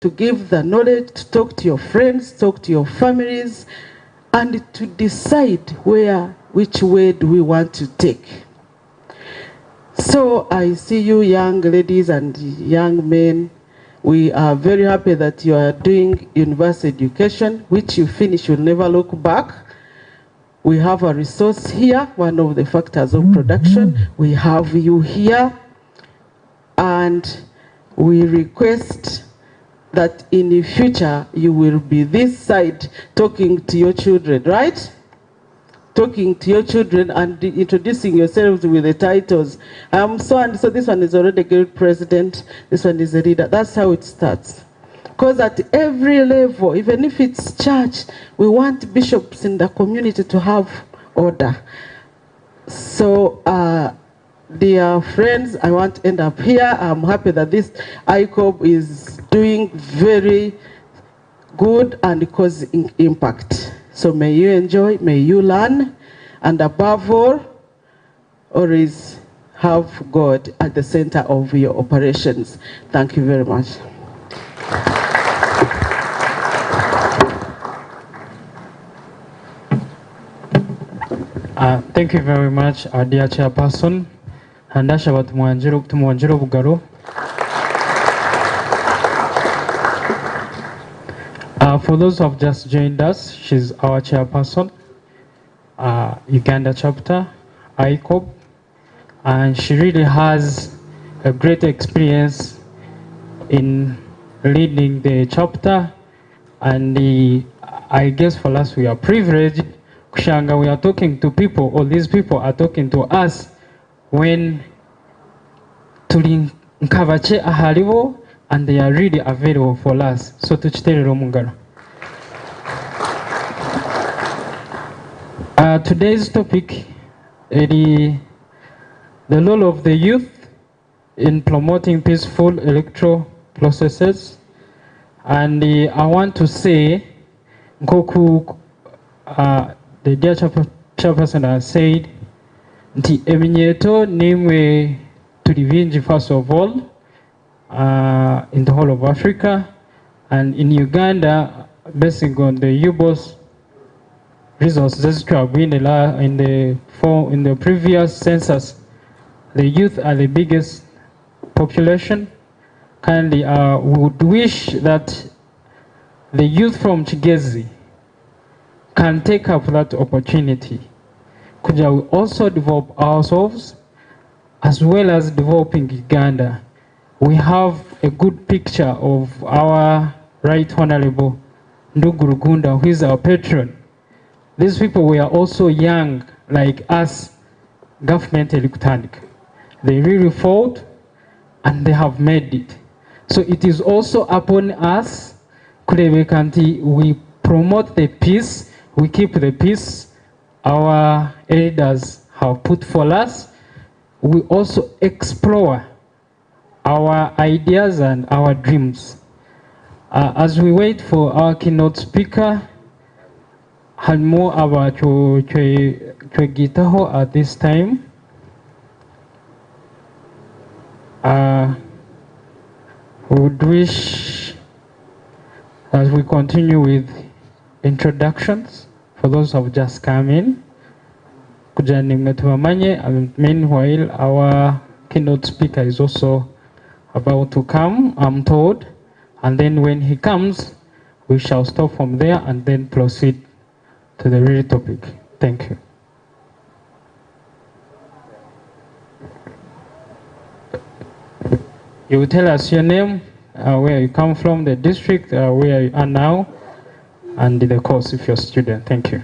to give the knowledge, to talk to your friends, talk to your families, and to decide which way do we want to take. So I see you young ladies and young men. We are very happy that you are doing university education, which you finish, you'll never look back. We have a resource here, one of the factors of production. We have you here, and we request that in the future you will be this side talking to your children, right? Talking to your children and introducing yourselves with the titles. So and so, this one is already a great president, this one is a leader. That's how it starts. Because at every level, even if it's church, we want bishops in the community to have order. So, dear friends, I want to end up here. I'm happy that this ICOB is doing very good and causing impact. So may you enjoy, may you learn, and above all, always have God at the center of your operations. Thank you very much. Thank you very much, our dear chairperson. Handasha Tumwanjiro Bugaro. For those who have just joined us, she's our chairperson, Uganda chapter, ICOB, and she really has a great experience in leading the chapter. And I guess for us, we are privileged. Kushanga, we are talking to people, or these people are talking to us when tuli nkavache ahaliwo, and they are really available for us. So tuchiterero mungaro. Today's topic is the role of the youth in promoting peaceful electoral processes. And I want to say, Ngoku, the dear chairperson has said, nti eminyeto nimwe tulivinji first of all in the whole of Africa, and in Uganda, based on the UBOS resources in the previous census, the youth are the biggest population. Kindly, we would wish that the youth from Kigezi can take up that opportunity. Could we also develop ourselves as well as developing Uganda? We have a good picture of our Right Honorable Ndugu Rugunda, who is our patron. These people were also young, like us, government electronic. They really fought and they have made it. So it is also upon us, we promote the peace, we keep the peace our elders have put for us. We also explore our ideas and our dreams. As we wait for our keynote speaker, Halmo Aba Gitaho at this time. We would wish, as we continue with introductions, for those who have just come in, meanwhile, our keynote speaker is also about to come, I'm told, and then when he comes, we shall stop from there and then proceed to the real topic. Thank you. You will tell us your name, where you come from, the district, where you are now, and the course if you're a student. Thank you.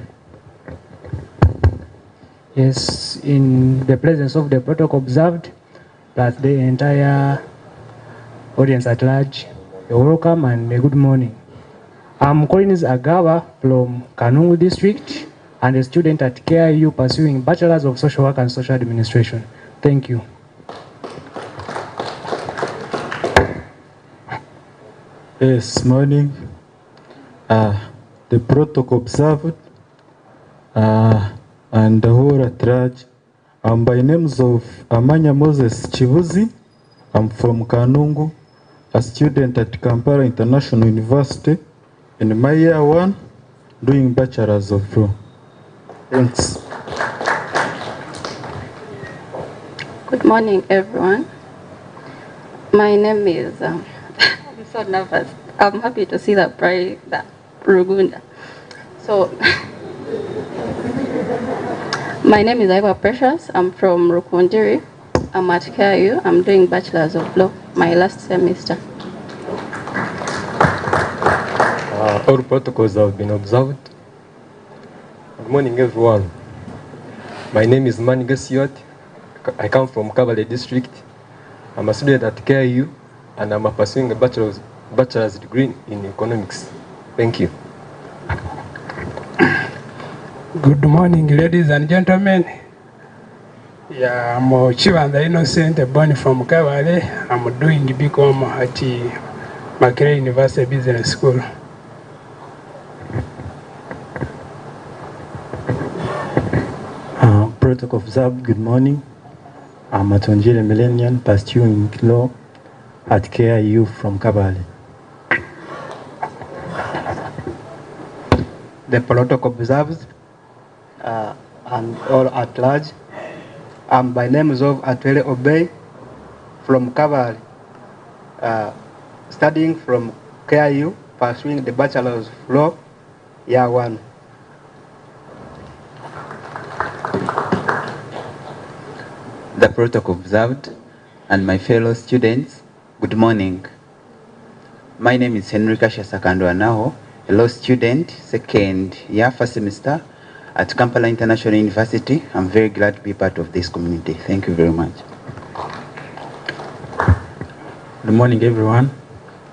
Yes, in the presence of the protocol observed, that the entire audience at large, you're welcome and good morning. I'm Collins Agawa from Kanungu district and a student at KIU pursuing Bachelor's of Social Work and Social Administration. Thank you. Yes, morning. The protocol observed and the whole at large. I'm by names of Amanya Moses Chibuzi. I'm from Kanungu. a student at Kampala International University in my year 1 doing Bachelor's of Law. Thanks. Good morning, everyone. My name is, I'm so nervous. I'm happy to see that Rugunda. So, my name is Iva Precious. I'm from Rukundiri. I'm at KIU. I'm doing Bachelor's of Law, my last semester. All protocols have been observed. Good morning, everyone. My name is Manigasiot. I come from Kabale district. I'm a student at KIU, and I'm pursuing a bachelor's degree in economics. Thank you. Good morning, ladies and gentlemen. Yeah, I'm Chivanda Innocent, born from Kabale. I'm doing BCom at Makerere University Business School. Protocol observed. Good morning. I'm a Tonjile Millennium pursuing law at KIU from Kabale. The protocol observed and all at large. By name is of Atwele Obey from Kabale, studying from KIU, pursuing the Bachelor's of Law, year 1. The protocol observed, and my fellow students, good morning. My name is Henrika Shasakando Anaho, a law student, second year, first semester at Kampala International University. I'm very glad to be part of this community. Thank you very much. Good morning, everyone.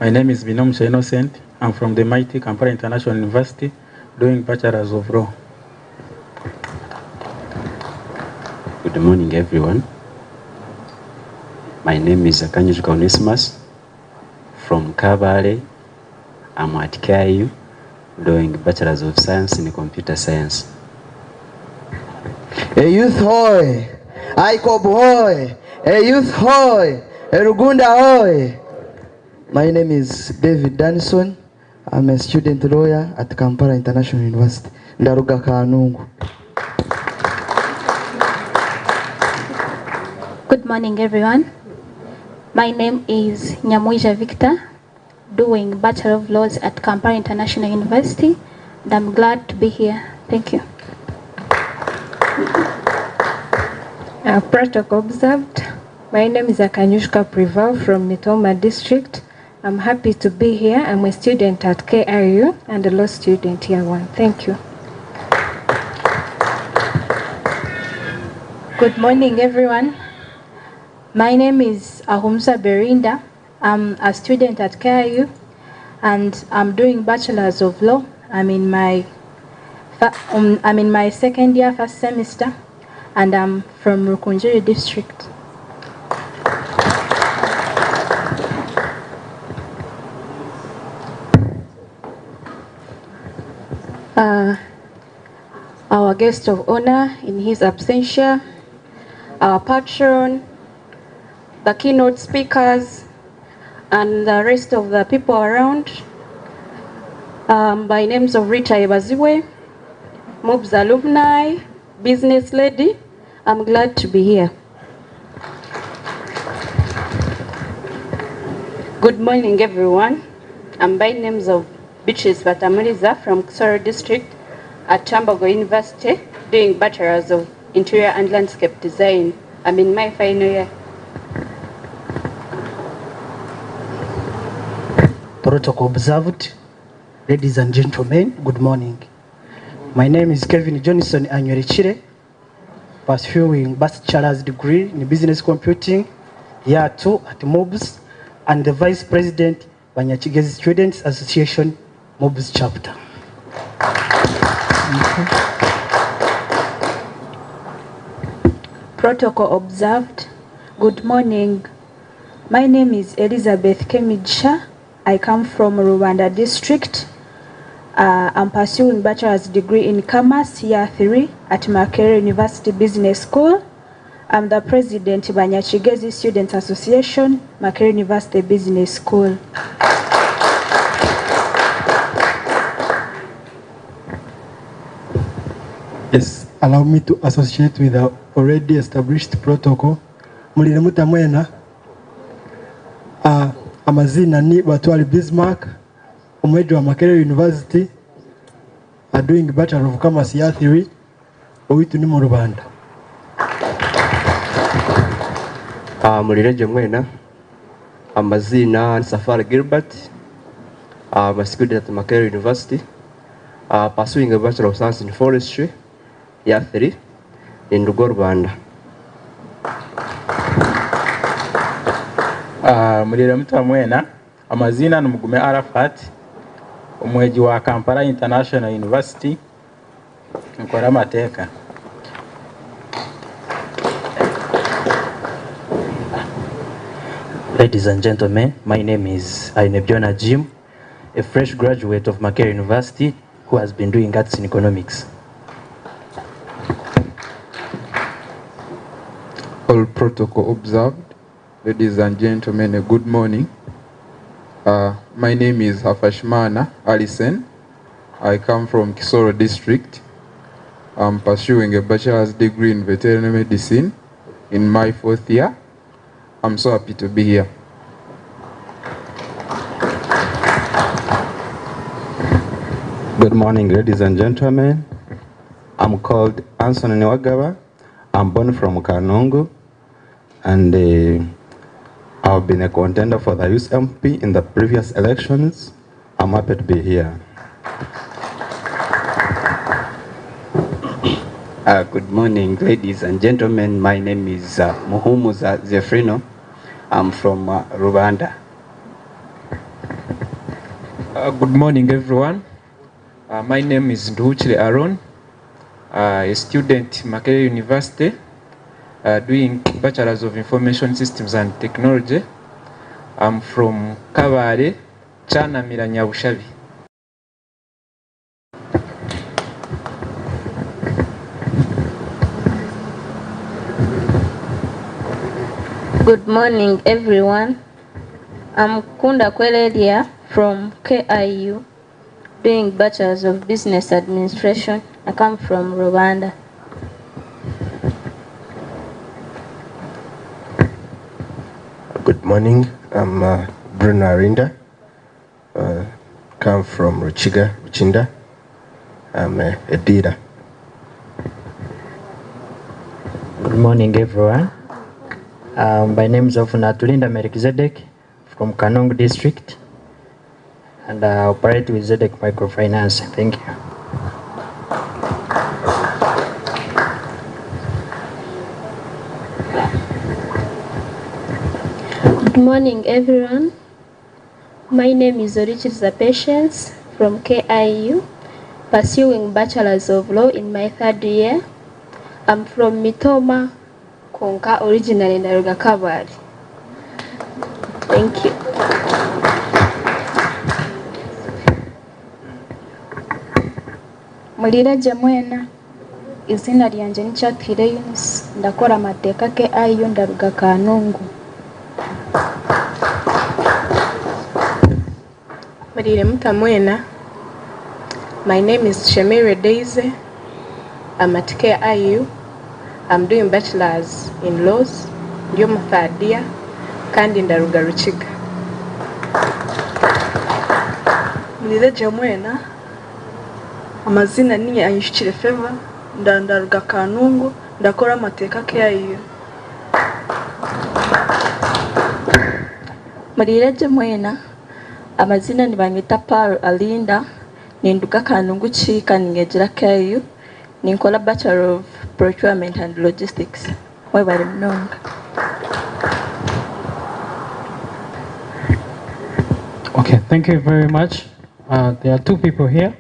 My name is Binomsha Innocent. I'm from the mighty Kampala International University doing Bachelor's of Law. Good morning, everyone. My name is Akanyushka Onesimus from Kabale. I'm at KIU doing Bachelor's of Science in Computer Science. A youth hoy, ICOB hoy, a youth hoy, a Rugunda hoy. My name is David Danson. I'm a student lawyer at Kampala International University. Ndaruga Kanungu. Good morning, everyone. My name is Nyamuija Victor, doing Bachelor of Laws at Kampala International University, and I'm glad to be here. Thank you. Protocol observed. My name is Akanyushka Prival from Mitoma district. I'm happy to be here. I'm a student at KIU and a law student year 1. Thank you. Good morning, everyone. My name is Ahumsa Berinda. I'm a student at KIU and I'm doing Bachelor's of Law. I'm in my second year, first semester, and I'm from Rukunjiri district. Our guest of honor in his absentia, our patron, the keynote speakers, and the rest of the people around, by names of Rita Ebaziwe, MOBS alumni, business lady, I'm glad to be here. Good morning, everyone. I'm by names of Beatrice Batamuriza from Kisoro district at Chambogo University, doing Bachelor's of Interior and Landscape Design. I'm in my final year. Protocol observed. Ladies and gentlemen, good morning. My name is Kevin Johnson Anyorichire, pursuing bachelor's degree in business computing, year 2 at MOBS, and the vice president of the Kigezi Students Association MOBS chapter. Protocol observed. Good morning. My name is Elizabeth Kemidsha. I come from Rwanda district. I'm pursuing bachelor's degree in commerce, year 3 at Makerere University Business School. I'm the president of Kigezi Student Association, Makerere University Business School. Yes, allow me to associate with the already established protocol. Mulire mutamwena. Amazina ni Batwali Bismarck, umwezi wa Makerere University, doing Bachelor of Commerce Year 3, owitu ni mu Rubanda. Mulire mwena. Amazina ni Safari Gilbert, I'm a student at Makerere University, pursuing a Bachelor of Science in Forestry, Year 3, in Rubanda. Mulire mutamwena. Amazina ni Mugume Arafat, umweji wa Kampala International University, nkora amateka. Ladies and gentlemen, my name is Ainebjona Jim, a fresh graduate of Makerere University who has been doing arts in economics. All protocol observed. Ladies and gentlemen, good morning. My name is Hafashmana Alison. I come from Kisoro district. I'm pursuing a bachelor's degree in veterinary medicine in my 4th year. I'm so happy to be here. Good morning, ladies and gentlemen. I'm called Anson Nwagaba. I'm born from Kanungu, and I've been a contender for the Youth MP in the previous elections. I'm happy to be here. Good morning, ladies and gentlemen. My name is Muhumuza Zefrino. I'm from Rwanda. Good morning, everyone. My name is Nduchile Aaron, a student at Makerere University, doing Bachelor's of Information Systems and Technology. I'm from Kabale, Chana Miranyabushabi. Good morning, everyone. I'm Kunda Kwelelia from KIU, doing Bachelor's of Business Administration. I come from Rwanda. Good morning. I'm Bruno Arinda. Come from Ruchinda. I'm a dealer. Good morning, everyone. My name is Natulinda Melchizedek from Kanong district, and I operate with Zedek Microfinance. Thank you. Good morning, everyone. My name is Orichitza Patience from KIU, pursuing Bachelor's of Law in my 3rd year. I'm from Mitoma, Konka, originally in Naruga Kabari. Thank you. Mulire mwena. Izina lyanje ni Chatire Yunus. Ndakora amateka KIU ndaruga Kanungu. Mulire mutamwena. My name is Shemere Daisy. I'm at KIU. I'm doing bachelor's in laws. Ndiyo mu 3rd year kandi ndaruga Rukiga. Mulire mwena. Amazina ni Ayishikire Favor. Ndaruga Kanungu. Ndakora amateka KIU. Mulire mwena. Amazina ni banyita Paul Alinda. Ninduka Kanungu chika ningegira KIU. Ninkola Bachelor of Procurement and Logistics. Why bari mnonga. Okay, thank you very much. There are 2 people here.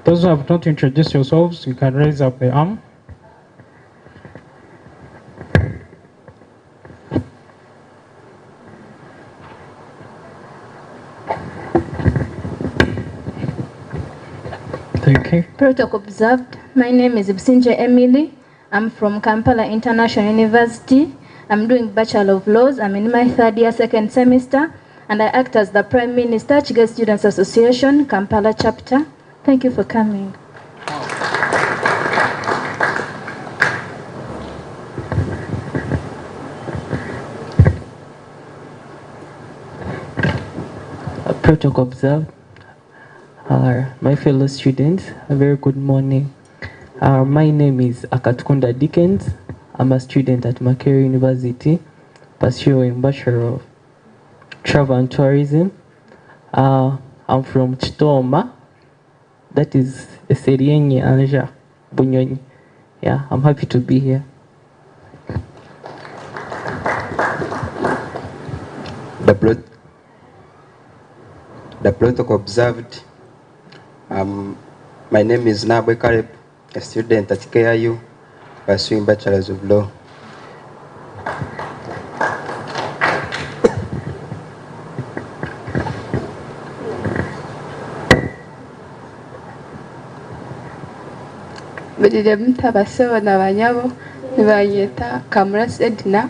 Those who have not introduced yourselves, you can raise up the arm. Thank you. Protocol observed. My name is Ibsinje Emily. I'm from Kampala International University. I'm doing Bachelor of Laws. I'm in my third year, second semester, and I act as the Prime Minister, Kigezi Students Association, Kampala chapter. Thank you for coming. Protocol observed. My fellow students, a very good morning. My name is Akatkunda Dickens. I'm a student at Makerere University, pursuing Bachelor of Travel and Tourism. I'm from Chitoma, that is Eserienyi Anja Bunyonyi. Yeah, I'm happy to be here. The protocol observed. My name is Nabwe Kaleb, a student at KIU, pursuing Bachelors of Law.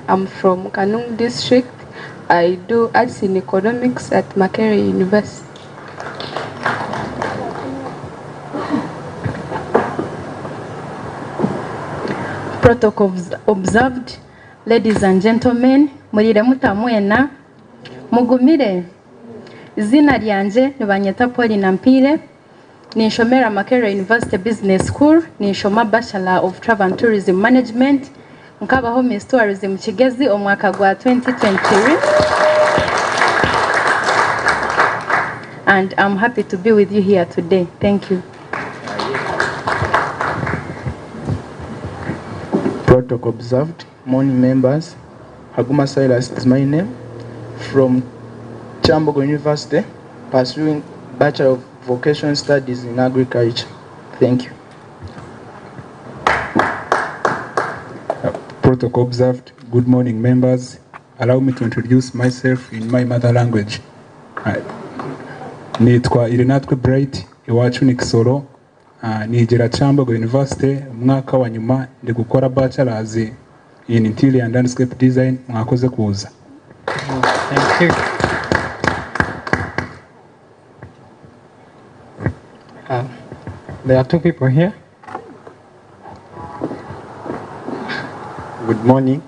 I'm from Kanung District. I do arts in economics at Makerere University. Protocols observed. Ladies and gentlemen, mulire mutamwena mugumire. Izina ryanje nibanyeta Pauline Mpile. Ninshomera Makerere University Business School. Ninshoma Bachelor of Travel and Tourism Management. Nkabaho Miss Tourism Kigezi omwaka gwa 2023. And I'm happy to be with you here today. Thank you. Protocol observed. Morning members. Haguma Silas is my name. From Chambogo University, pursuing Bachelor of Vocational Studies in Agriculture. Thank you. Protocol observed. Good morning members. Allow me to introduce myself in my mother language. Nitwa Irenatwe Bright, iwacu ni Kisoro. Nigera Chambogo University, mwaka wa nyuma ndi gukora bachelors in interior and landscape design. Mwakoze kuza. Thank you. There are two people here. Good morning.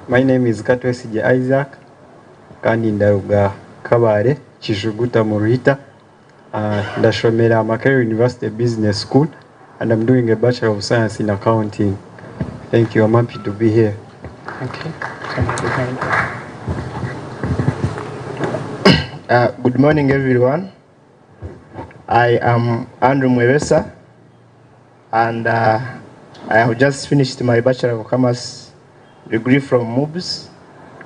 My name is Katwesije Isaac. Kandi ndaruga Kabare, Kishuguta Murita. Ndashomera Makerere University Business School, and I'm doing a Bachelor of Science in Accounting. Thank you. I'm happy to be here. Okay. Good morning, everyone. I am Andrew Mwewesa, and I have just finished my Bachelor of Commerce degree from MUBS.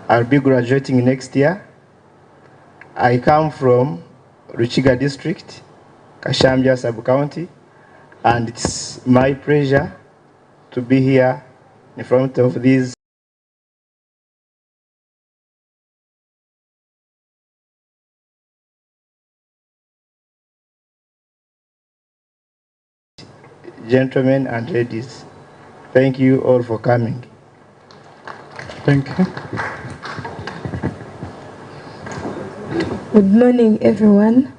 I'll be graduating next year. I come from Ruchiga District, Kashambia Sub-County, and it's my pleasure to be here in front of these gentlemen and ladies. Thank you all for coming. Thank you. Good morning, everyone.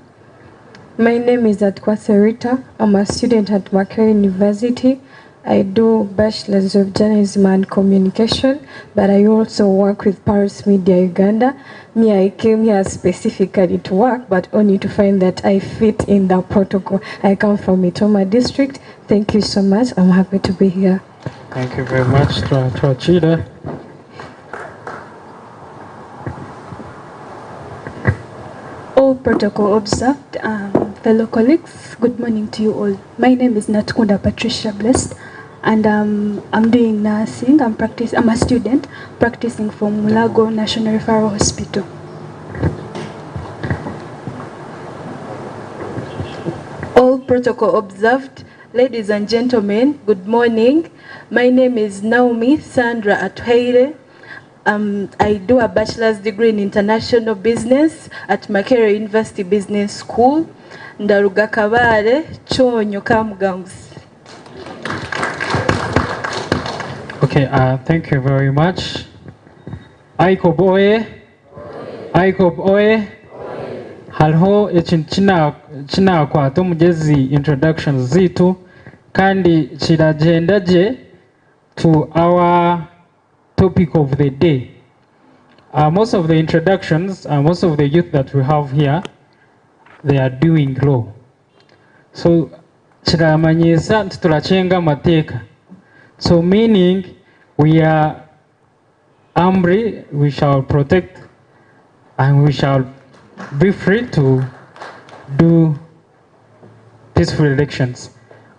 My name is Atkwase Rita. I'm a student at Makerere University. I do Bachelors of Journalism and Communication, but I also work with Paris Media Uganda. I came here specifically to work, but only to find that I fit in the protocol. I come from Mitoma District. Thank you so much. I'm happy to be here. Thank you very much, Chida. All protocol observed. Fellow colleagues, good morning to you all. My name is Natkunda Patricia Blessed, and I'm doing nursing. I'm a student practicing from Mulago National Referral Hospital. All protocol observed. Ladies and gentlemen, good morning. My name is Naomi Sandra Atwaire. I do a bachelor's degree in international business at Makerere University Business School. Ndaruga Kabare, Chonyo Kamuganguzi. Okay, thank you very much. ICOB oye. ICOB oye. Hariho ekintu kinakwata omugezi introductions zitu kandi kiragenda gye to our topic of the day. Most of the introductions, most of the youth that we have here, they are doing law. So kiramanyisa nti turacyenga amateeka. So meaning we are humbly, we shall protect and we shall be free to do peaceful elections.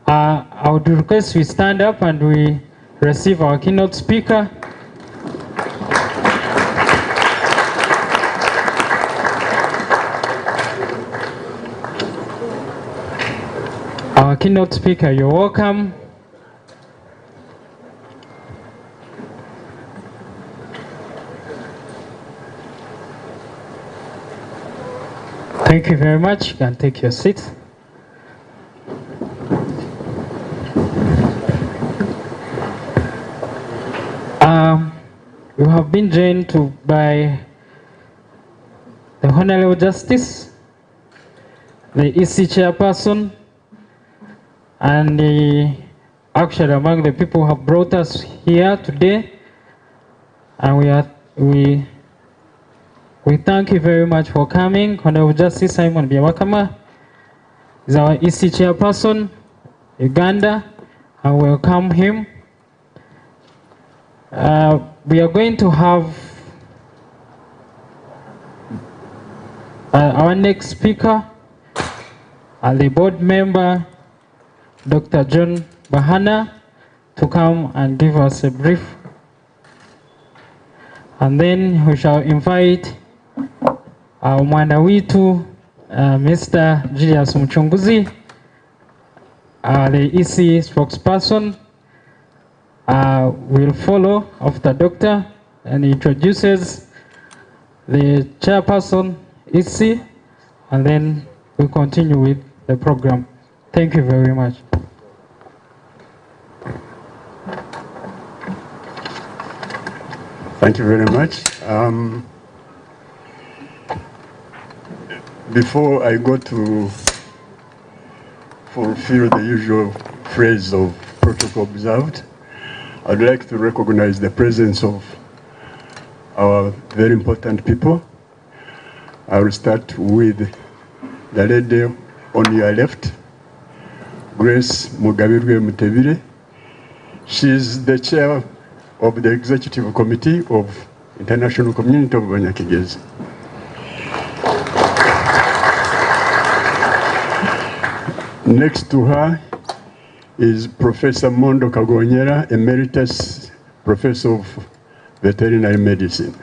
I would request we stand up and we receive our keynote speaker. Our keynote speaker, you're welcome. Thank you very much. You can take your seat. We have been joined by the Honorable Justice, the EC Chairperson, and actually among the people who have brought us here today. And we thank you very much for coming. Honorable Justice Simon Byabakama is our EC Chairperson, Uganda, and welcome him. We are going to have our next speaker, the board member, Dr. John Bahana, to come and give us a brief. And then we shall invite Mwana Witu, Mr. Julius Mchunguzi, the EC spokesperson, will follow after Doctor and introduces the chairperson, EC, and then we continue with the program. Thank you very much. Thank you very much. Before I go to fulfill the usual phrase of protocol observed, I'd like to recognize the presence of our very important people. I will start with the lady on your left, Grace Mugabirwe Mutebire. She is the chair of the Executive Committee of International Community of Kigezi. Next to her is Professor Mondo Kagonyera, Emeritus Professor of Veterinary Medicine,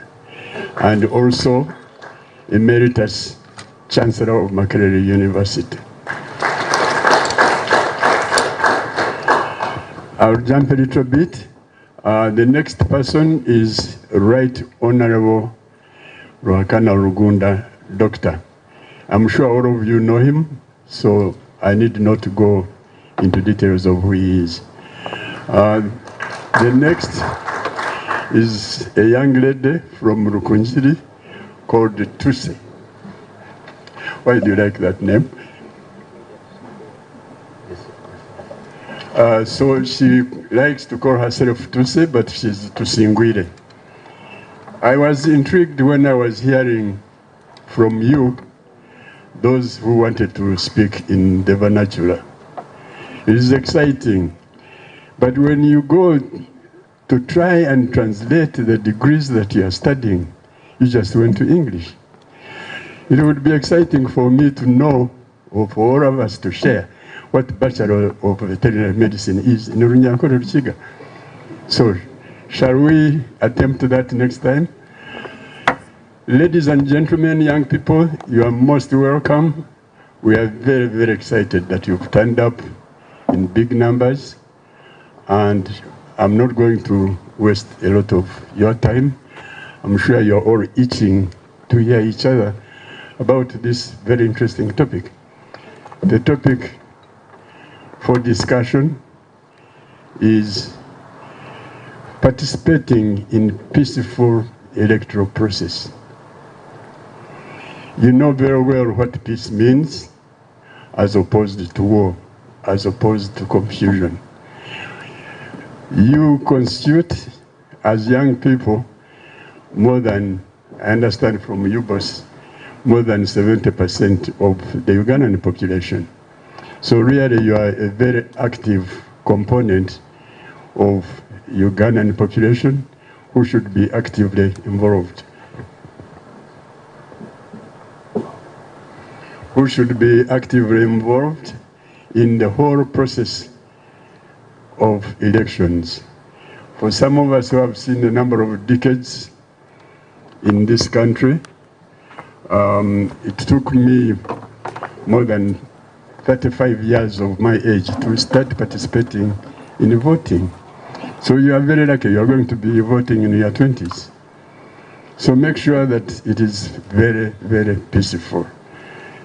and also Emeritus Chancellor of Makerere University. I'll jump a little bit. The next person is Right Honorable Ruhakana Rugunda, Doctor. I'm sure all of you know him, so I need not to go into details of who he is. The next is a young lady from Rukunjiri called Tuse. Why do you like that name? So she likes to call herself Tuse, but she's Tusingwire. I was intrigued when I was hearing from you those who wanted to speak in the vernacular. It is exciting. But when you go to try and translate the degrees that you are studying, you just went to English. It would be exciting for me to know, or for all of us to share, what Bachelor of Veterinary Medicine is in Runyankore Ruchiga. So, shall we attempt that next time? Ladies and gentlemen, young people, you are most welcome. We are very, very excited that you've turned up in big numbers, and I'm not going to waste a lot of your time. I'm sure you're all itching to hear each other about this very interesting topic. The topic for discussion is participating in peaceful electoral process. You know very well what peace means, as opposed to war, as opposed to confusion. You constitute, as young people, more than, I understand from you, boss, more than 70% of the Ugandan population. So really you are a very active component of Ugandan population who should be actively involved. Who should be actively involved in the whole process of elections. For some of us who have seen a number of decades in this country, it took me more than 35 years of my age to start participating in voting. So you are very lucky, you are going to be voting in your 20s. So make sure that it is very, very peaceful.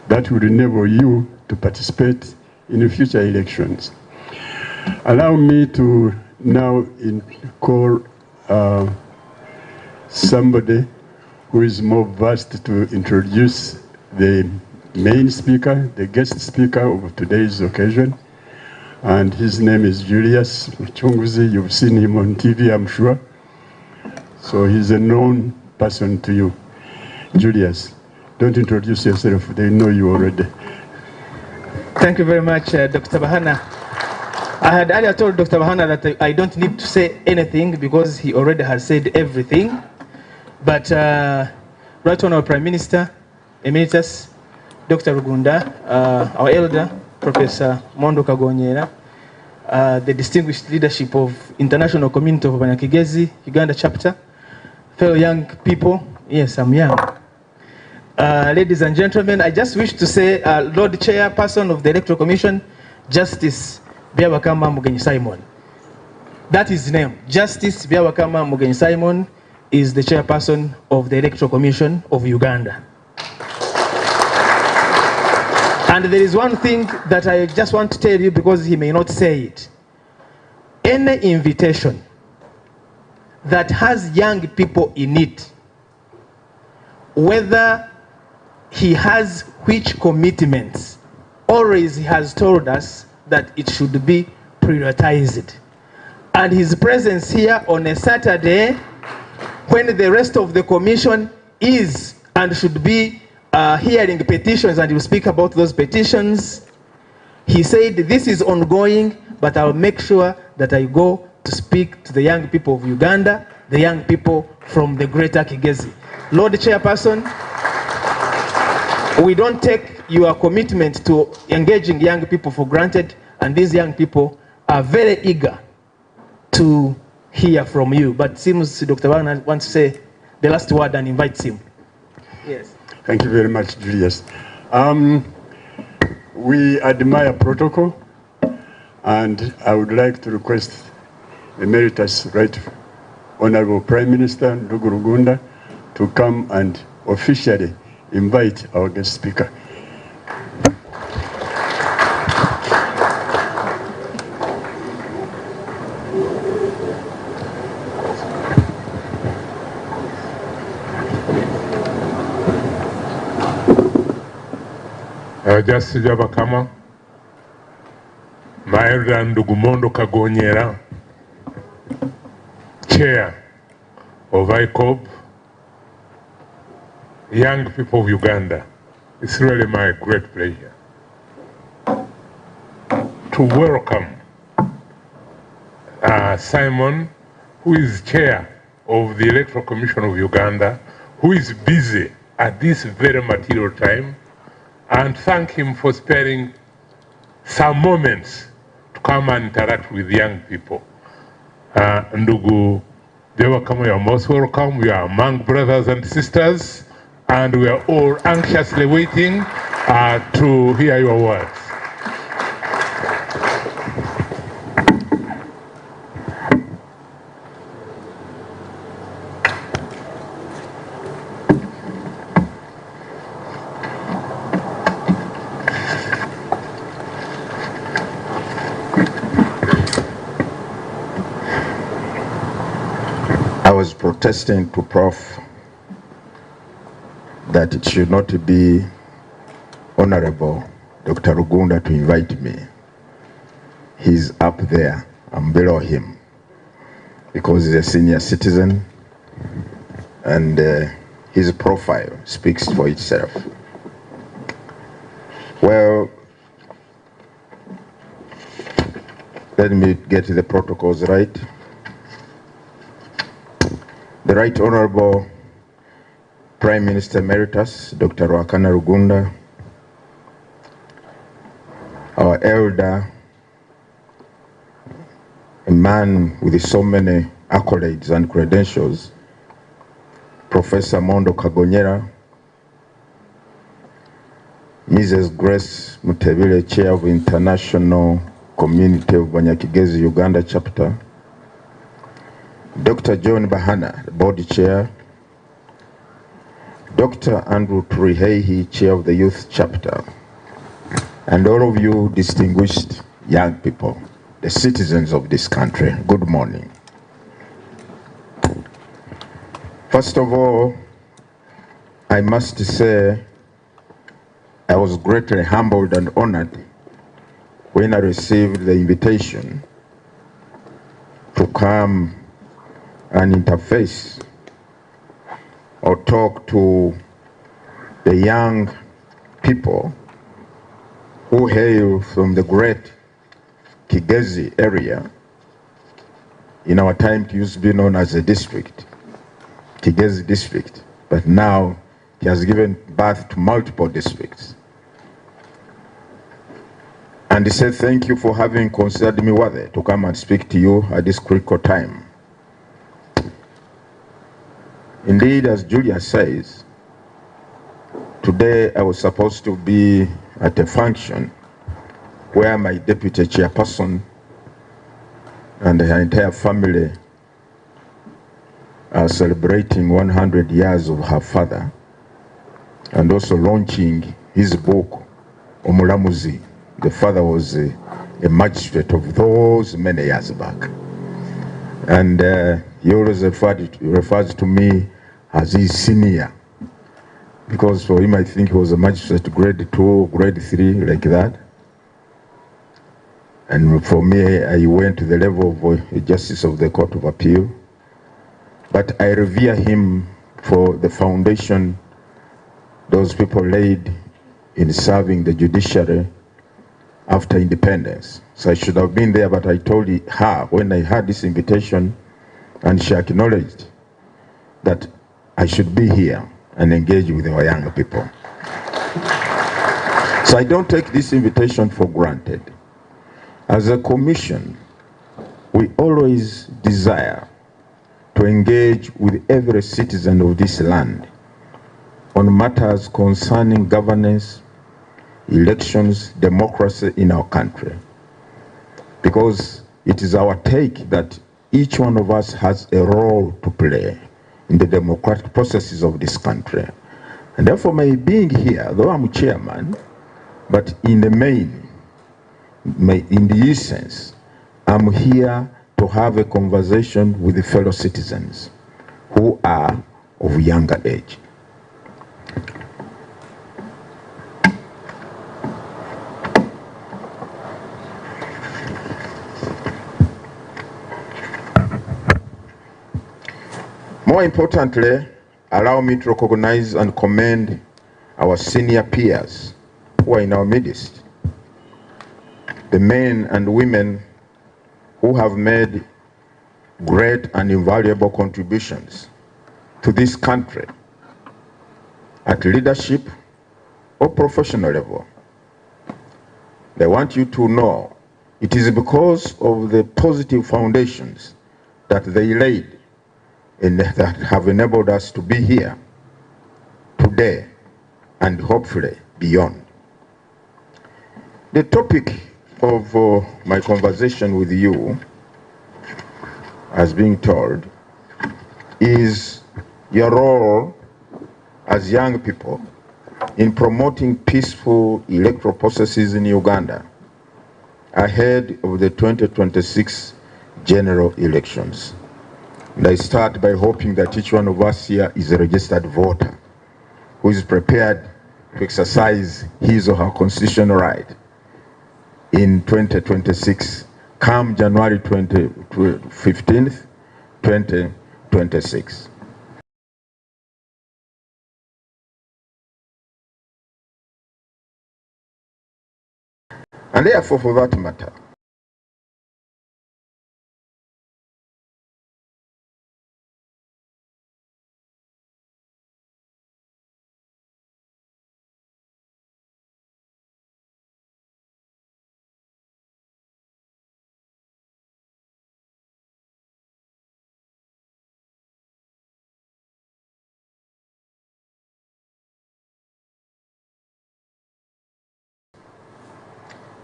That will enable you to participate in future elections. Allow me to now call somebody who is more versed to introduce the main speaker, the guest speaker of today's occasion. And his name is Julius Chunguzi. You've seen him on TV, I'm sure. So he's a known person to you. Julius, don't introduce yourself. They know you already. Thank you very much, Dr. Bahana. I had earlier told Dr. Bahana that I don't need to say anything because he already has said everything. But right on our Prime Minister, Emeritus, Dr. Rugunda, our elder, Professor Mondo Kagonyera, the distinguished leadership of International Community of Kigezi, Uganda chapter, fellow young people, yes, I'm young. Ladies and gentlemen, I just wish to say, Lord Chairperson of the Electoral Commission, Justice Byabakama Mugenyi Simon. That is his name. Justice Byabakama Mugenyi Simon is the chairperson of the Electoral Commission of Uganda. And there is one thing that I just want to tell you because he may not say it. Any invitation that has young people in it, whether he has which commitments, always he has told us that it should be prioritized. And his presence here on a Saturday, when the rest of the commission is and should be hearing petitions, and will speak about those petitions, he said, this is ongoing, but I'll make sure that I go to speak to the young people of Uganda, the young people from the greater Kigezi. Lord Chairperson, we don't take your commitment to engaging young people for granted, and these young people are very eager to hear from you. But it seems Dr. Wagner wants to say the last word and invites him. Yes. Thank you very much, Julius. We admire protocol, and I would like to request Emeritus Right Honorable Prime Minister Ndugu Rugunda to come and officially invite our guest speaker. Justice Byabakama, my elder Ndugu Mondo Kagonyera, Chair of ICOB, young people of Uganda, it's really my great pleasure to welcome Simon, who is Chair of the Electoral Commission of Uganda, who is busy at this very material time, and thank him for sparing some moments to come and interact with young people. Ndugu Byabakama, you are most welcome. We are among brothers and sisters, and we are all anxiously waiting to hear your words. protesting to Prof that it should not be Honorable Dr. Rugunda to invite me. He's up there, I'm below him, because he's a senior citizen and his profile speaks for itself. Well, let me get the protocols right. The Right Honorable Prime Minister Emeritus, Dr. Rwakana Rugunda, our elder, a man with so many accolades and credentials, Professor Mondo Kagonyera, Mrs. Grace Mutebile, Chair of International Community of Kigezi, Uganda Chapter, Dr. John Bahana, the Board Chair, Dr. Andrew Turihehi, Chair of the Youth Chapter, and all of you distinguished young people, the citizens of this country, good morning. First of all, I must say I was greatly humbled and honored when I received the invitation to come and interface or talk to the young people who hail from the great Kigezi area. In our time, it used to be known as a district, Kigezi district, but now he has given birth to multiple districts. And he said, thank you for having considered me worthy to come and speak to you at this critical time. Indeed, as Julia says, today I was supposed to be at a function where my deputy chairperson and her entire family are celebrating 100 years of her father and also launching his book, Omulamuzi. The father was a magistrate of those many years back. And he always refers to me as his senior, because for him I think he was a magistrate grade 2, grade 3, like that. And for me, I went to the level of a justice of the Court of Appeal. But I revere him for the foundation those people laid in serving the judiciary after independence. So I should have been there, but I told her when I had this invitation, and she acknowledged that I should be here and engage with our young people. So I don't take this invitation for granted. As a commission, we always desire to engage with every citizen of this land on matters concerning governance, elections, democracy in our country. Because it is our take that each one of us has a role to play in the democratic processes of this country. And therefore, my being here, though I'm chairman, but in the main, in the essence, I'm here to have a conversation with the fellow citizens who are of younger age. More importantly, allow me to recognize and commend our senior peers who are in our midst, the men and women who have made great and invaluable contributions to this country at leadership or professional level. I want you to know it is because of the positive foundations that they laid and that have enabled us to be here today and hopefully beyond. The topic of my conversation with you, as being told, is your role as young people in promoting peaceful electoral processes in Uganda ahead of the 2026 general elections. And I start by hoping that each one of us here is a registered voter who is prepared to exercise his or her constitutional right in 2026, come January 15th, 2026. And therefore, for that matter,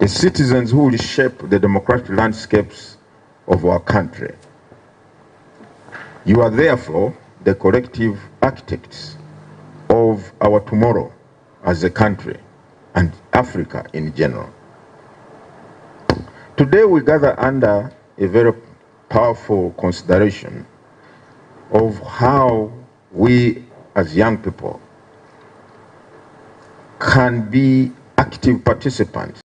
the citizens who will shape the democratic landscapes of our country. You are therefore the collective architects of our tomorrow as a country and Africa in general. Today we gather under a very powerful consideration of how we as young people can be active participants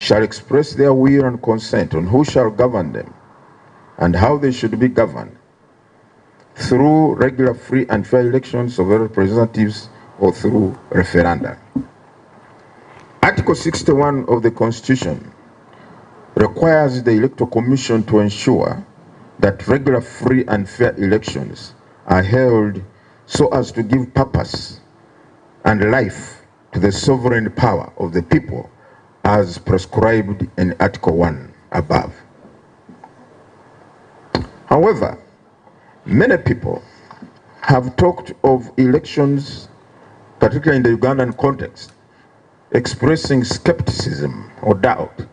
shall express their will and consent on who shall govern them and how they should be governed through regular, free and fair elections of representatives or through referenda. Article 61 of the Constitution requires the Electoral Commission to ensure that regular, free and fair elections are held so as to give purpose and life to the sovereign power of the people as prescribed in Article 1 above. However, many people have talked of elections, particularly in the Ugandan context, expressing skepticism or doubt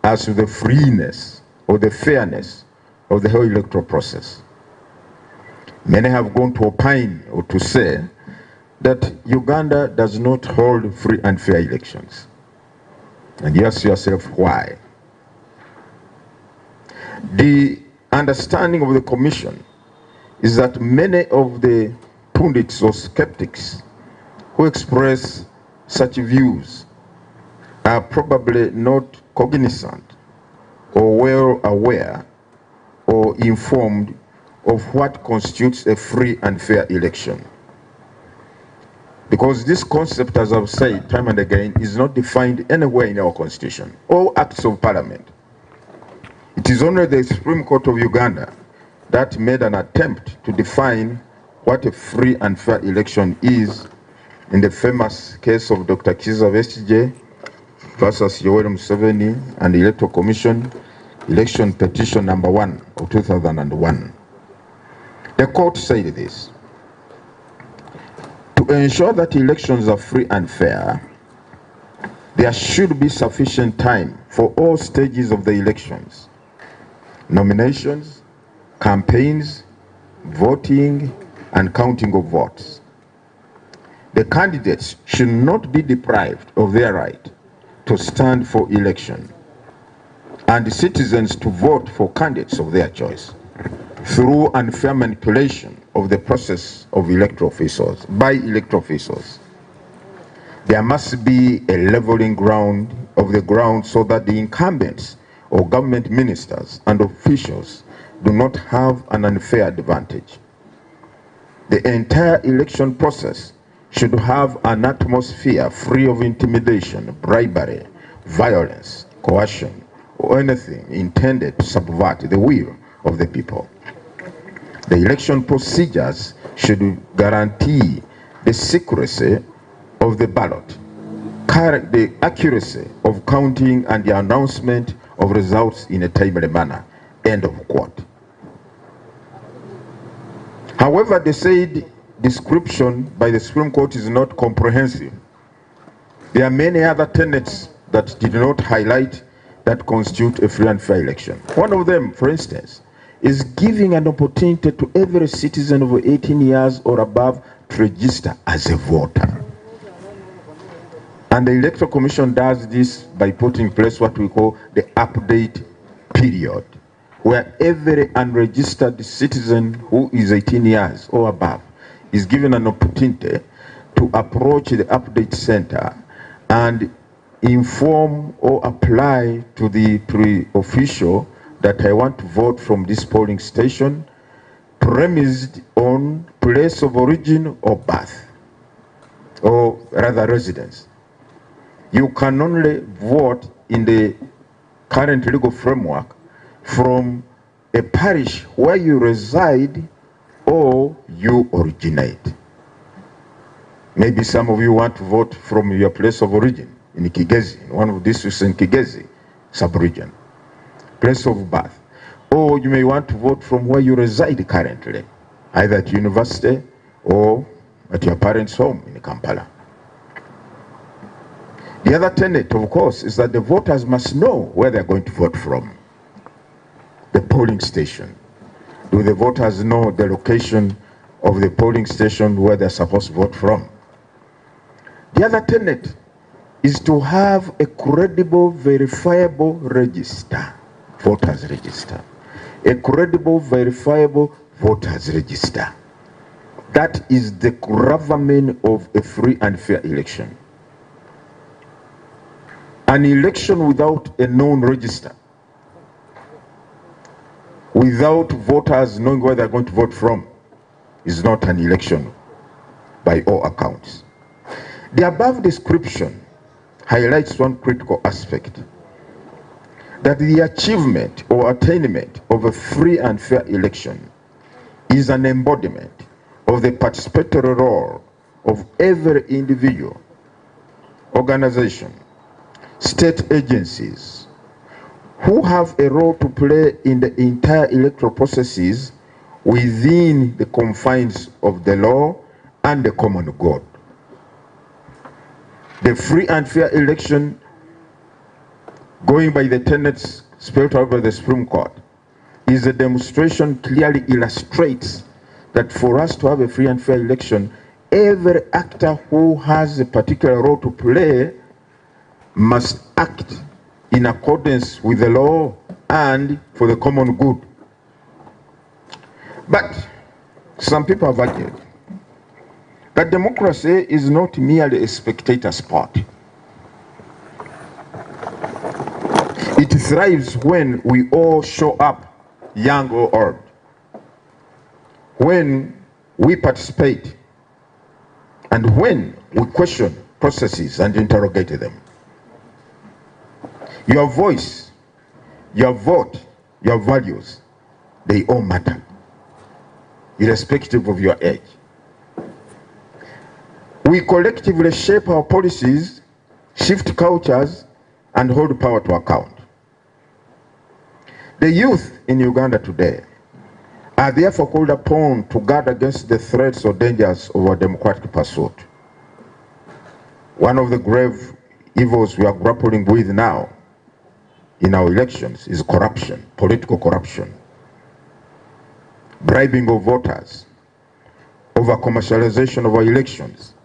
as to the freeness or the fairness of the whole electoral process. Many have gone to opine or to say that Uganda does not hold free and fair elections. And you ask yourself why. The understanding of the Commission is that many of the pundits or skeptics who express such views are probably not cognizant or well aware or informed of what constitutes a free and fair election. Because this concept, as I've said time and again, is not defined anywhere in our Constitution or Acts of Parliament. It is only the Supreme Court of Uganda that made an attempt to define what a free and fair election is in the famous case of Dr. Kigezi versus Yoweri Museveni and the Electoral Commission Election Petition number 1 of 2001. The court said this: to ensure that elections are free and fair, there should be sufficient time for all stages of the elections: nominations, campaigns, voting, and counting of votes. The candidates should not be deprived of their right to stand for election, and citizens to vote for candidates of their choice through unfair manipulation of the process of electoral officials by electoral officials. There must be a leveling ground of the ground so that the incumbents or government ministers and officials do not have an unfair advantage. The entire election process should have an atmosphere free of intimidation, bribery, violence, coercion, or anything intended to subvert the will of the people. The election procedures should guarantee the secrecy of the ballot, the accuracy of counting, and the announcement of results in a timely manner. End of quote. However, the said description by the Supreme Court is not comprehensive. There are many other tenets that did not highlight that constitute a free and fair election. One of them, for instance, is giving an opportunity to every citizen over 18 years or above to register as a voter. And the Electoral Commission does this by putting in place what we call the update period, where every unregistered citizen who is 18 years or above is given an opportunity to approach the update center and inform or apply to the official that I want to vote from this polling station premised on place of origin or birth, or rather residence. You can only vote in the current legal framework from a parish where you reside or you originate. Maybe some of you want to vote from your place of origin in Kigezi, in one of the districts in Kigezi sub-region, place of birth. Or you may want to vote from where you reside currently, either at university or at your parents' home in Kampala. The other tenet, of course, is that the voters must know where they're going to vote from. The polling station. Do the voters know the location of the polling station where they're supposed to vote from? The other tenet is to have a credible, verifiable register, voters register. A credible, verifiable voters register. That is the gravamen of a free and fair election. An election without a known register, without voters knowing where they're going to vote from, is not an election by all accounts. The above description highlights one critical aspect, that the achievement or attainment of a free and fair election is an embodiment of the participatory role of every individual, organization, state agencies, who have a role to play in the entire electoral processes within the confines of the law and the common good. The free and fair election, going by the tenets spelled out by the Supreme Court, is a demonstration clearly illustrates that for us to have a free and fair election, every actor who has a particular role to play must act in accordance with the law and for the common good. But some people have argued that democracy is not merely a spectator sport. It thrives when we all show up, young or old, when we participate, and when we question processes and interrogate them. Your voice, your vote, your values, they all matter, irrespective of your age. We collectively shape our policies, shift cultures, and hold power to account. The youth in Uganda today are therefore called upon to guard against the threats or dangers of our democratic pursuit. One of the grave evils we are grappling with now in our elections is corruption, political corruption, bribing of voters, over-commercialization of our elections,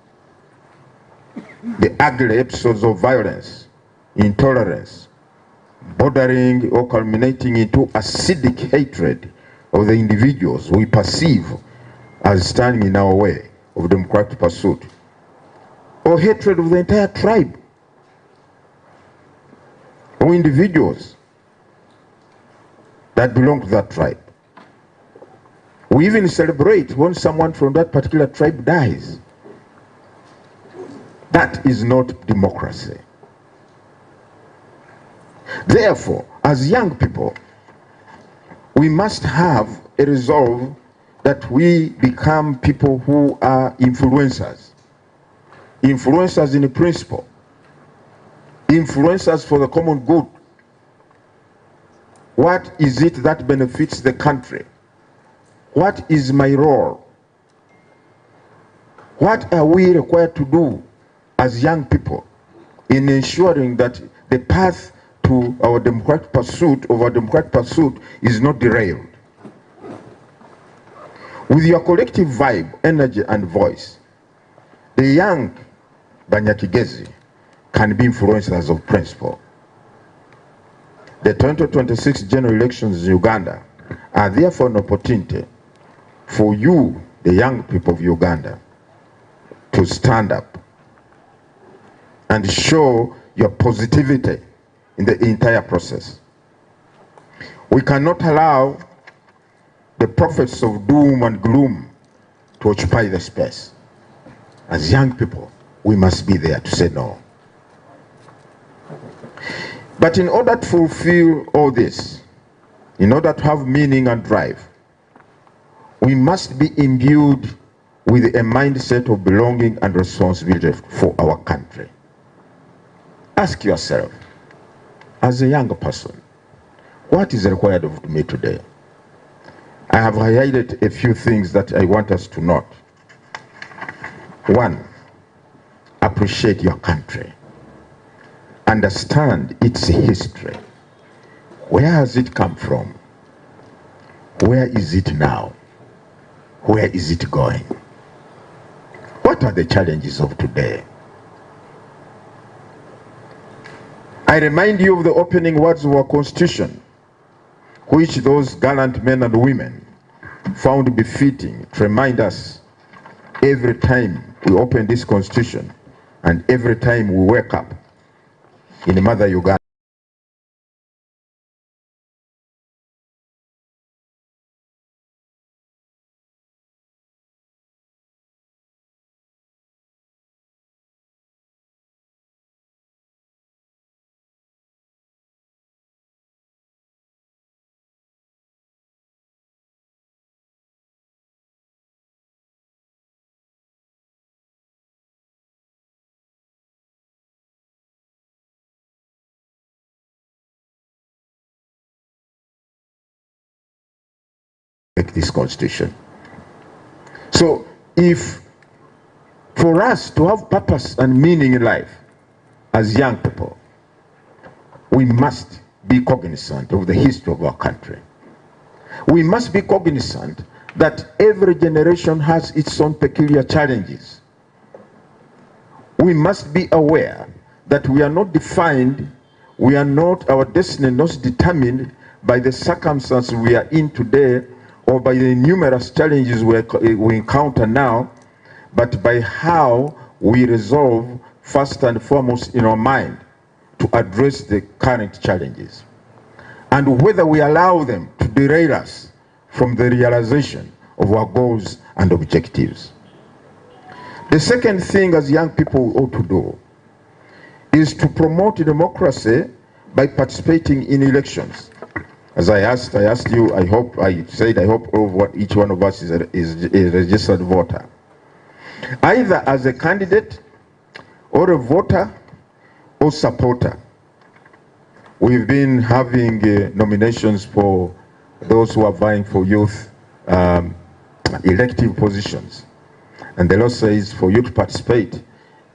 the ugly episodes of violence, intolerance, bordering or culminating into acidic hatred of the individuals we perceive as standing in our way of democratic pursuit, or hatred of the entire tribe, or individuals that belong to that tribe. We even celebrate when someone from that particular tribe dies. That is not democracy. Therefore, as young people, we must have a resolve that we become people who are influencers. Influencers in principle. Influencers for the common good. What is it that benefits the country? What is my role? What are we required to do as young people in ensuring that the path to our democratic pursuit, is not derailed? With your collective vibe, energy, and voice, the young Kigezi can be influencers of principle. The 2026 general elections in Uganda are therefore an opportunity for you, the young people of Uganda, to stand up and show your positivity in the entire process. We cannot allow the prophets of doom and gloom to occupy the space. As young people, we must be there to say no. But in order to fulfill all this, in order to have meaning and drive, we must be imbued with a mindset of belonging and responsibility for our country. Ask yourself, as a young person, what is required of me today? I have highlighted a few things that I want us to note. 1, appreciate your country. Understand its history. Where has it come from? Where is it now? Where is it going? What are the challenges of today? I remind you of the opening words of our Constitution, which those gallant men and women found befitting to remind us every time we open this Constitution and every time we wake up in Mother Uganda. Make this Constitution. So if for us to have purpose and meaning in life as young people, we must be cognizant of the history of our country. We must be cognizant that every generation has its own peculiar challenges. We must be aware that we are not defined, our destiny not determined by the circumstances we are in today or by the numerous challenges we encounter now, but by how we resolve first and foremost in our mind to address the current challenges, and whether we allow them to derail us from the realization of our goals and objectives. The second thing as young people ought to do is to promote democracy by participating in elections. As I asked you, I hope each one of us is a registered voter, either as a candidate or a voter or supporter. We've been having nominations for those who are vying for youth elective positions. And the law says for you to participate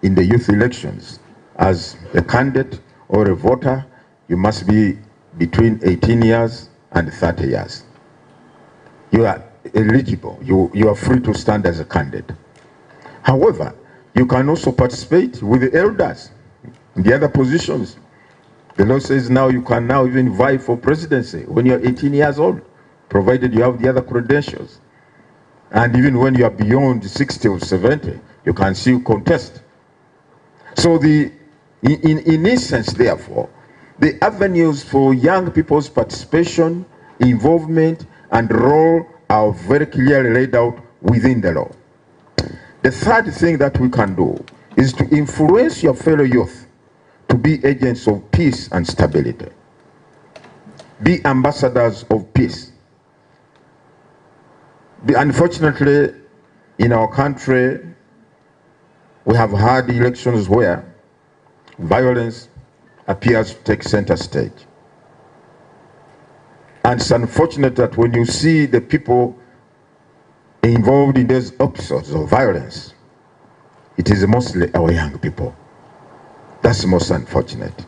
in the youth elections as a candidate or a voter, you must be between 18 years and 30 years. You are eligible. You are free to stand as a candidate. However, you can also participate with the elders in the other positions. The law says now you can now even vie for presidency when you're 18 years old, provided you have the other credentials. And even when you are beyond 60 or 70, you can still contest. So in essence, therefore, the avenues for young people's participation, involvement, and role are very clearly laid out within the law. The third thing that we can do is to influence your fellow youth to be agents of peace and stability. Be ambassadors of peace. Unfortunately, in our country, we have had elections where violence appears to take center stage. And it's unfortunate that when you see the people involved in those episodes of violence, it is mostly our young people. That's most unfortunate.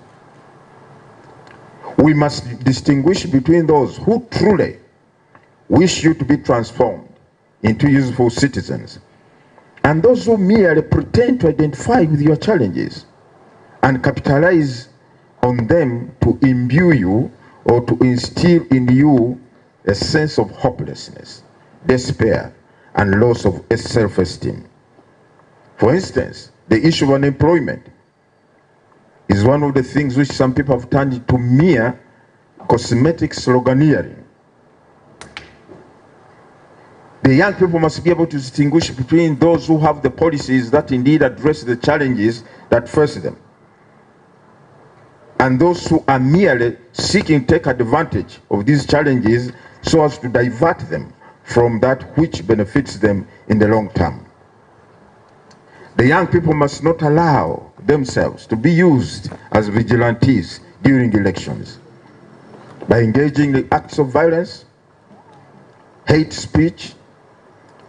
We must distinguish between those who truly wish you to be transformed into useful citizens and those who merely pretend to identify with your challenges and capitalize on them to imbue you or to instill in you a sense of hopelessness, despair, and loss of self-esteem. For instance, the issue of unemployment is one of the things which some people have turned into mere cosmetic sloganeering. The young people must be able to distinguish between those who have the policies that indeed address the challenges that face them, and those who are merely seeking to take advantage of these challenges so as to divert them from that which benefits them in the long term. The young people must not allow themselves to be used as vigilantes during elections by engaging in acts of violence, hate speech,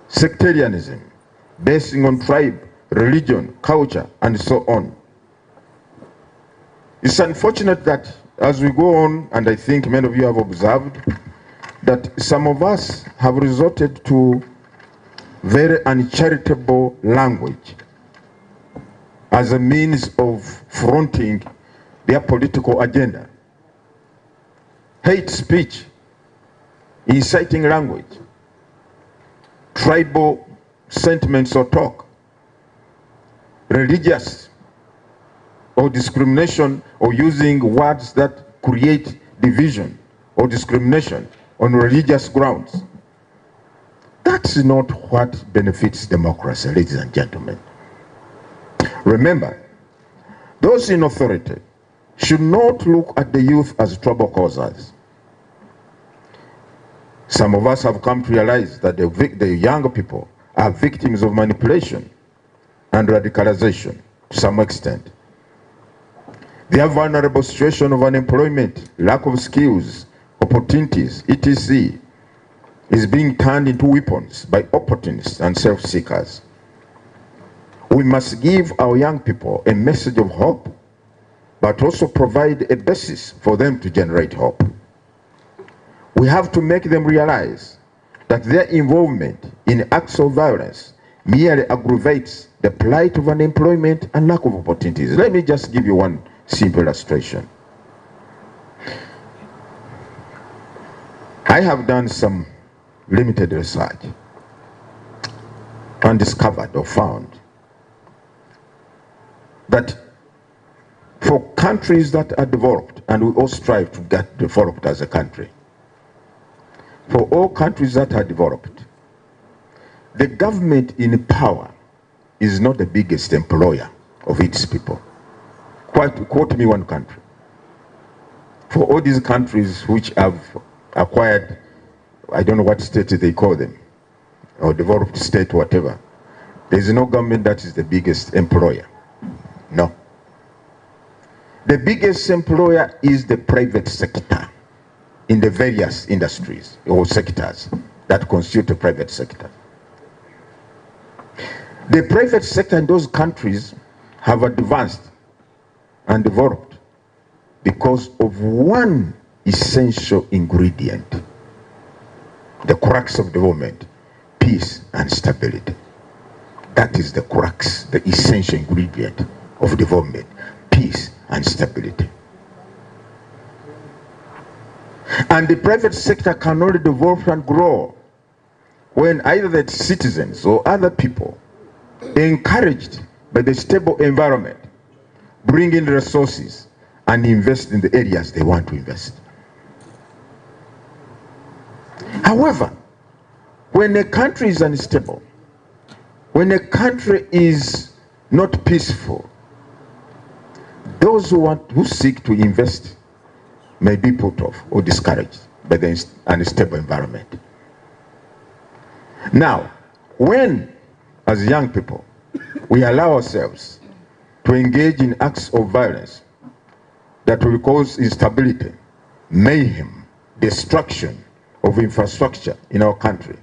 sectarianism, basing on tribe, religion, culture, and so on. It's unfortunate that as we go on, and I think many of you have observed, that some of us have resorted to very uncharitable language as a means of fronting their political agenda. Hate speech, inciting language, tribal sentiments or talk, religious or discrimination, or using words that create division or discrimination on religious grounds. That's not what benefits democracy, ladies and gentlemen. Remember, those in authority should not look at the youth as trouble causers. Some of us have come to realize that the young people are victims of manipulation and radicalization to some extent. Their vulnerable situation of unemployment, lack of skills, opportunities, etc., is being turned into weapons by opportunists and self-seekers. We must give our young people a message of hope, but also provide a basis for them to generate hope. We have to make them realize that their involvement in acts of violence merely aggravates the plight of unemployment and lack of opportunities. Let me just give you one simple illustration. I have done some limited research and discovered or found that for countries that are developed, and we all strive to get developed as a country, for all countries that are developed, the government in power is not the biggest employer of its people. Quote me one country. For all these countries which have acquired, I don't know what state they call them, or developed state, whatever, there is no government that is the biggest employer. No. The biggest employer is the private sector in the various industries or sectors. that constitute the private sector. The private sector in those countries have advanced and developed because of one essential ingredient, the crux of development, peace and stability. That is the crux, the essential ingredient of development, peace and stability. And the private sector can only develop and grow when either the citizens or other people, encouraged by the stable environment, bring in resources and invest in the areas they want to invest. However, when a country is unstable, when a country is not peaceful, those who seek to invest may be put off or discouraged by the unstable environment. Now, when, as young people, we allow ourselves to engage in acts of violence that will cause instability, mayhem, destruction of infrastructure in our country,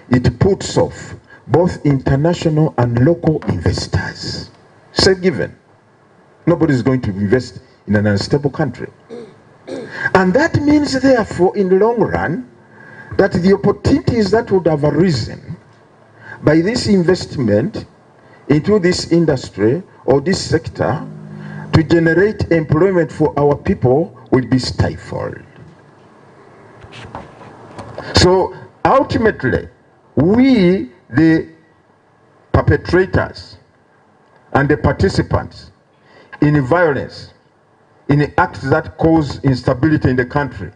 it puts off both international and local investors. It's a given. Nobody is going to invest in an unstable country. And that means, therefore, in the long run, that the opportunities that would have arisen by this investment into this industry or this sector to generate employment for our people will be stifled. So ultimately, we, the perpetrators and the participants in violence, in acts that cause instability in the country,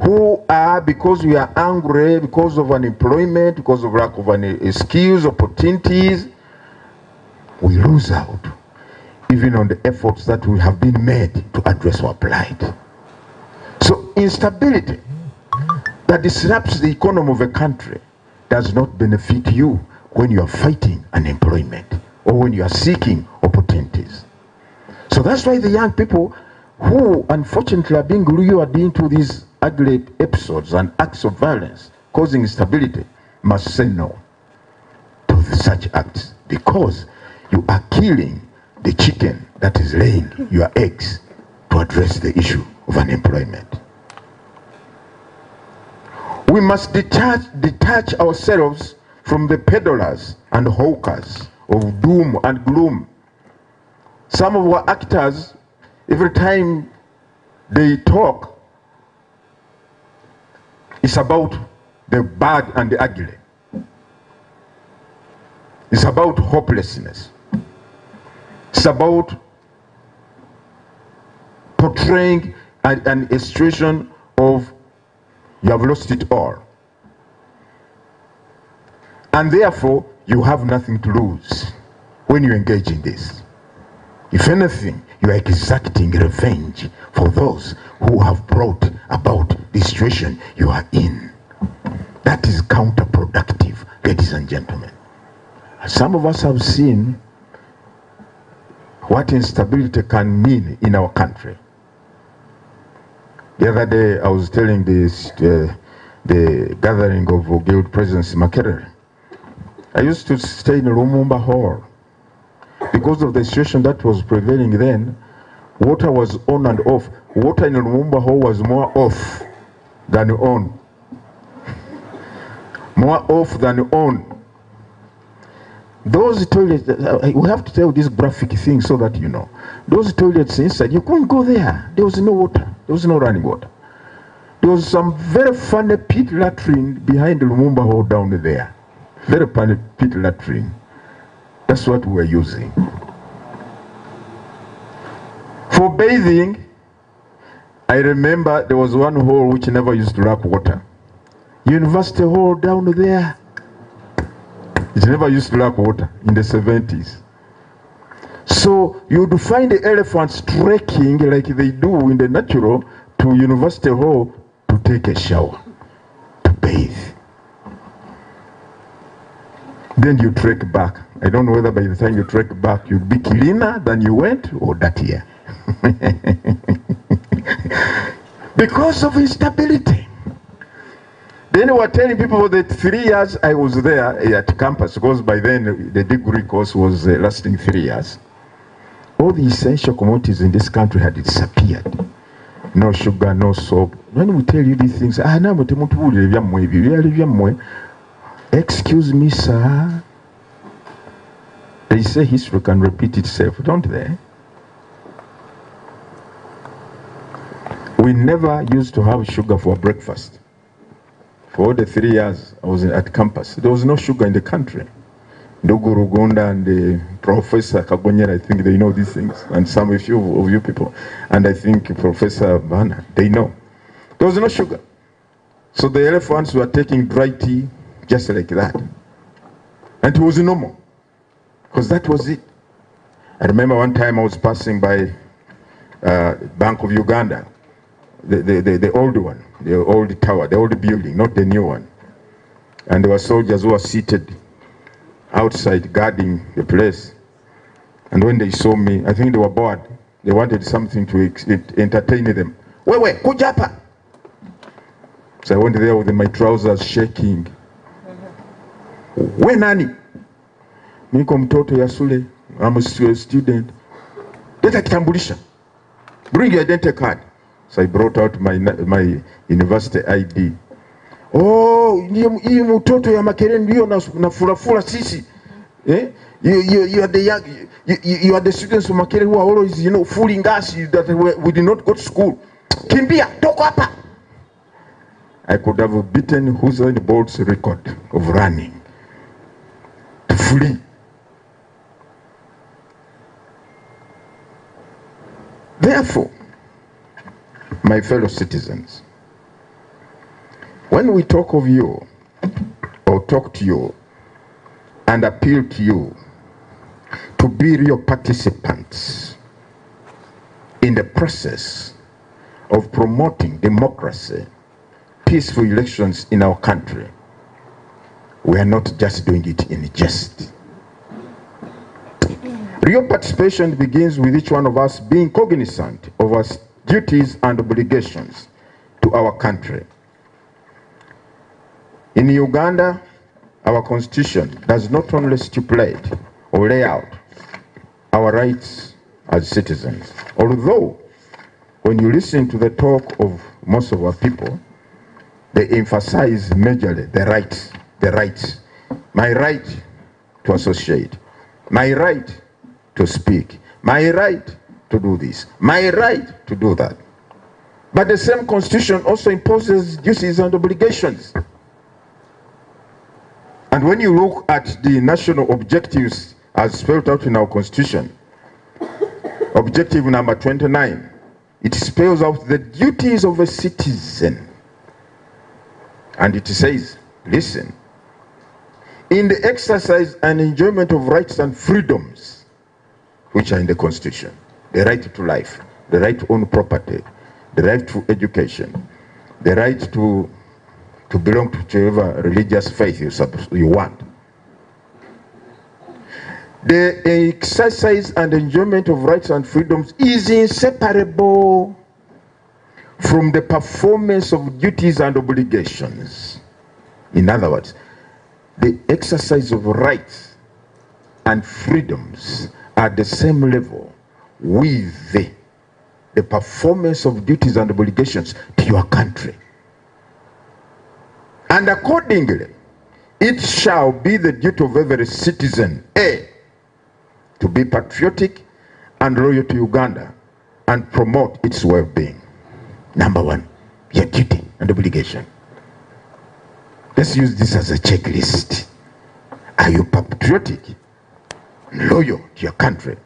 who are, because we are angry, because of unemployment, because of lack of skills, opportunities, we lose out even on the efforts that we have been made to address our plight. So instability that disrupts the economy of a country does not benefit you when you are fighting unemployment or when you are seeking opportunities. So that's why the young people who unfortunately are being lured into these ugly episodes and acts of violence causing instability must say no to such acts, because you are killing the chicken that is laying your eggs to address the issue of unemployment. We must detach ourselves from the peddlers and hawkers of doom and gloom. Some of our actors, every time they talk, it's about the bad and the ugly. It's about hopelessness. It's about portraying a situation of you have lost it all. And therefore, you have nothing to lose when you engage in this. If anything, you are exacting revenge for those who have brought about the situation you are in. That is counterproductive, ladies and gentlemen. Some of us have seen what instability can mean in our country. The other day, I was telling this, the gathering of Guild Presidents in Makerere. I used to stay in Lumumba Hall. Because of the situation that was prevailing then, water was on and off. Water in Lumumba Hall was more off than on. More off than on. Those toilets, we have to tell this graphic thing so that you know. Those toilets inside, you couldn't go there. There was no water. There was no running water. There was some very funny pit latrine behind the Lumumba Hall down there. Very funny pit latrine. That's what we were using. For bathing, I remember there was one hall which never used to lack water. University Hall down there. It never used to lack water in the 70s. So you would find the elephants trekking like they do in the natural to University Hall to take a shower, to bathe. Then you trek back. I don't know whether by the time you trek back you'll be cleaner than you went or dirtier. Because of instability. Then we were telling people for the 3 years I was there at campus, because by then the degree course was lasting 3 years. All the essential commodities in this country had disappeared. No sugar, no soap. When we tell you these things, excuse me, sir. They say history can repeat itself, don't they? We never used to have sugar for breakfast. For all the 3 years I was at campus, there was no sugar in the country. Ndugu Rugonda and Professor Kagonyera, I think they know these things, and some of you people, and I think Professor Bana, they know. There was no sugar. So the elephants were taking dry tea just like that. And it was normal, because that was it. I remember one time I was passing by Bank of Uganda, the old one, the old tower, the old building, not the new one. And there were soldiers who were seated outside guarding the place. And when they saw me, I think they were bored. They wanted something to entertain them. Wewe, kuja hapa. So I went there with my trousers shaking. We nani? Niko mtoto ya shule. I'm a student. Leta kitambulisho. Bring your identity card. So I brought out my university ID. Oh, hii mtoto ya Makerere ndio na furafura sisi. Eh? You are the young, you are the students of Makerere who are always, fooling us that we did not go to school. Kimbia, toka hapa. I could have beaten Usain Bolt's record of running to flee. Therefore, my fellow citizens, when we talk of you, or talk to you, and appeal to you to be real participants in the process of promoting democracy, peaceful elections in our country, we are not just doing it in jest. Real participation begins with each one of us being cognizant of our duties and obligations to our country. In Uganda, our constitution does not only stipulate or lay out our rights as citizens, although when you listen to the talk of most of our people, they emphasize majorly the rights. My right to associate, my right to speak, my right to do this, my right to do that. But the same constitution also imposes duties and obligations. And when you look at the national objectives as spelled out in our constitution, objective number 29, it spells out the duties of a citizen. And it says, listen, in the exercise and enjoyment of rights and freedoms, which are in the constitution, the right to life, the right to own property, the right to education, the right to belong to whichever religious faith you want. The exercise and enjoyment of rights and freedoms is inseparable from the performance of duties and obligations. In other words, the exercise of rights and freedoms are at the same level with the performance of duties and obligations to your country. And accordingly, it shall be the duty of every citizen, A, to be patriotic and loyal to Uganda and promote its well-being. Number one, your duty and obligation. Let's use this as a checklist. Are you patriotic, loyal to your country,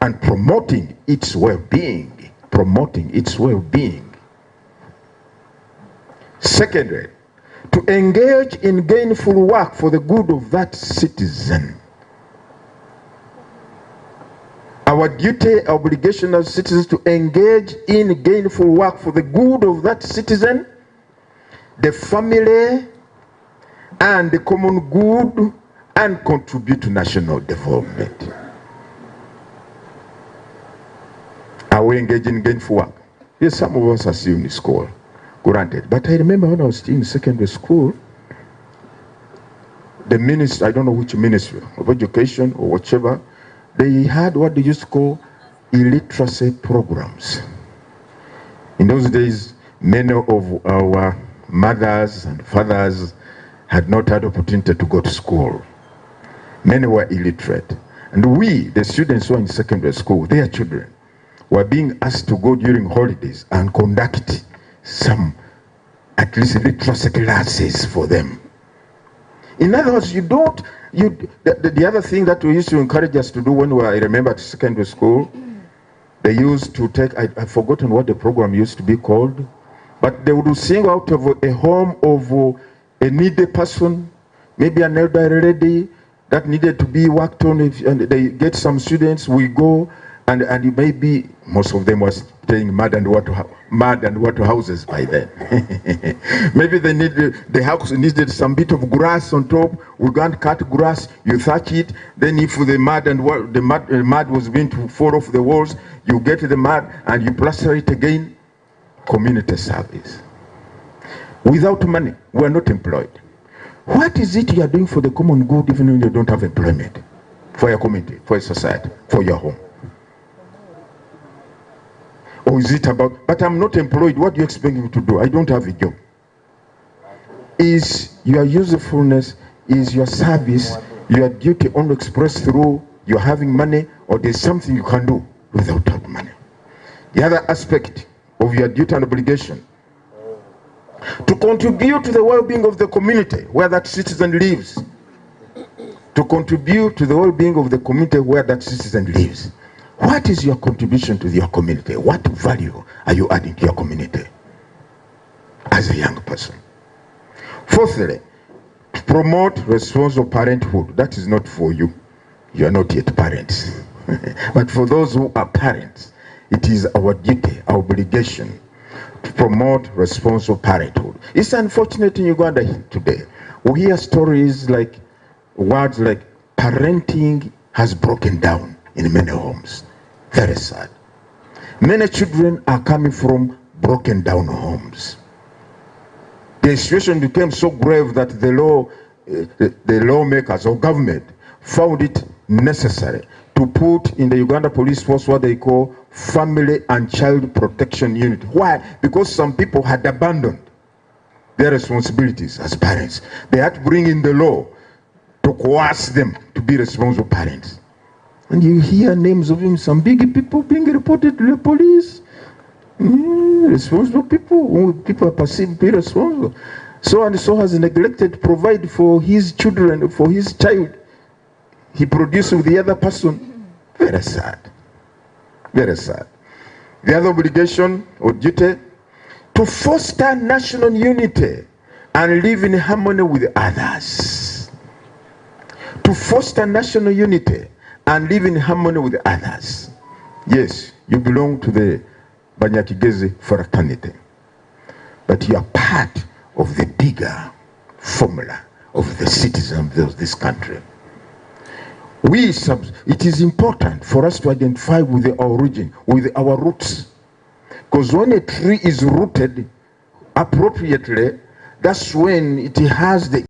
and promoting its well-being? Promoting its well-being. Secondly, to engage in gainful work for the good of that citizen. Our duty, obligation as citizens to engage in gainful work for the good of that citizen, the family, and the common good, and contribute to national development. Are we engaging in gainful work? Yes, some of us are still in school. granted. But I remember when I was still in secondary school, the ministry, I don't know which ministry of education or whichever, they had what they used to call illiteracy programs. In those days, many of our mothers and fathers had not had opportunity to go to school. Many were illiterate. And we, the students who are in secondary school, their children, were being asked to go during holidays and conduct some, at least literacy classes for them. In other words, the other thing that we used to encourage us to do when I remember at secondary school, they used to take, I've forgotten what the program used to be called, but they would sing out of a home of a needy person, maybe an elderly lady that needed to be worked on, and they get some students, we go, and maybe most of them were staying mud and water houses by then. Maybe the house needed some bit of grass on top. We can't cut grass, you thatch it. Then if the mud was going to fall off the walls, you get the mud and you plaster it again. Community service. Without money, we are not employed. What is it you are doing for the common good even when you don't have employment? For your community, for your society, for your home? Or is it about, but I'm not employed, what do you expect me to do? I don't have a job. Is your usefulness, is your service, your duty only expressed through you're having money, or there's something you can do without having money? The other aspect of your duty and obligation, to contribute to the well-being of the community where that citizen lives. To contribute to the well-being of the community where that citizen lives. What is your contribution to your community? What value are you adding to your community as a young person? Fourthly, to promote responsible parenthood. That is not for you. You are not yet parents. But for those who are parents, it is our duty, our obligation to promote responsible parenthood. It's unfortunate in Uganda today. We hear stories like, words like parenting has broken down in many homes. Very sad. Many children are coming from broken down homes. The situation became so grave that the lawmakers or government found it necessary to put in the Uganda Police Force what they call Family and Child Protection Unit. Why? Because some people had abandoned their responsibilities as parents. They had to bring in the law to coerce them to be responsible parents. And you hear names of him, some big people being reported to the police. Responsible people, who people are perceived to be responsible. So and so has neglected to provide for his children, for his child. He produced with the other person. Very sad. Very sad. The other obligation or duty, to foster national unity and live in harmony with others. To foster national unity and live in harmony with others. Yes, you belong to the Kigezi fraternity, but you are part of the bigger formula of the citizens of this country. It is important for us to identify with our origin, with our roots. Because when a tree is rooted appropriately, that's when it has the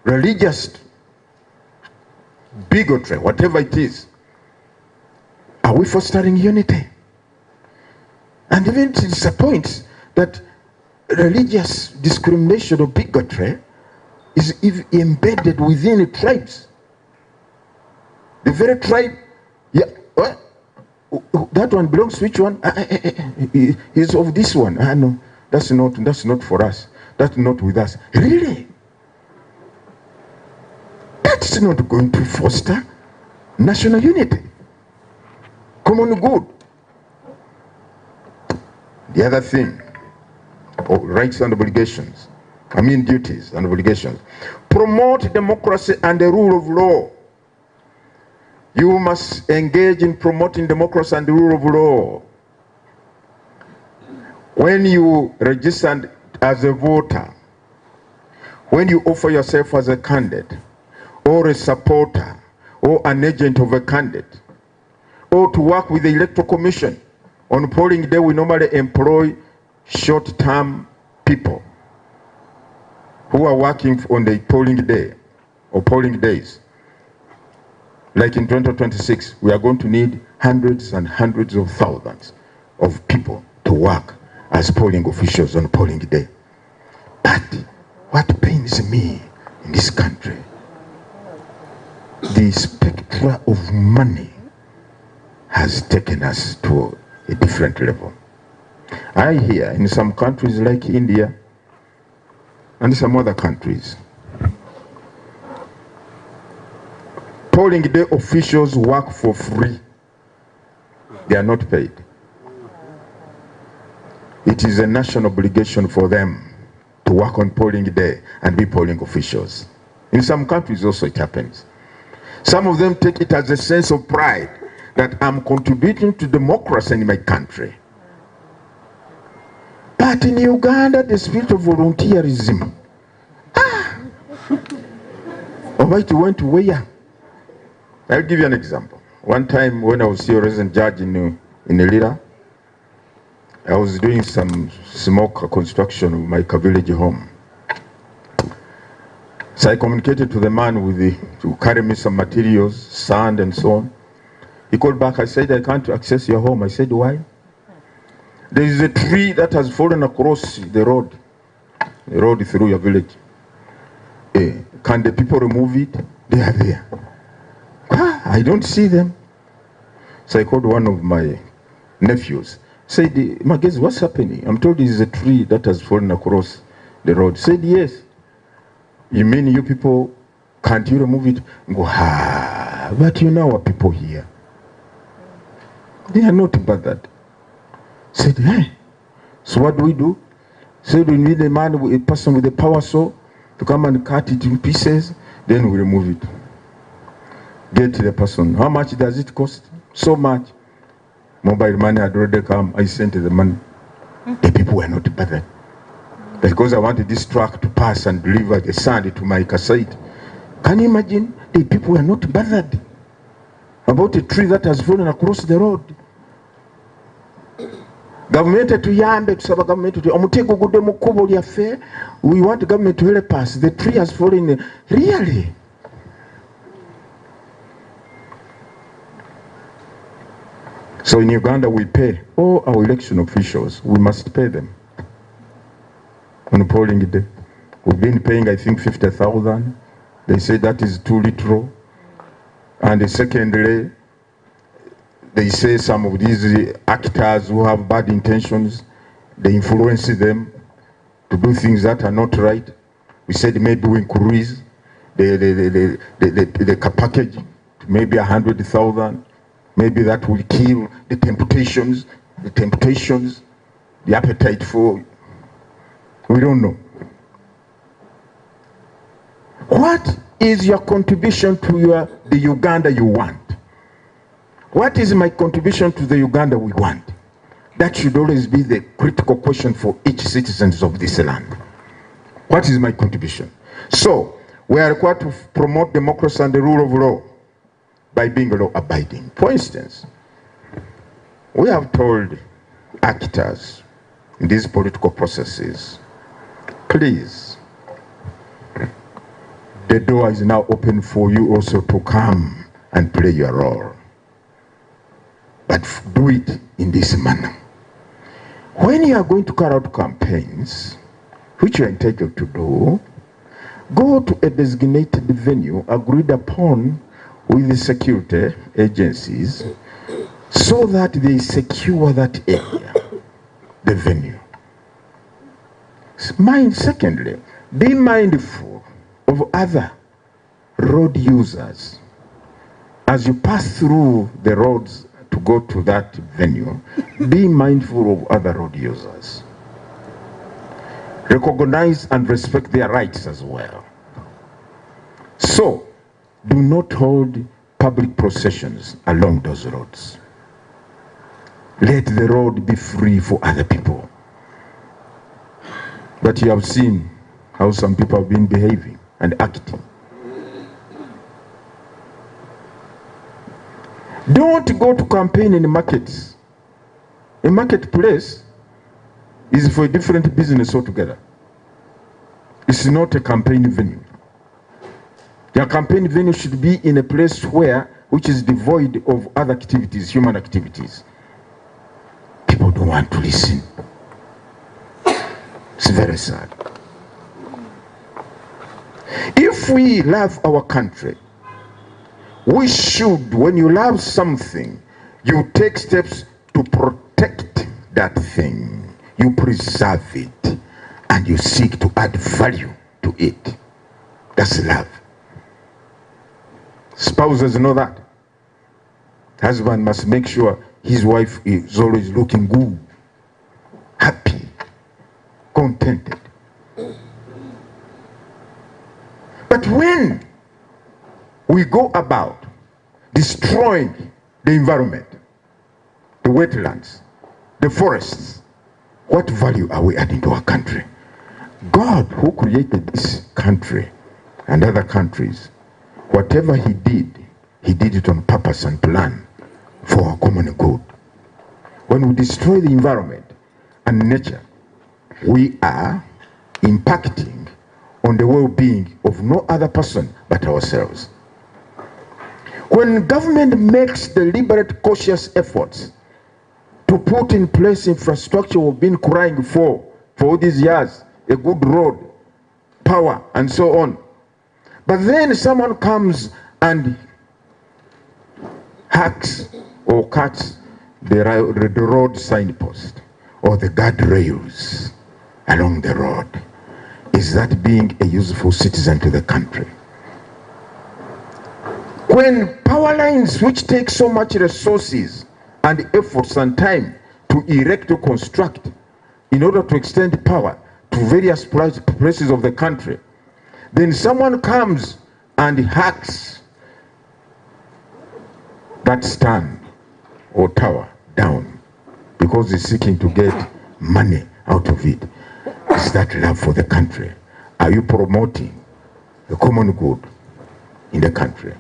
religious bigotry, whatever it is. Are we fostering unity? And even it disappoints that religious discrimination or bigotry is embedded within tribes. The very tribe, yeah, that one belongs to which one? Is of this one. No, that's not for us. That's not with us. Really? That's not going to foster national unity. common good. The other thing, rights and obligations, duties and obligations. Promote democracy and the rule of law. You must engage in promoting democracy and the rule of law. When you register as a voter, when you offer yourself as a candidate, or a supporter, or an agent of a candidate, or to work with the Electoral Commission, on polling day we normally employ short-term people who are working on the polling day or polling days. Like in 2026, we are going to need hundreds and hundreds of thousands of people to work as polling officials on polling day. But what pains me in this country, the spectre of money has taken us to a different level. I hear in some countries like India and some other countries, polling day officials work for free. They are not paid. It is a national obligation for them to work on polling day and be polling officials. In some countries also it happens. Some of them take it as a sense of pride that I'm contributing to democracy in my country. But in Uganda, the spirit of volunteerism. Almighty went where? I'll give you an example. One time when I was still a resident judge in Elira, I was doing some small construction of my village home. So I communicated to the man to carry me some materials, sand and so on. He called back, I said, I can't access your home. I said, why? There is a tree that has fallen across the road through your village. Can the people remove it? They are there. I don't see them. So I called one of my nephews. Said, Kigezi, what's happening? I'm told there is a tree that has fallen across the road. Said, yes. You mean you people, can't you remove it? Go, but you know our people here. They are not bothered. Said, hey, so what do we do? Said, we need a person with a power saw to come and cut it in pieces, then we remove it. Get the person. How much does it cost? So much. Mobile money had already come. I sent the money. The people were not bothered. Because I wanted this truck to pass and deliver the sand to my site. Can you imagine? The people were not bothered about a tree that has fallen across the road. Government tusaba government omutego gudde mu kkubo lyaffe. We want government to help us. The tree has fallen. Really? So in Uganda we pay all our election officials. We must pay them on polling day. We've been paying, I think, 50,000. They say that is too little. And secondly, they say some of these actors who have bad intentions, they influence them to do things that are not right. We said maybe we increase the package to maybe 100,000. Maybe that will kill the temptations, the appetite for, we don't know. What is your contribution to the Uganda you want? What is my contribution to the Uganda we want? That should always be the critical question for each citizen of this land. What is my contribution? So, we are required to promote democracy and the rule of law by being law-abiding. For instance, we have told actors in these political processes, please, the door is now open for you also to come and play your role. But do it in this manner. When you are going to carry out campaigns, which you are entitled to do, go to a designated venue agreed upon with the security agencies so that they secure that area, the venue. Secondly, be mindful of other road users as you pass through the roads to go to that venue, be mindful of other road users. Recognize and respect their rights as well. So, do not hold public processions along those roads. Let the road be free for other people. But you have seen how some people have been behaving and acting. Don't go to campaign in markets. A marketplace is for a different business altogether. It's not a campaign venue. Your campaign venue should be in a place which is devoid of other activities, human activities. People don't want to listen. It's very sad. If we love our country, we should, when you love something, you take steps to protect that thing. You preserve it, and you seek to add value to it. That's love. Spouses know that. Husband must make sure his wife is always looking good, happy, contented. But when we go about destroying the environment, the wetlands, the forests, what value are we adding to our country? God, who created this country and other countries, whatever he did it on purpose and plan for our common good. When we destroy the environment and nature, we are impacting on the well-being of no other person but ourselves. When government makes deliberate, cautious efforts to put in place infrastructure we've been crying for all these years, a good road, power, and so on, but then someone comes and hacks or cuts the road signpost or the guardrails along the road, is that being a useful citizen to the country? When power lines, which take so much resources and efforts and time to erect or construct in order to extend power to various places of the country, then someone comes and hacks that stand or tower down because he's seeking to get money out of it. Is that love for the country? Are you promoting the common good in the country?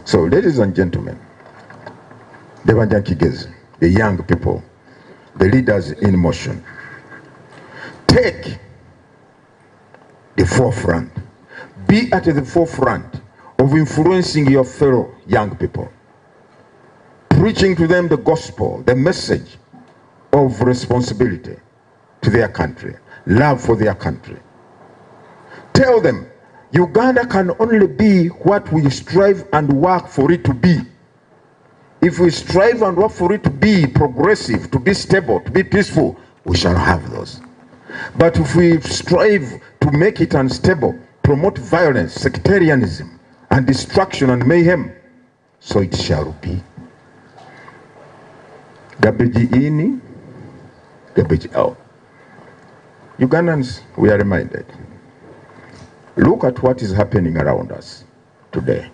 So, ladies and gentlemen, the Kigezi, the young people, the leaders in motion, take the forefront. Be at the forefront of influencing your fellow young people, preaching to them the gospel, the message of responsibility to their country, love for their country. Tell them Uganda can only be what we strive and work for it to be. If we strive and work for it to be progressive, to be stable, to be peaceful, we shall have those. But if we strive to make it unstable, promote violence, sectarianism, and destruction and mayhem, so it shall be. Garbage in, garbage out. Ugandans, we are reminded. Look at what is happening around us today.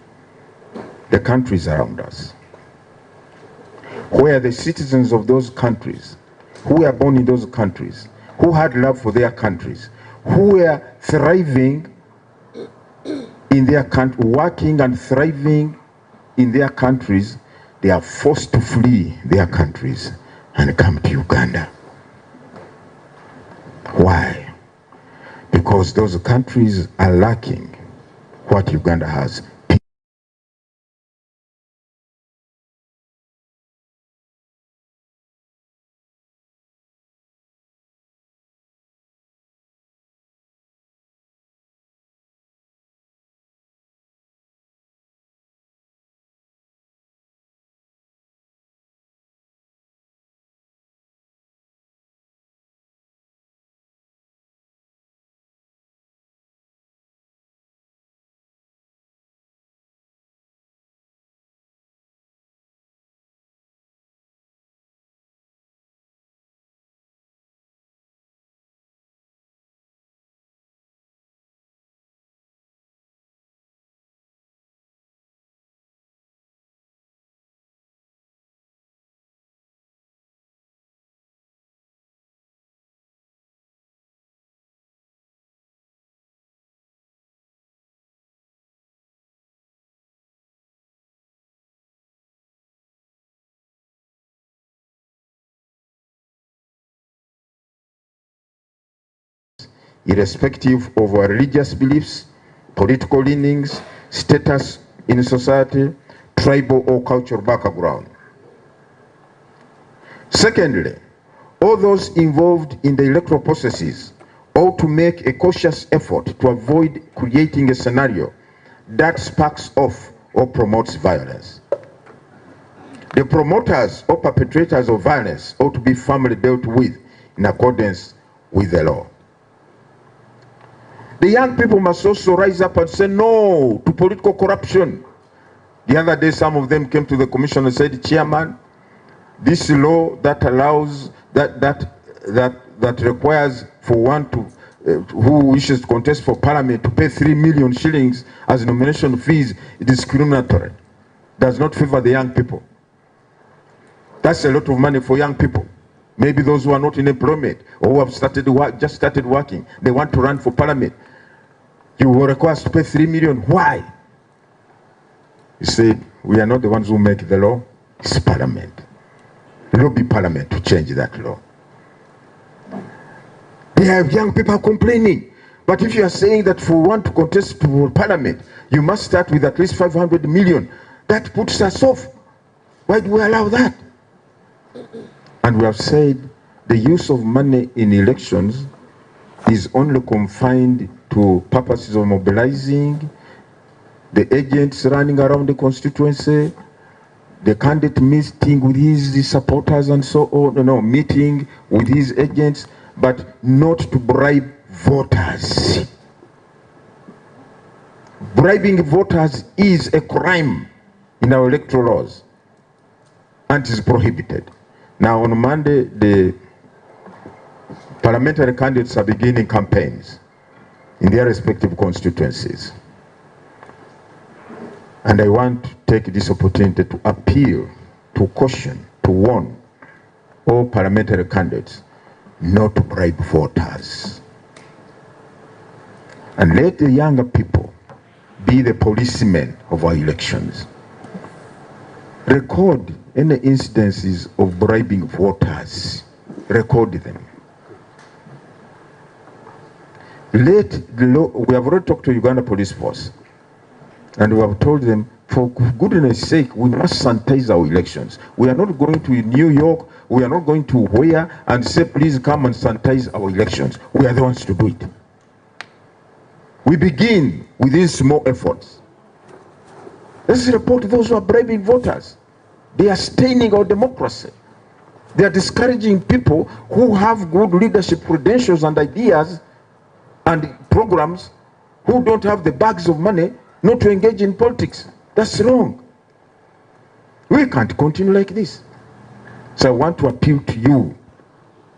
The countries around us, where the citizens of those countries, who were born in those countries, who had love for their countries, who were thriving in their country, working and thriving in their countries, they are forced to flee their countries and come to Uganda. Why? Because those countries are lacking what Uganda has. irrespective of our religious beliefs, political leanings, status in society, tribal or cultural background. Secondly, all those involved in the electoral processes ought to make a cautious effort to avoid creating a scenario that sparks off or promotes violence. The promoters or perpetrators of violence ought to be firmly dealt with in accordance with the law. The young people must also rise up and say no to political corruption. The other day, some of them came to the commission and said, Chairman, this law that allows, that requires for one to, who wishes to contest for parliament to pay 3 million shillings as nomination fees, it is discriminatory. Does not favor the young people. That's a lot of money for young people. Maybe those who are not in employment or who have started just started working, they want to run for parliament. You will require us to pay 3 million. Why? He said, we are not the ones who make the law, it's parliament. Lobby parliament to change that law. They have young people complaining. But if you are saying that for one to contest for parliament, you must start with at least 500 million, that puts us off. Why do we allow that? And we have said the use of money in elections is only confined to purposes of mobilizing the agents running around the constituency, the candidate meeting with his supporters and so on, meeting with his agents, but not to bribe voters. Bribing voters is a crime in our electoral laws and is prohibited. Now on Monday, the parliamentary candidates are beginning campaigns in their respective constituencies. And I want to take this opportunity to appeal, to caution, to warn all parliamentary candidates not to bribe voters. And let the younger people be the policemen of our elections. Record any incidences of bribing voters. Record them. Let the law, we have already talked to Uganda Police Force, and we have told them, for goodness sake, we must sanitize our elections. We are not going to New York, we are not going to where and say, please come and sanitize our elections. We are the ones to do it. We begin with these small efforts. Let's report those who are bribing voters. They are staining our democracy. They are discouraging people who have good leadership credentials and ideas and programs, who don't have the bags of money, not to engage in politics. That's wrong. We can't continue like this. So I want to appeal to you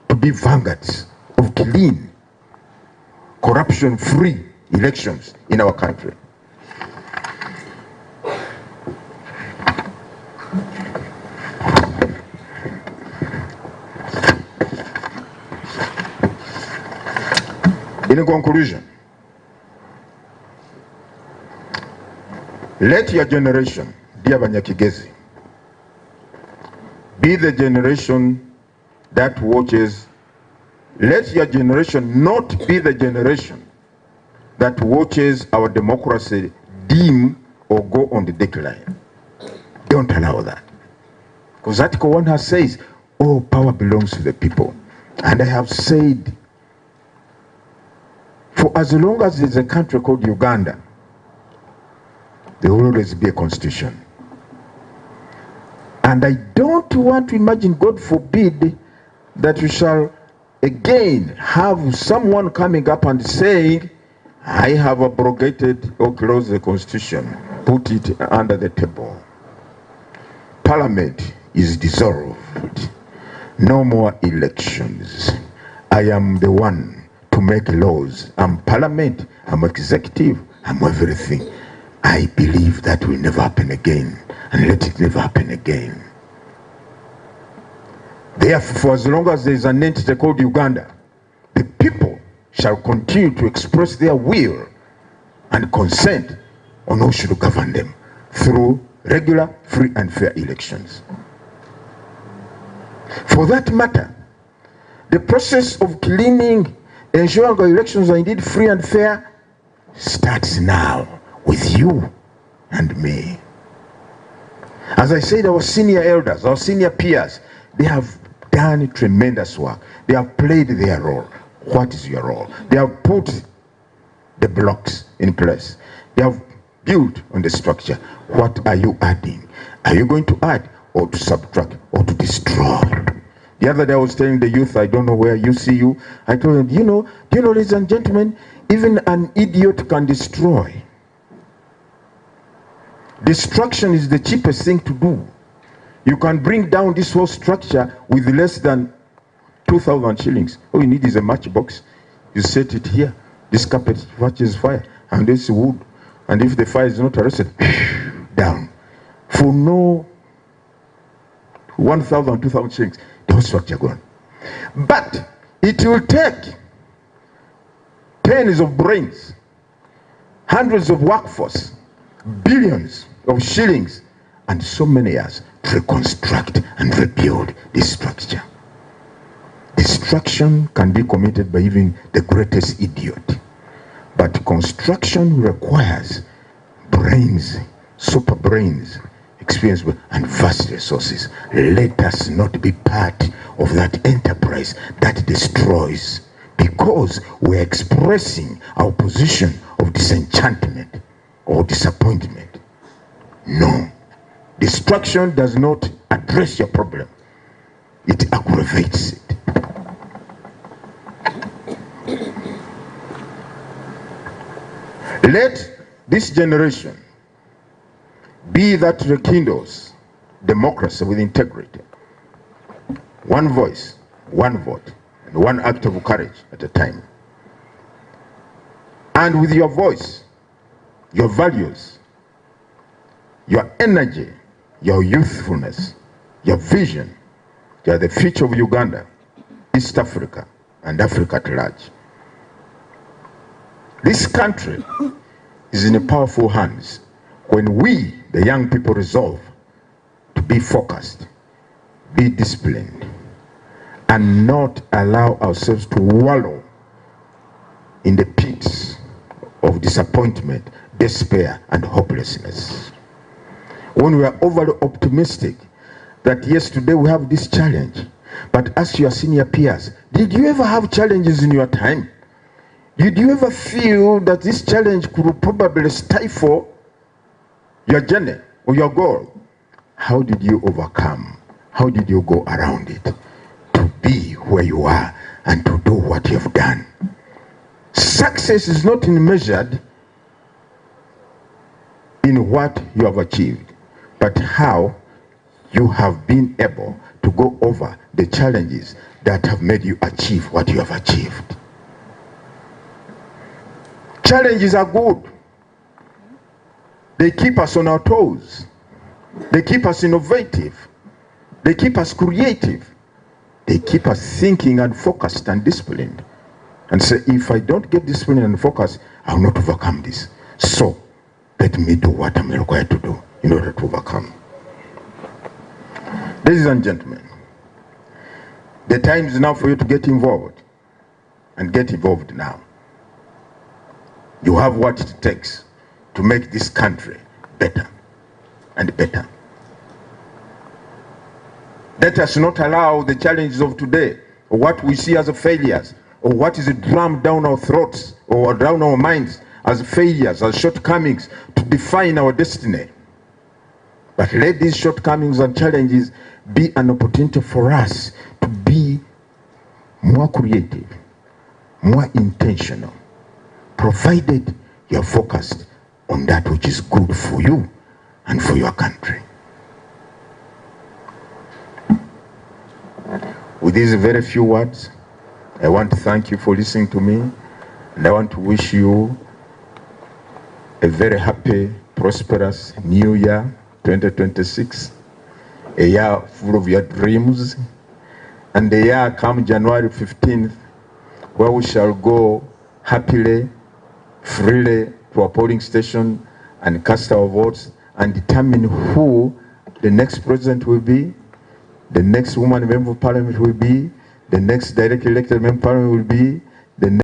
to be vanguards of clean, corruption-free elections in our country. In conclusion, let your generation, dear Kigezi, be the generation that watches. Let your generation not be the generation that watches our democracy dim or go on the decline. Don't allow that. Because Article 1 has says, all power belongs to the people. And I have said, for as long as there's a country called Uganda, there will always be a constitution. And I don't want to imagine, God forbid, that we shall again have someone coming up and saying, I have abrogated or closed the constitution, put it under the table. Parliament is dissolved. No more elections. I am the one to make laws. I'm parliament, I'm executive, I'm everything. I believe that will never happen again, and let it never happen again. Therefore, for as long as there is an entity called Uganda, the people shall continue to express their will and consent on who should govern them through regular, free and fair elections. For that matter, the process of cleaning ensuring our elections are indeed free and fair, starts now with you and me. As I said, our senior elders, our senior peers, they have done tremendous work. They have played their role. What is your role? They have put the blocks in place. They have built on the structure. What are you adding? Are you going to add or to subtract or to destroy? The other day I was telling the youth, I don't know where you see you, I told them, do you know, ladies and gentlemen, even an idiot can destroy. Destruction is the cheapest thing to do. You can bring down this whole structure with less than 2,000 shillings. All you need is a matchbox. You set it here. This carpet catches fire, and this wood. And if the fire is not arrested, down. For no 1,000, 2,000 shillings, the whole structure gone. But it will take tens of brains, hundreds of workforce, billions of shillings, and so many years to reconstruct and rebuild this structure. Destruction can be committed by even the greatest idiot, but construction requires brains, super brains, experience, and vast resources. Let us not be part of that enterprise that destroys, because we're expressing our position of disenchantment or disappointment. No. Destruction does not address your problem. It aggravates it. Let this generation be that rekindles democracy with integrity. One voice, one vote, and one act of courage at a time. And with your voice, your values, your energy, your youthfulness, your vision, you are the future of Uganda, East Africa, and Africa at large. This country is in powerful hands when we, the young people, resolve to be focused, be disciplined, and not allow ourselves to wallow in the pits of disappointment, despair, and hopelessness. When we are overly optimistic that yes, today we have this challenge, but ask your senior peers, did you ever have challenges in your time? Did you ever feel that this challenge could probably stifle your journey or your goal? How did you overcome? How did you go around it to be where you are and to do what you have done? Success is not measured in what you have achieved, but how you have been able to go over the challenges that have made you achieve what you have achieved. Challenges are good. They keep us on our toes. They keep us innovative. They keep us creative. They keep us thinking and focused and disciplined. And say, if I don't get disciplined and focused, I will not overcome this. So, let me do what I'm required to do in order to overcome. Ladies and gentlemen, the time is now for you to get involved. And get involved now. You have what it takes to make this country better and better. Let us not allow the challenges of today, or what we see as failures, or what is drummed down our throats, or down our minds as failures, as shortcomings, to define our destiny. But let these shortcomings and challenges be an opportunity for us to be more creative, more intentional, provided you're focused on that which is good for you and for your country. With these very few words, I want to thank you for listening to me, and I want to wish you a very happy, prosperous New Year 2026, a year full of your dreams, and a year come January 15th, where we shall go happily, freely to a polling station and cast our votes and determine who the next president will be, the next woman member of parliament will be, the next directly elected member of parliament will be, the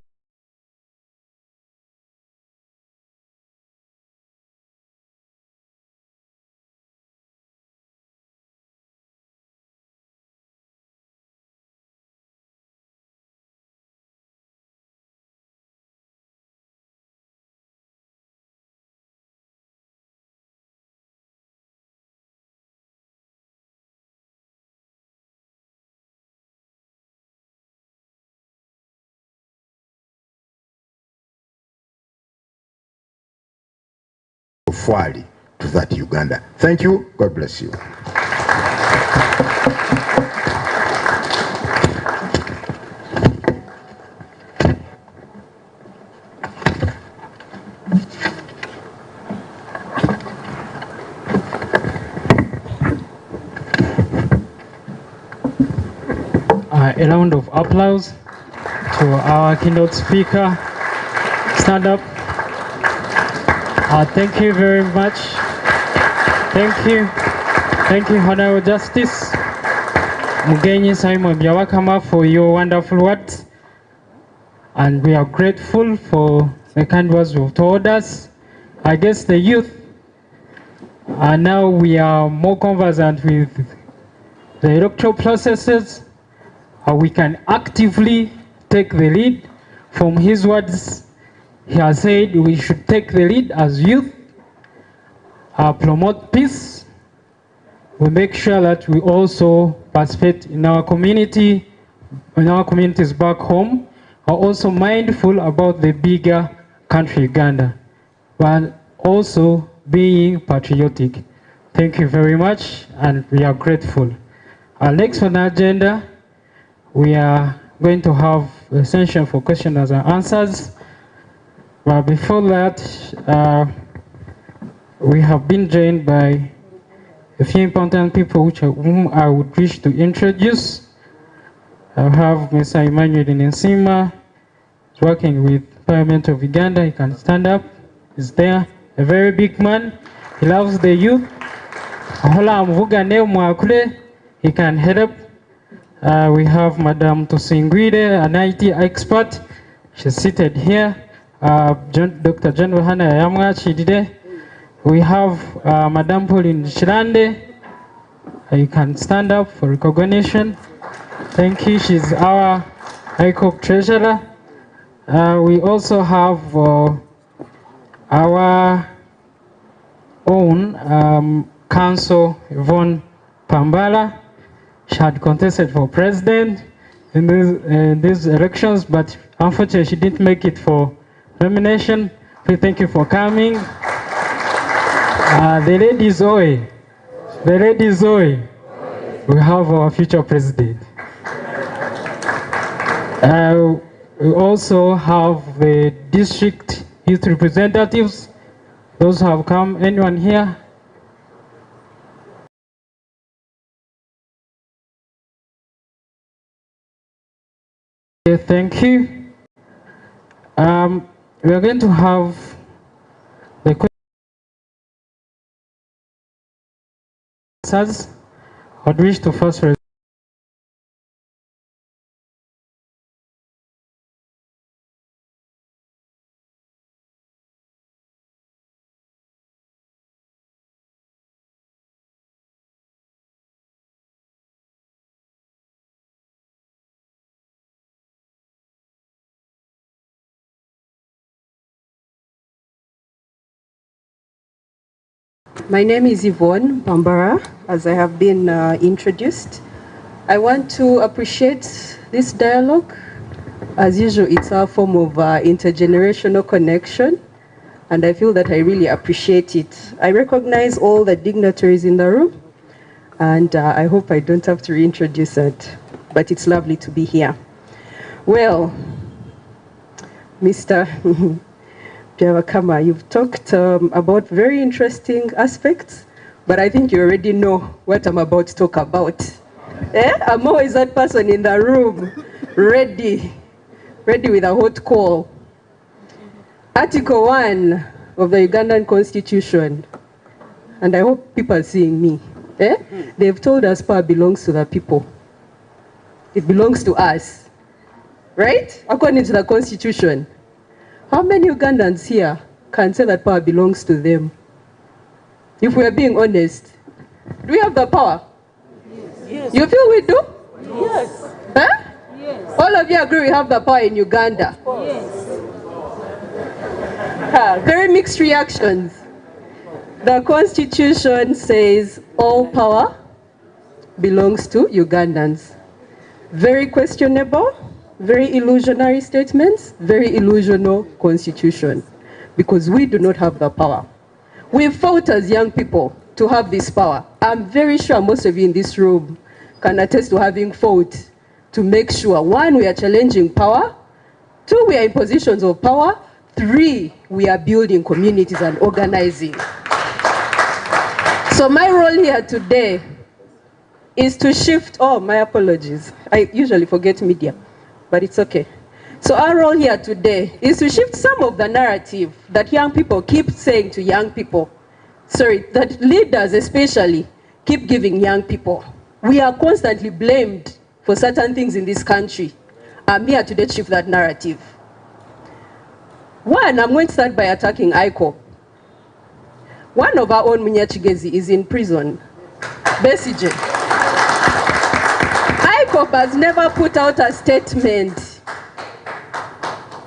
Fwali to that Uganda. Thank you. God bless you. A round of applause to our keynote speaker. Stand up. Thank you very much. Thank you. Thank you, Honorable Justice Mugenyi Simon Byabakama, for your wonderful words. And we are grateful for the kind words you've told us. I guess the youth, now we are more conversant with the electoral processes. We can actively take the lead. From his words, he has said we should take the lead as youth, promote peace. We make sure that we also participate in our community, in our communities back home, are also mindful about the bigger country, Uganda, while also being patriotic. Thank you very much, and we are grateful. Next on the agenda, we are going to have a session for questions and answers. But before that, we have been joined by a few important people whom I would wish to introduce. I have Mr. Emmanuel Nensima, working with Parliament of Uganda. He can stand up. He's there, a very big man. He loves the youth. He can head up. We have Madame Tosingwide, an IT expert. She's seated here. Dr. John Wahana Yamwa. We have Madame Pauline Shirande. You can stand up for recognition. Thank you. She's our High Court Treasurer. We also have our own Council Yvonne Pambala. She had contested for president in these elections, but unfortunately she didn't make it for nomination. We thank you for coming. The ladies oi. The ladies oi. We have our future president. We also have the district youth representatives. Those who have come. Anyone here? Okay, thank you. We are going to have the questions. I'd wish to first My name is Yvonne Bambara, as I have been introduced. I want to appreciate this dialogue. As usual, it's a form of intergenerational connection, and I feel that I really appreciate it. I recognize all the dignitaries in the room, and I hope I don't have to reintroduce it, but it's lovely to be here. Well, Mr. Byabakama, you've talked about very interesting aspects, but I think you already know what I'm about to talk about. I'm always that person in the room, ready with a hot call. Article 1 of the Ugandan Constitution, and I hope people are seeing me. They've told us power belongs to the people. It belongs to us, right? According to the Constitution. How many Ugandans here can say that power belongs to them? If we are being honest, do we have the power? Yes. You feel we do? Yes. Huh? Yes. All of you agree we have the power in Uganda? Yes. Very mixed reactions. The Constitution says all power belongs to Ugandans. Very questionable. Very illusionary statements, very illusional constitution, because we do not have the power. We fought as young people to have this power. I'm very sure most of you in this room can attest to having fought to make sure, 1, we are challenging power, 2, we are in positions of power, 3, we are building communities and organizing. So my role here today is to shift, oh, my apologies. I usually forget media, but it's okay. So our role here today is to shift some of the narrative that young people keep saying to young people, that leaders especially keep giving young people. We are constantly blamed for certain things in this country. I'm here today to shift that narrative. 1, I'm going to start by attacking ICOP. One of our own, Kigezi, is in prison. Besije. ICOP has never put out a statement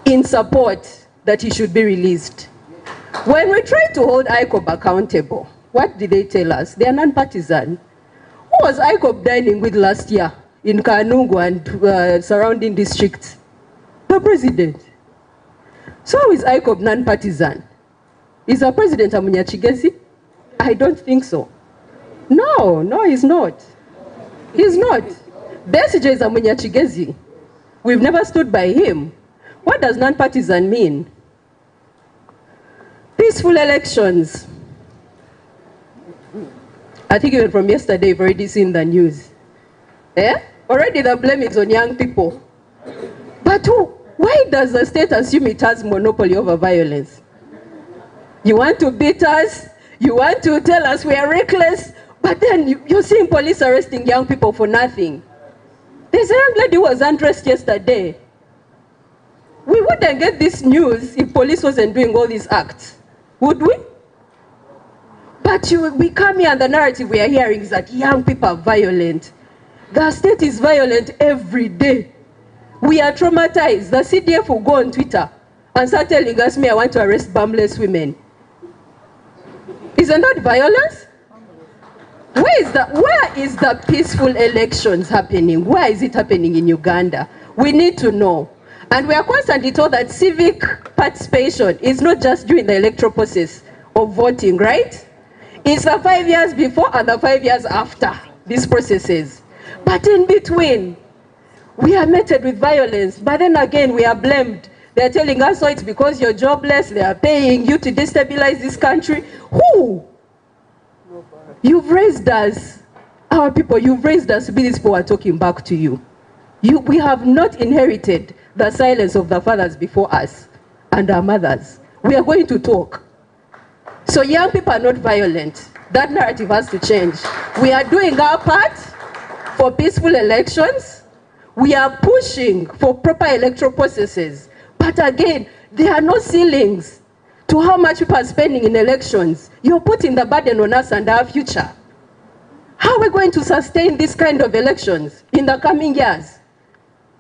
in support that he should be released. When we try to hold ICOP accountable, what did they tell us? They are non-partisan. Who was ICOP dining with last year in Kanungu and surrounding districts? The president. So is ICOP non-partisan? Is our president a Kigezi? I don't think so. No, he's not. He's not. Besije is a Kigezi. We've never stood by him. What does non-partisan mean? Peaceful elections. I think even from yesterday, you've already seen the news. Already the blame is on young people. But why does the state assume it has monopoly over violence? You want to beat us, you want to tell us we are reckless, but then you're seeing police arresting young people for nothing. There's a young lady who was undressed yesterday. We wouldn't get this news if police wasn't doing all these acts, would we? But we come here and the narrative we are hearing is that young people are violent. The state is violent every day. We are traumatized. The CDF will go on Twitter and start telling us, I want to arrest bumless women. Isn't that violence? Where is the peaceful elections happening? Where is it happening in Uganda? We need to know. And we are constantly told that civic participation is not just during the electoral process of voting, right? It's the 5 years before and the 5 years after these processes. But in between, we are meted with violence. But then again, we are blamed. They're telling us, it's because you're jobless, they are paying you to destabilize this country. Who? You've raised us, our people, you've raised us to be these people who are talking back to you. We have not inherited the silence of the fathers before us and our mothers. We are going to talk. So young people are not violent. That narrative has to change. We are doing our part for peaceful elections. We are pushing for proper electoral processes. But again, there are no ceilings to how much people are spending in elections. You're putting the burden on us and our future. How are we going to sustain this kind of elections in the coming years?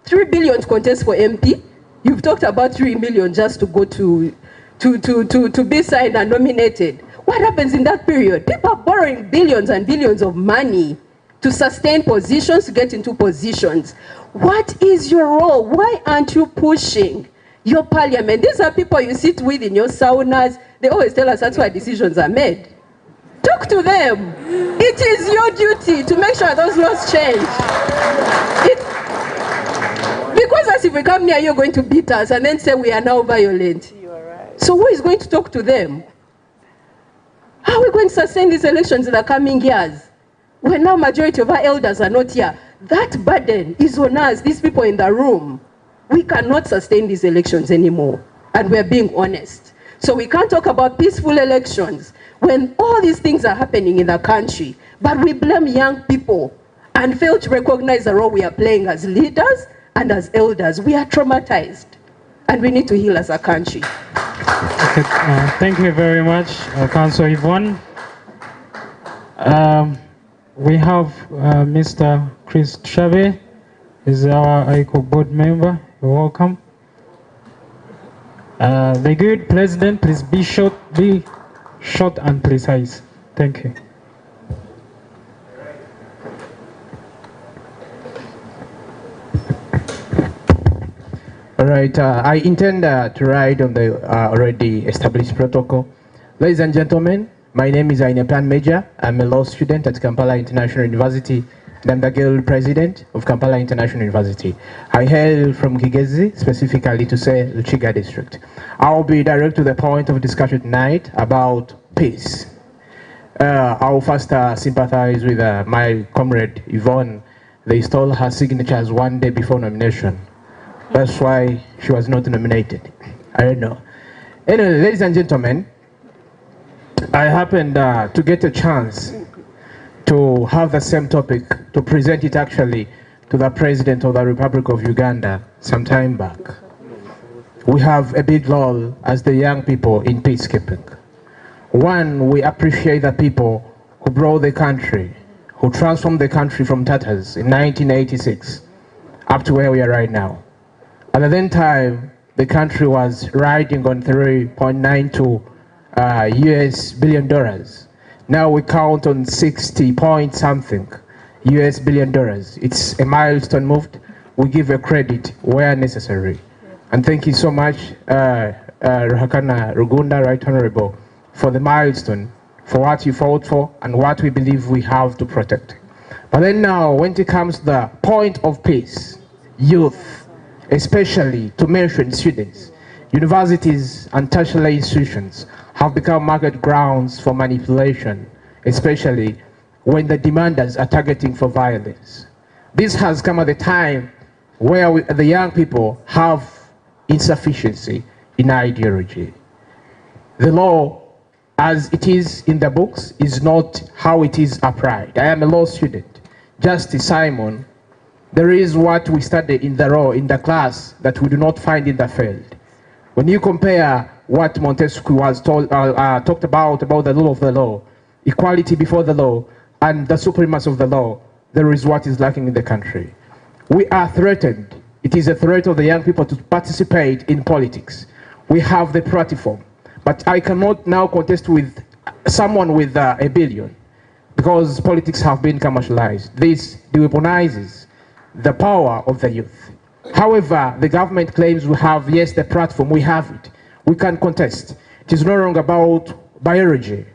3 billion to contest for MP. You've talked about 3 million just to go to be signed and nominated. What happens in that period? People are borrowing billions and billions of money to sustain positions, to get into positions. What is your role? Why aren't you pushing your parliament? These are people you sit with in your saunas. They always tell us that's why decisions are made. Talk to them. It is your duty to make sure those laws change. Because as if we come near, you're going to beat us and then say we are now violent. So who is going to talk to them? How are we going to sustain these elections in the coming years? When now majority of our elders are not here. That burden is on us, these people in the room. We cannot sustain these elections anymore. And we're being honest. So we can't talk about peaceful elections when all these things are happening in the country. But we blame young people and fail to recognize the role we are playing as leaders and as elders. We are traumatized. And we need to heal as a country. Okay, thank you very much, Councillor Yvonne. We have Mr. Chris Chabe, is our ICO board member. You're welcome. The good president, please be short and precise. Thank you. All right, I intend to ride on the already established protocol. Ladies and gentlemen, My name is Ainepan Major. I'm a law student at Kampala International University, and I'm the Guild President of Kampala International University. I hail from Kigezi, specifically to say Luchiga District. I'll be direct to the point of discussion tonight about peace. I'll first sympathize with my comrade Yvonne. They stole her signatures one day before nomination. That's why she was not nominated. I don't know. Anyway, ladies and gentlemen, I happened to get a chance to have the same topic, to present it actually to the President of the Republic of Uganda some time back. We have a big role as the young people in peacekeeping. One, we appreciate the people who brought the country, who transformed the country from tatters in 1986 up to where we are right now. At the then time, the country was riding on $3.92 US billion. Now we count on 60 point something US billion. It's a milestone moved. We give a credit where necessary. And thank you so much, Ruhakana Rugunda, Right Honorable, for the milestone, for what you fought for and what we believe we have to protect. But then now, when it comes to the point of peace, youth, especially to mention students, universities and tertiary institutions have become market grounds for manipulation, especially when the demanders are targeting for violence. This has come at a time where the young people have insufficiency in ideology. The law, as it is in the books, is not how it is applied. I am a law student. Justice Simon, there is what we study in the law, in the class, that we do not find in the field. When you compare what Montesquieu was talked about the rule of the law, equality before the law, and the supremacy of the law, there is what is lacking in the country. We are threatened. It is a threat of the young people to participate in politics. We have the platform, but I cannot now contest with someone with a billion, because politics have been commercialized. This deweaponizes the power of the youth. However, the government claims we have, yes, the platform, we have it. We can contest. It is no longer about biology.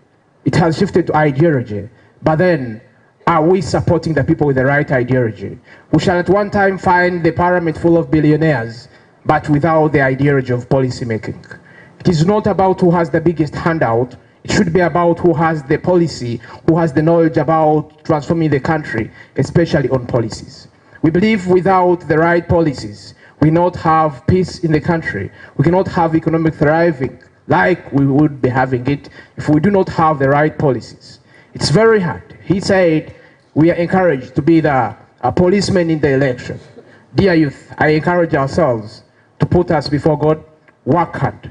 It has shifted to ideology. But then, are we supporting the people with the right ideology? We shall at one time find the parliament full of billionaires, but without the ideology of policy making. It is not about who has the biggest handout. It should be about who has the policy, who has the knowledge about transforming the country, especially on policies. We believe without the right policies, we cannot have peace in the country. We cannot have economic thriving like we would be having it if we do not have the right policies. It's very hard. He said we are encouraged to be the policemen in the election. Dear youth, I encourage ourselves to put us before God, work hard,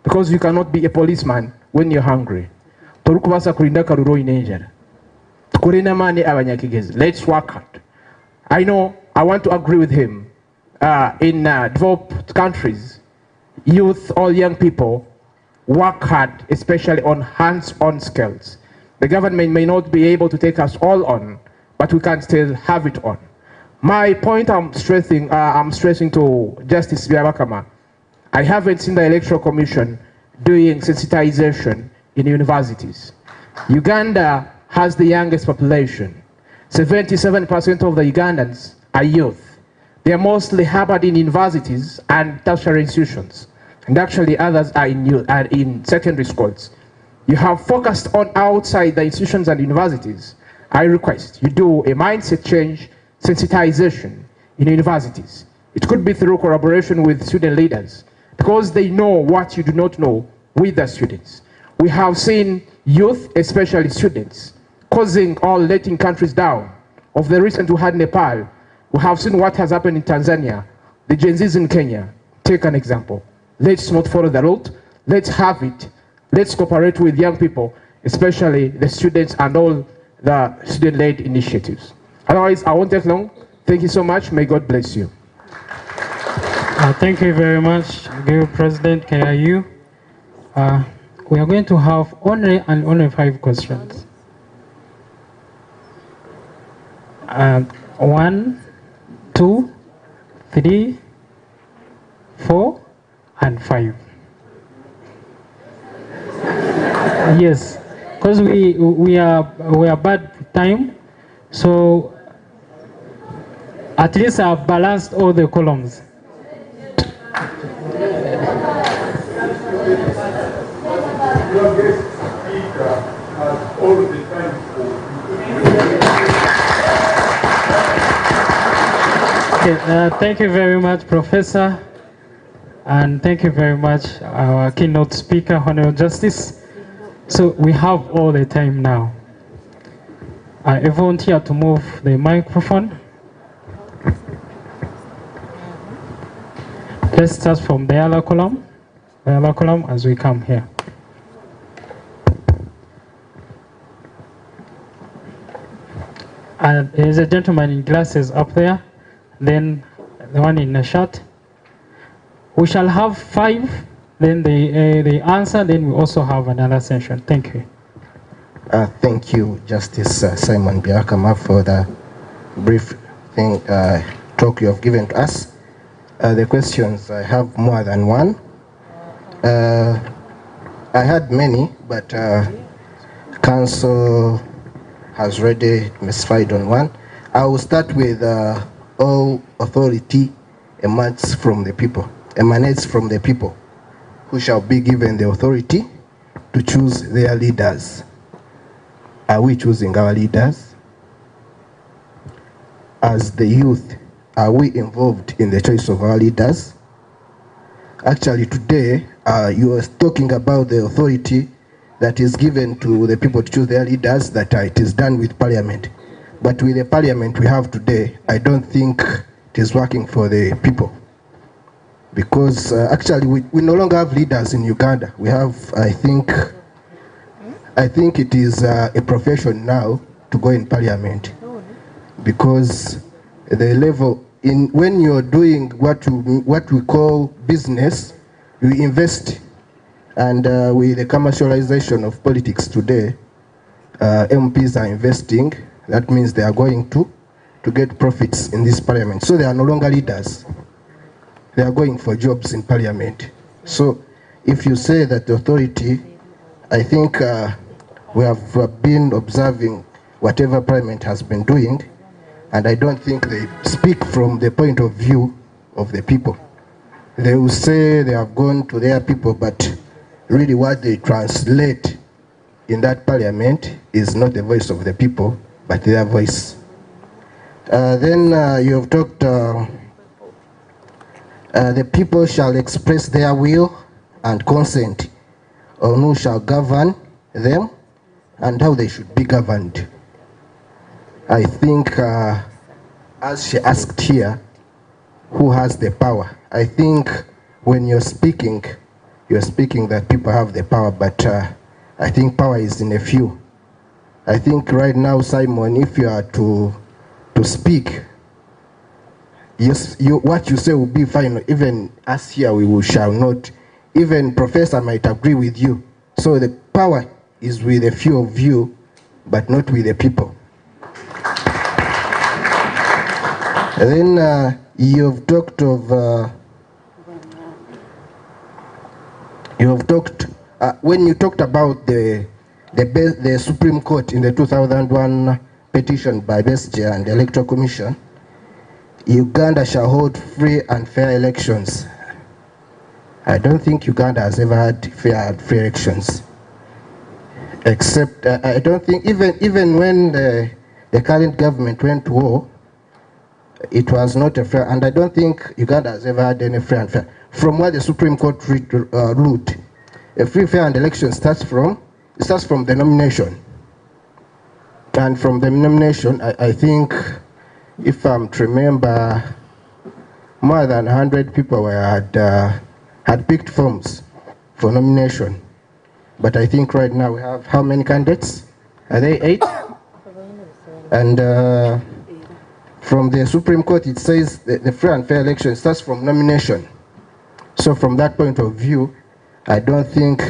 because you cannot be a policeman when you're hungry. Let's work hard. I know, I want to agree with him. In developed countries, youth or young people work hard, especially on hands-on skills. The government may not be able to take us all on, but we can still have it on. My point I'm stressing to Justice Byabakama, I haven't seen the Electoral Commission doing sensitization in universities. Uganda has the youngest population. 77% of the Ugandans are youth. They are mostly harbored in universities and tertiary institutions. And actually others are in secondary schools. You have focused on outside the institutions and universities. I request you do a mindset change, sensitization in universities. It could be through collaboration with student leaders, because they know what you do not know with the students. We have seen youth, especially students, causing or letting countries down. Of the recent we had Nepal, we have seen what has happened in Tanzania, the Gen Zs in Kenya. Take an example. Let's not follow the route. Let's have it. Let's cooperate with young people, especially the students and all the student-led initiatives. Otherwise, I won't take long. Thank you so much. May God bless you. Thank you very much, Guild President KIU. We are going to have only 5 questions. 1, 2, 3, 4, and 5. Yes, because we are bad time, so at least I've balanced all the columns. Okay, thank you very much, Professor, and thank you very much, our keynote speaker, Honorable Justice. So we have all the time now. I volunteer to move the microphone. Let's start from the other column as we come here. And there's a gentleman in glasses up there, then the one in a shirt. We shall have 5, then they answer, then we also have another session. Thank you. Thank you, Justice Simon Byabakama, for the brief talk you have given to us. The questions, I have more than one. I had many, but Council has already specified on one. I will start with all authority emanates from the people, who shall be given the authority to choose their leaders. Are we choosing our leaders? As the youth, are we involved in the choice of our leaders? Actually, today, you are talking about the authority that is given to the people to choose their leaders, that it is done with Parliament. But with the Parliament we have today, I don't think it is working for the people. Because actually, we no longer have leaders in Uganda. We have, I think it is a profession now to go in Parliament. Because the level, when you're doing what we call business, you invest. And with the commercialization of politics today, MPs are investing. That means they are going to get profits in this Parliament. So they are no longer leaders. They are going for jobs in Parliament. So if you say that the authority, I think we have been observing whatever Parliament has been doing, and I don't think they speak from the point of view of the people. They will say they have gone to their people, but really what they translate in that Parliament is not the voice of the people, but their voice. Then you have talked, the people shall express their will and consent on who shall govern them and how they should be governed. I think, as she asked here, who has the power? I think when you're speaking that people have the power, but I think power is in a few. I think right now, Simon, if you are to speak, yes, what you say will be fine. Even us here, shall not. Even Professor might agree with you. So the power is with a few of you, but not with the people. And then you've talked of. When you talked about the Supreme Court in the 2001 petition by Bestia and the Electoral Commission, Uganda shall hold free and fair elections. I don't think Uganda has ever had fair and free elections. Except, I don't think, even when the current government went to war, it was not a fair, and I don't think Uganda has ever had any fair and fair. From what the Supreme Court ruled, a free, fair and election starts from the nomination. And from the nomination, I think, if I'm to remember, more than 100 people had picked forms for nomination. But I think right now we have how many candidates? Are they 8? And from the Supreme Court, it says the free and fair election starts from nomination. So from that point of view, I don't think,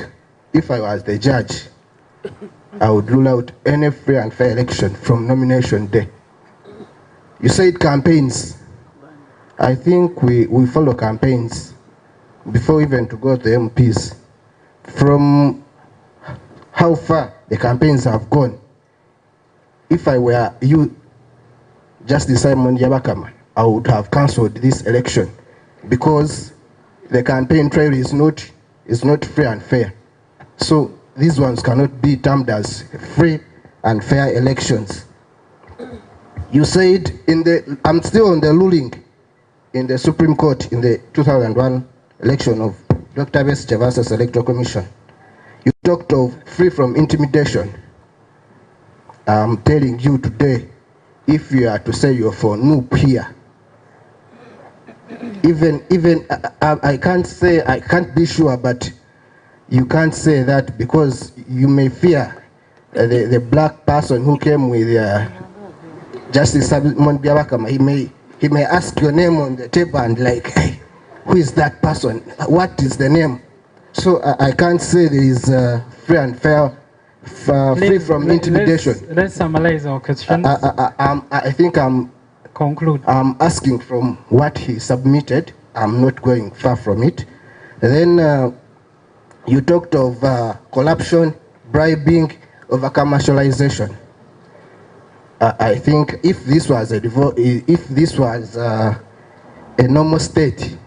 if I was the judge, I would rule out any free and fair election from nomination day. You said campaigns. I think we follow campaigns before even to go to MPs. From how far the campaigns have gone. If I were you, Justice Simon Byabakama, I would have cancelled this election because the campaign trail is not free and fair. So these ones cannot be termed as free and fair elections. You said I'm still on the ruling in the Supreme Court in the 2001 election of Dr. Byabakama versus Electoral Commission. You talked of free from intimidation. I'm telling you today, if you are to say you're for noob here, even I can't be sure, but you can't say that because you may fear the black person who came with Justice Simon Byabakama. He may ask your name on the table and like, hey, who is that person? What is the name? So I can't say there is free and fair, free from intimidation. Let's summarize our questions. I think I'm asking from what he submitted. I'm not going far from it. And then you talked of corruption, bribing, over commercialization. I think if this was a normal state,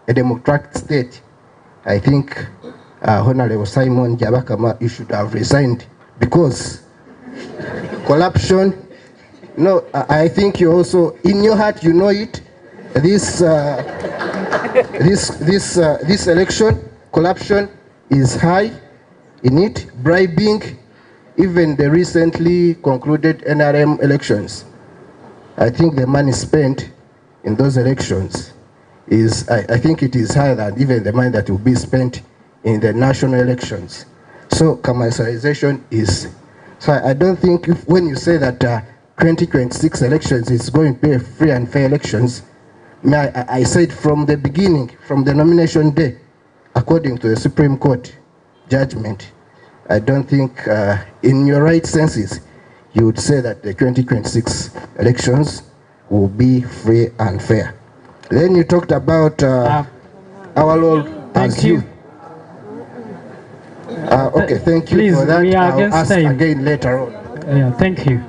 a democratic state, I think Honorable Simon Byabakama, you should have resigned because corruption. No, I think you also in your heart you know it. This election, corruption is high in it. Bribing, even the recently concluded NRM elections, I think the money spent in those elections is, I think it is higher than even the money that will be spent in the national elections. So commercialization is, so I don't think when you say that 2026 elections is going to be free and fair elections, I said from the beginning, from the nomination day, according to the Supreme Court judgment, I don't think in your right senses you would say that the 2026 elections will be free and fair. Then you talked about our role as you. Okay, thank you Please, for that. we are I'll against ask time. again later on. Yeah, thank you.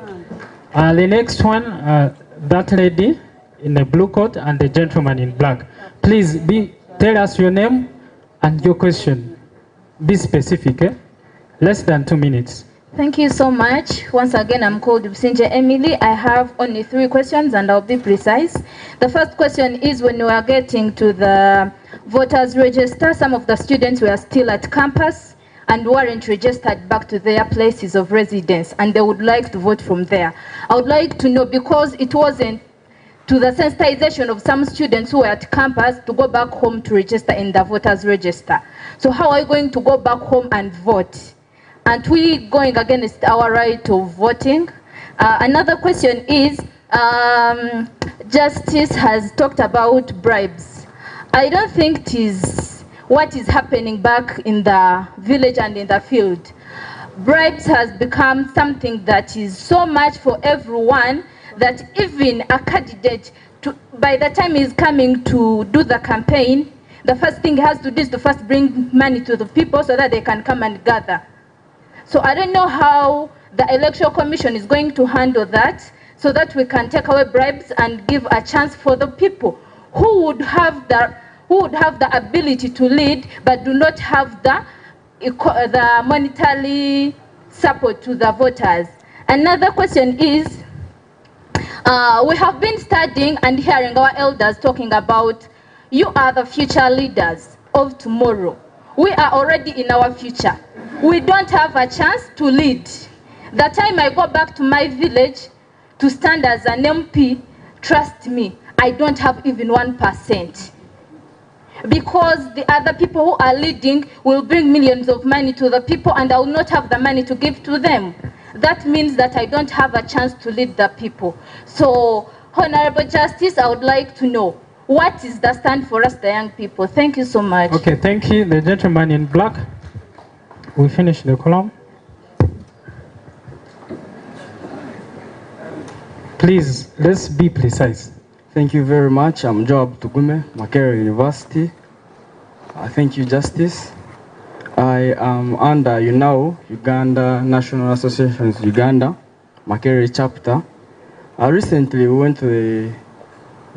The next one, that lady in the blue coat and the gentleman in black. Please tell us your name and your question. Be specific, eh? Less than 2 minutes. Thank you so much. Once again, I'm called Businje Emily. I have only 3 questions and I'll be precise. The first question is when we are getting to the voters register, some of the students were still at campus and weren't registered back to their places of residence and they would like to vote from there. I would like to know, because it wasn't to the sensitization of some students who were at campus to go back home to register in the voters register. So how are you going to go back home and vote? Aren't we going against our right of voting? Another question is, Justice has talked about bribes. I don't think it is what is happening back in the village and in the field. Bribes has become something that is so much for everyone that even a candidate, by the time he's coming to do the campaign, the first thing he has to do is to first bring money to the people so that they can come and gather. So I don't know how the Electoral Commission is going to handle that so that we can take away bribes and give a chance for the people who would have the ability to lead but do not have the monetary support to the voters. Another question is, we have been studying and hearing our elders talking about you are the future leaders of tomorrow. We are already in our future. We don't have a chance to lead. The time I go back to my village to stand as an MP, trust me, I don't have even 1%. Because the other people who are leading will bring millions of money to the people and I will not have the money to give to them. That means that I don't have a chance to lead the people. So, Honorable Justice, I would like to know, what is the stand for us, the young people? Thank you so much. Okay, thank you. The gentleman in black. We finish the column. Please, let's be precise. Thank you very much. I'm Joab Tugume, Makerere University. Thank you, Justice. I am under Uganda National Associations Uganda, Makerere chapter. Recently we went to the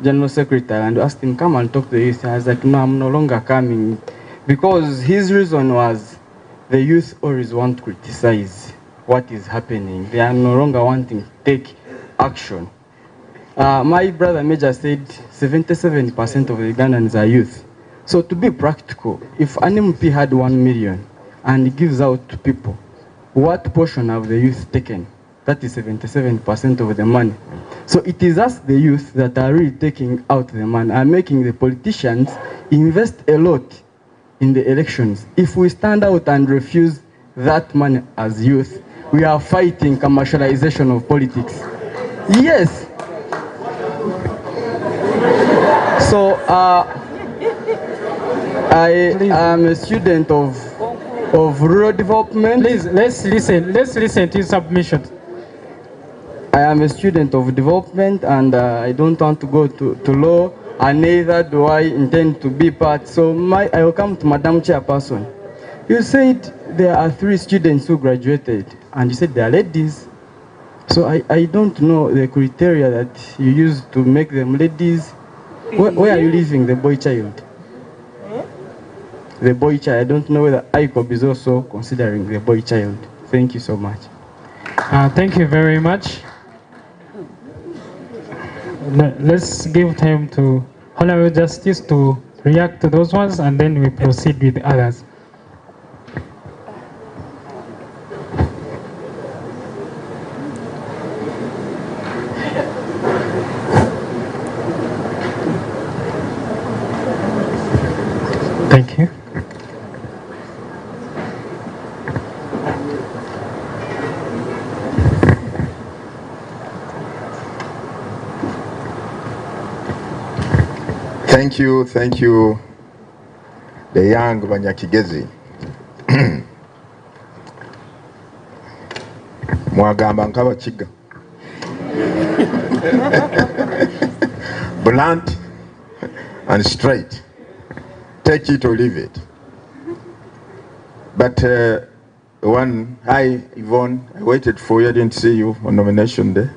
General Secretary and asked him, come and talk to the youth. I was like, no, I'm no longer coming. Because his reason was the youth always want to criticize what is happening. They are no longer wanting to take action. My brother Major said 77% of the Ugandans are youth. So to be practical, if an MP had 1 million and gives out to people, what portion have the youth taken? That is 77% of the money. So it is us, the youth, that are really taking out the money and making the politicians invest a lot in the elections. If we stand out and refuse that money as youth, we are fighting commercialization of politics. Yes. So I am a student of rural development. Please, let's listen to submissions. I am a student of development and I don't want to go to law, and neither do I intend to be part. So I will come to Madam Chairperson. You said there are 3 students who graduated and you said they are ladies. So I don't know the criteria that you use to make them ladies. Where are you leaving the boy child? The boy child. I don't know whether ICOB is also considering the boy child. Thank you so much. Thank you very much. Let's give time to Honorable Justice to react to those ones, and then we proceed with the others. Thank you. Thank you, the young Kigezi. Mwagamba nkaba chiga. Blunt and straight. Take it or leave it. But hi Yvonne, I waited for you, I didn't see you on nomination day.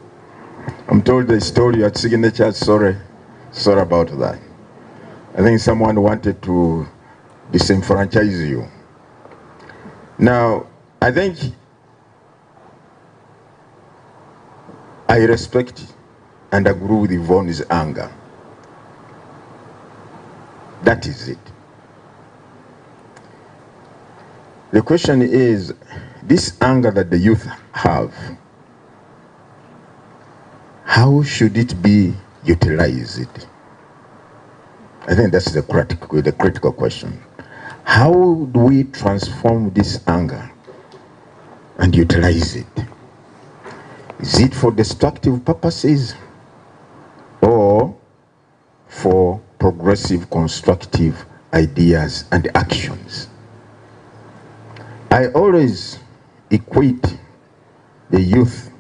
I'm told the story at signature, sorry about that. I think someone wanted to disenfranchise you. Now, I think I respect and agree with Yvonne's anger. That is it. The question is, this anger that the youth have, how should it be utilized? I think that's the critical question. How do we transform this anger and utilize it? Is it for destructive purposes or for progressive, constructive ideas and actions? I always equate the youth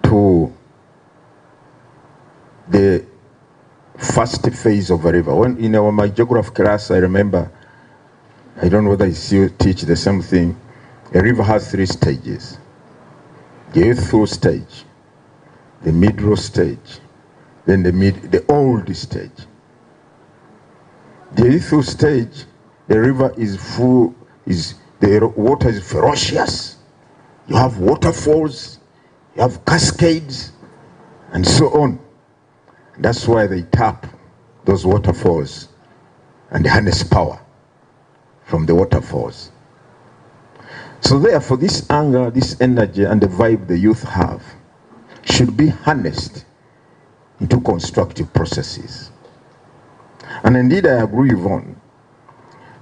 to the first phase of a river. When in my geography class, I remember, I don't know whether you still teach the same thing. A river has 3 stages. The youthful stage, the middle stage, then the old stage. The youthful stage, the river is full, the water is ferocious. You have waterfalls, you have cascades, and so on. That's why they tap those waterfalls and harness power from the waterfalls. So therefore, this anger, this energy, and the vibe the youth have should be harnessed into constructive processes. And indeed, I agree, Yvonne,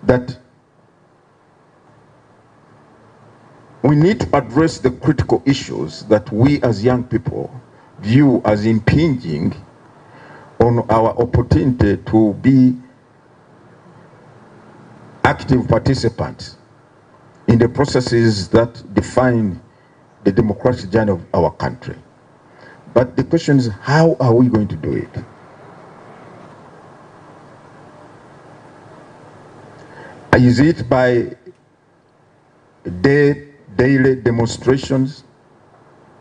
that we need to address the critical issues that we as young people view as impinging on our opportunity to be active participants in the processes that define the democratic journey of our country. But the question is, how are we going to do it? I Is it by daily demonstrations?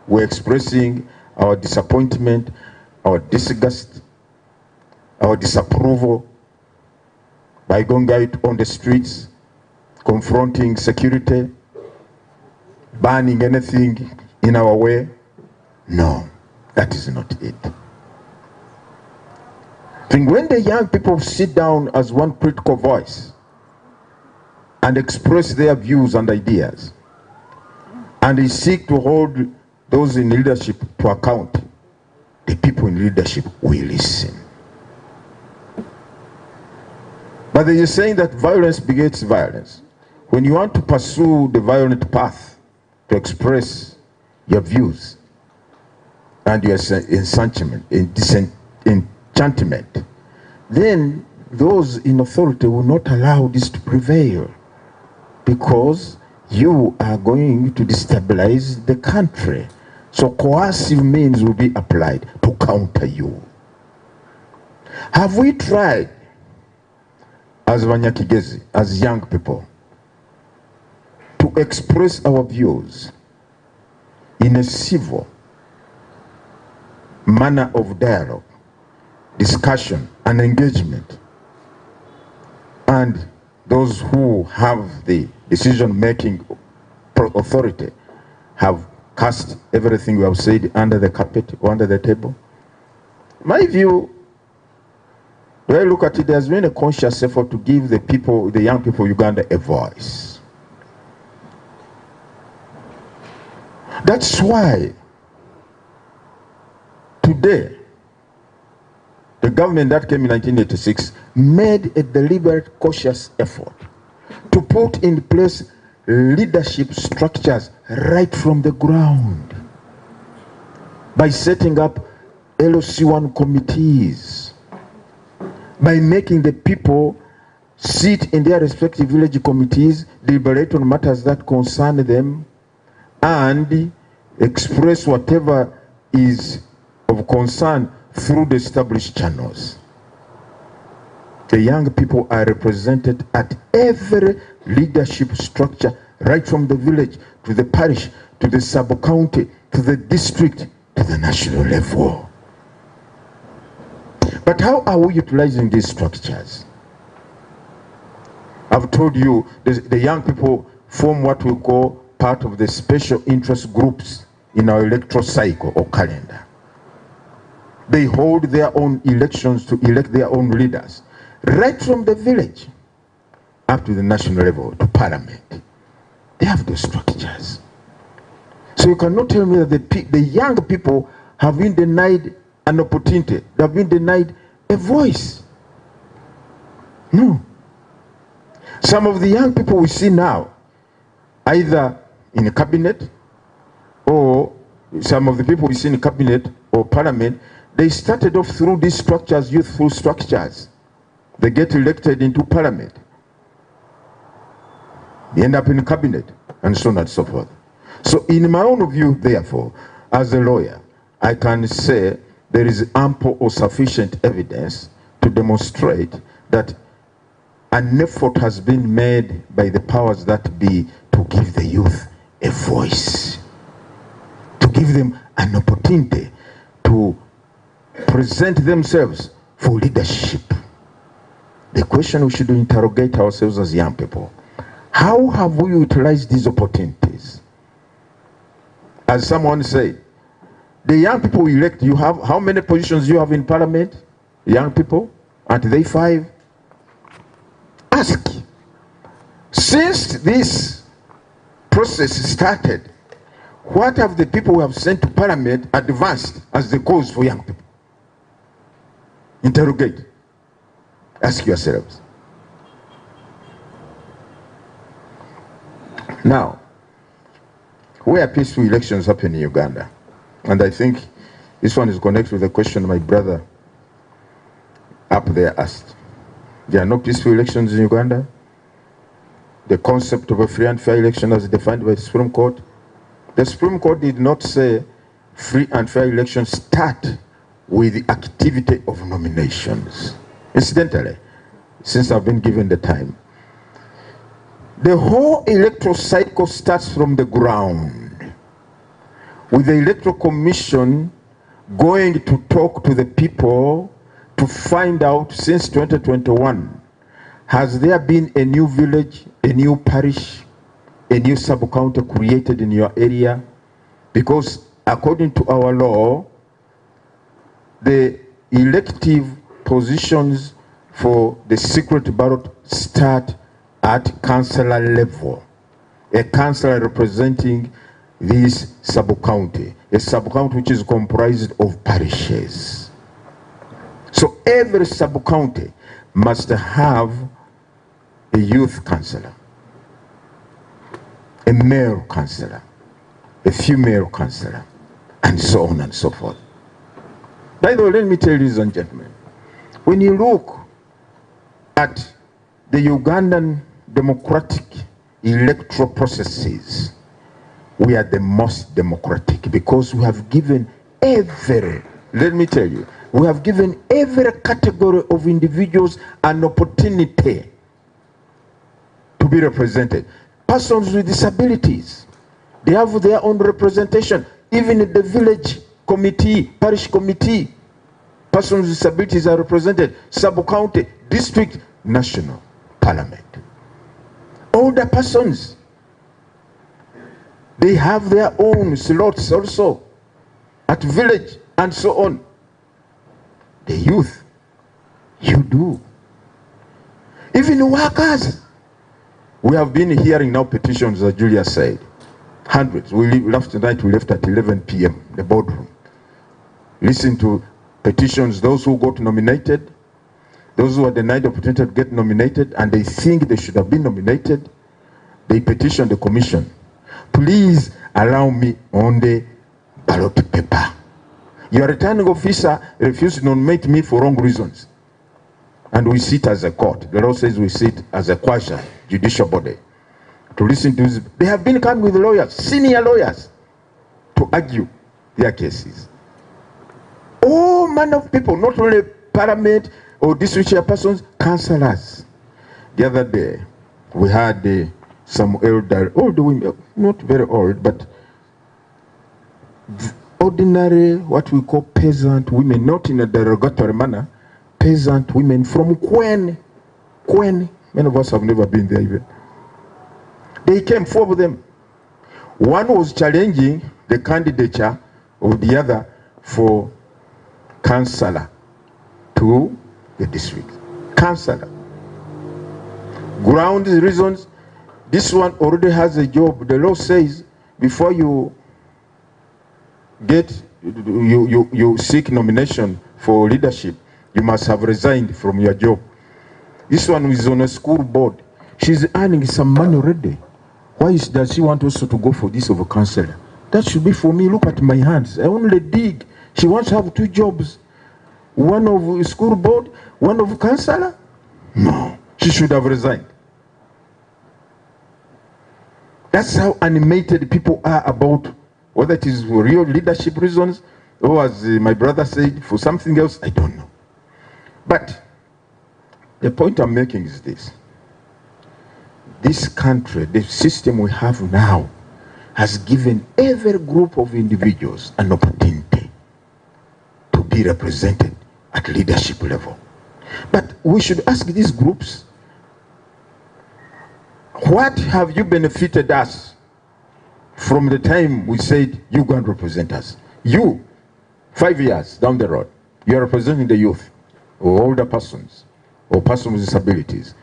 We're expressing our disappointment, our disgust, our disapproval by going out on the streets, confronting security, banning anything in our way? No, that is not it. I think when the young people sit down as one critical voice and express their views and ideas, and they seek to hold those in leadership to account, the people in leadership will listen. But there is a saying that violence begets violence. When you want to pursue the violent path to express your views and your enchantment, then those in authority will not allow this to prevail, because you are going to destabilize the country. So coercive means will be applied to counter you. Have we tried, as Kigezi, as young people, to express our views in a civil manner of dialogue, discussion, and engagement? And those who have the decision-making authority have cast everything we have said under the carpet or under the table? My view, when I look at it, there's been a conscious effort to give the people, the young people of Uganda, a voice. That's why today, the government that came in 1986 made a deliberate, cautious effort to put in place leadership structures right from the ground by setting up LOC1 committees, by making the people sit in their respective village committees, deliberate on matters that concern them, and express whatever is of concern through the established channels. The young people are represented at every leadership structure, right from the village to the parish, to the sub-county, to the district, to the national level. But how are we utilizing these structures? I've told you, the young people form what we call part of the special interest groups in our electoral cycle or calendar. They hold their own elections to elect their own leaders, right from the village up to the national level, to parliament. They have those structures. So you cannot tell me that the young people have been denied an opportunity. They have been denied a voice. No. Some of the young people we see now, either in a cabinet, or some of the people we see in cabinet or parliament, they started off through these structures, youthful structures. They get elected into parliament. They end up in cabinet, and so on and so forth. So in my own view, therefore, as a lawyer, I can say there is ample or sufficient evidence to demonstrate that an effort has been made by the powers that be to give the youth a voice, to give them an opportunity to present themselves for leadership. The question we should interrogate ourselves as young people: how have we utilized these opportunities? As someone said, the young people we elect, you have, how many positions you have in parliament? Young people, aren't they 5? Ask. Since this process started, what have the people who have sent to parliament advanced as the cause for young people? Interrogate. Ask yourselves. Now, where peaceful elections happen in Uganda, and I think this one is connected with the question my brother up there asked. There are no peaceful elections in Uganda. The concept of a free and fair election as defined by the Supreme Court. The Supreme Court did not say free and fair elections start with the activity of nominations. Incidentally, since I've been given the time, The whole electoral cycle starts from the ground, with the electoral commission going to talk to the people to find out, since 2021, has there been a new village, a new parish, a new sub-county created in your area? Because according to our law, the elective positions for the secret ballot start at councillor level. A councillor representing this sub-county, a sub-county which is comprised of parishes. So every sub-county must have a youth councillor, a male councillor, a female councillor, and so on and so forth. By the way, let me tell you, ladies and gentlemen, when you look at the Ugandan democratic electoral processes, we are the most democratic because we have given every, let me tell you, we have given every category of individuals an opportunity to be represented. Persons with disabilities, they have their own representation. Even in the village committee, parish committee, persons with disabilities are represented. Sub-county, district, national parliament. Older persons, they have their own slots also at village and so on. The youth, you do. Even workers. We have been hearing now petitions, as Julia said. Hundreds. We left tonight, we left at 11 p.m. the boardroom. Listen to petitions, those who got nominated, those who are denied the opportunity to get nominated, and they think they should have been nominated. They petition the commission. Please allow me on the ballot paper. Your returning officer refused to nominate me for wrong reasons. And we sit as a court. The law says we sit as a quasi judicial body to listen to this. They have been coming with lawyers, senior lawyers, to argue their cases. All manner of people, not only parliament or district chairpersons, councillors. The other day, we had some older women, not very old, but ordinary, what we call peasant women, not in a derogatory manner, peasant women from Kwen. Many of us have never been there even. They came, 4 of them. One was challenging the candidature of the other for councillor to the district. Councillor. Grounds, reasons, this one already has a job. The law says before you get, you seek nomination for leadership, you must have resigned from your job. This one is on a school board. She's earning some money already. Why does she want also to go for this of a councillor? That should be for me. Look at my hands. I only dig. She wants to have 2 jobs. One of school board, one of councillor? No. She should have resigned. That's how animated people are about whether it is for real leadership reasons or, as my brother said, for something else, I don't know. But the point I'm making is this. This country, the system we have now, has given every group of individuals an opportunity to be represented at leadership level. But we should ask these groups, what have you benefited us from the time we said you go and represent us? You, 5 years down the road, you are representing the youth or older persons or persons with disabilities.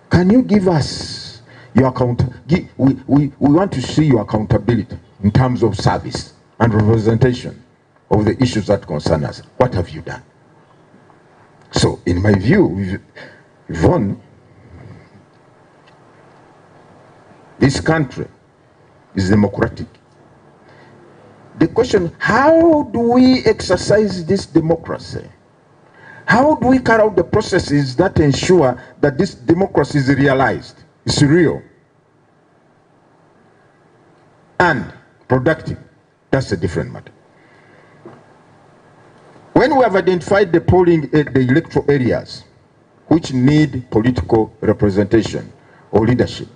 Can you give us your account? We want to see your accountability in terms of service and representation of the issues that concern us. What have you done? So, in my view, Yvonne, this country is democratic. The question, how do we exercise this democracy? How do we carry out the processes that ensure that this democracy is realized, it's real, and productive? That's a different matter. When we have identified the the electoral areas which need political representation or leadership,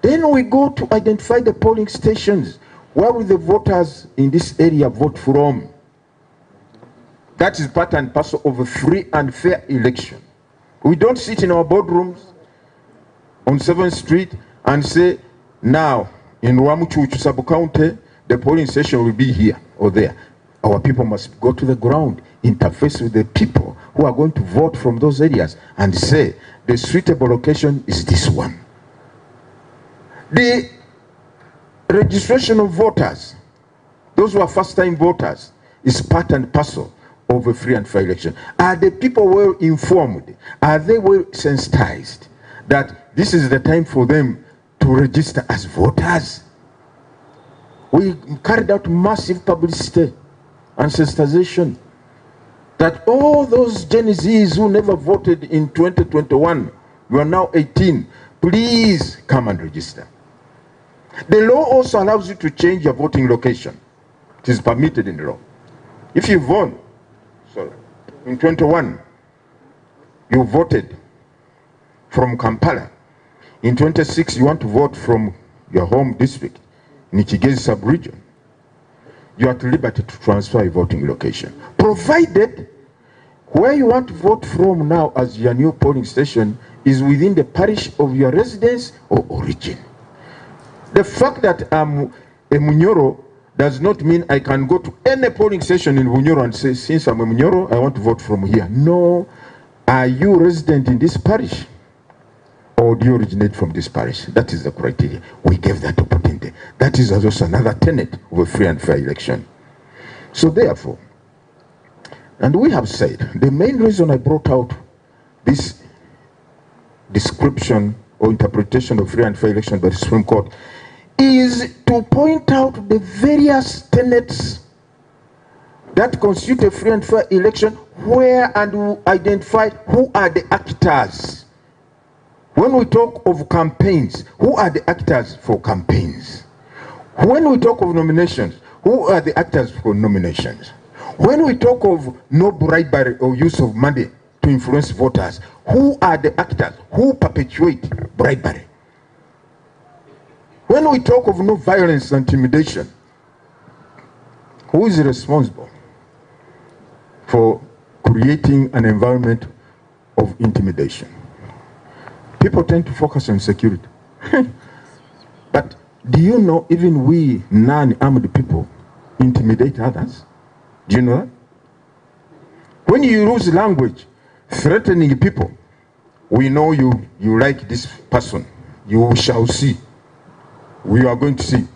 Then we go to identify the polling stations. Where will the voters in this area vote from? That is part and parcel of a free and fair election. We don't sit in our boardrooms on 7th Street and say, now in Wamuchuchu sub-county, the polling station will be here or there. Our people must go to the ground, interface with the people who are going to vote from those areas and say, the suitable location is this one. The registration of voters, those who are first-time voters, is part and parcel of a free and fair election. Are the people well informed? Are they well sensitized that this is the time for them to register as voters? We carried out massive publicity and sensitization that all those Gen Zs who never voted in 2021, you are now 18, please come and register. The law also allows you to change your voting location. It is permitted in the law. If you vote, in 21, you voted from Kampala. In 26, you want to vote from your home district, in Kigezi sub-region. You are at liberty to transfer your voting location, provided where you want to vote from now as your new polling station is within the parish of your residence or origin. The fact that I'm a Munyoro does not mean I can go to any polling station in Bunyoro and say, since I'm a Munyoro, I want to vote from here. No. Are you resident in this parish? Or do you originate from this parish? That is the criteria. We gave that opportunity. That is also another tenet of a free and fair election. So therefore, and we have said, the main reason I brought out this description or interpretation of free and fair election by the Supreme Court is to point out the various tenets that constitute a free and fair election, where and to identify who are the actors. When we talk of campaigns, who are the actors for campaigns? When we talk of nominations, who are the actors for nominations? When we talk of no bribery or use of money to influence voters, who are the actors who perpetuate bribery? When we talk of no violence and intimidation, who is responsible for creating an environment of intimidation? People tend to focus on security. But do you know even we non-armed people intimidate others? Do you know that? When you use language threatening people, we know you like this person, you shall see. We are going to see.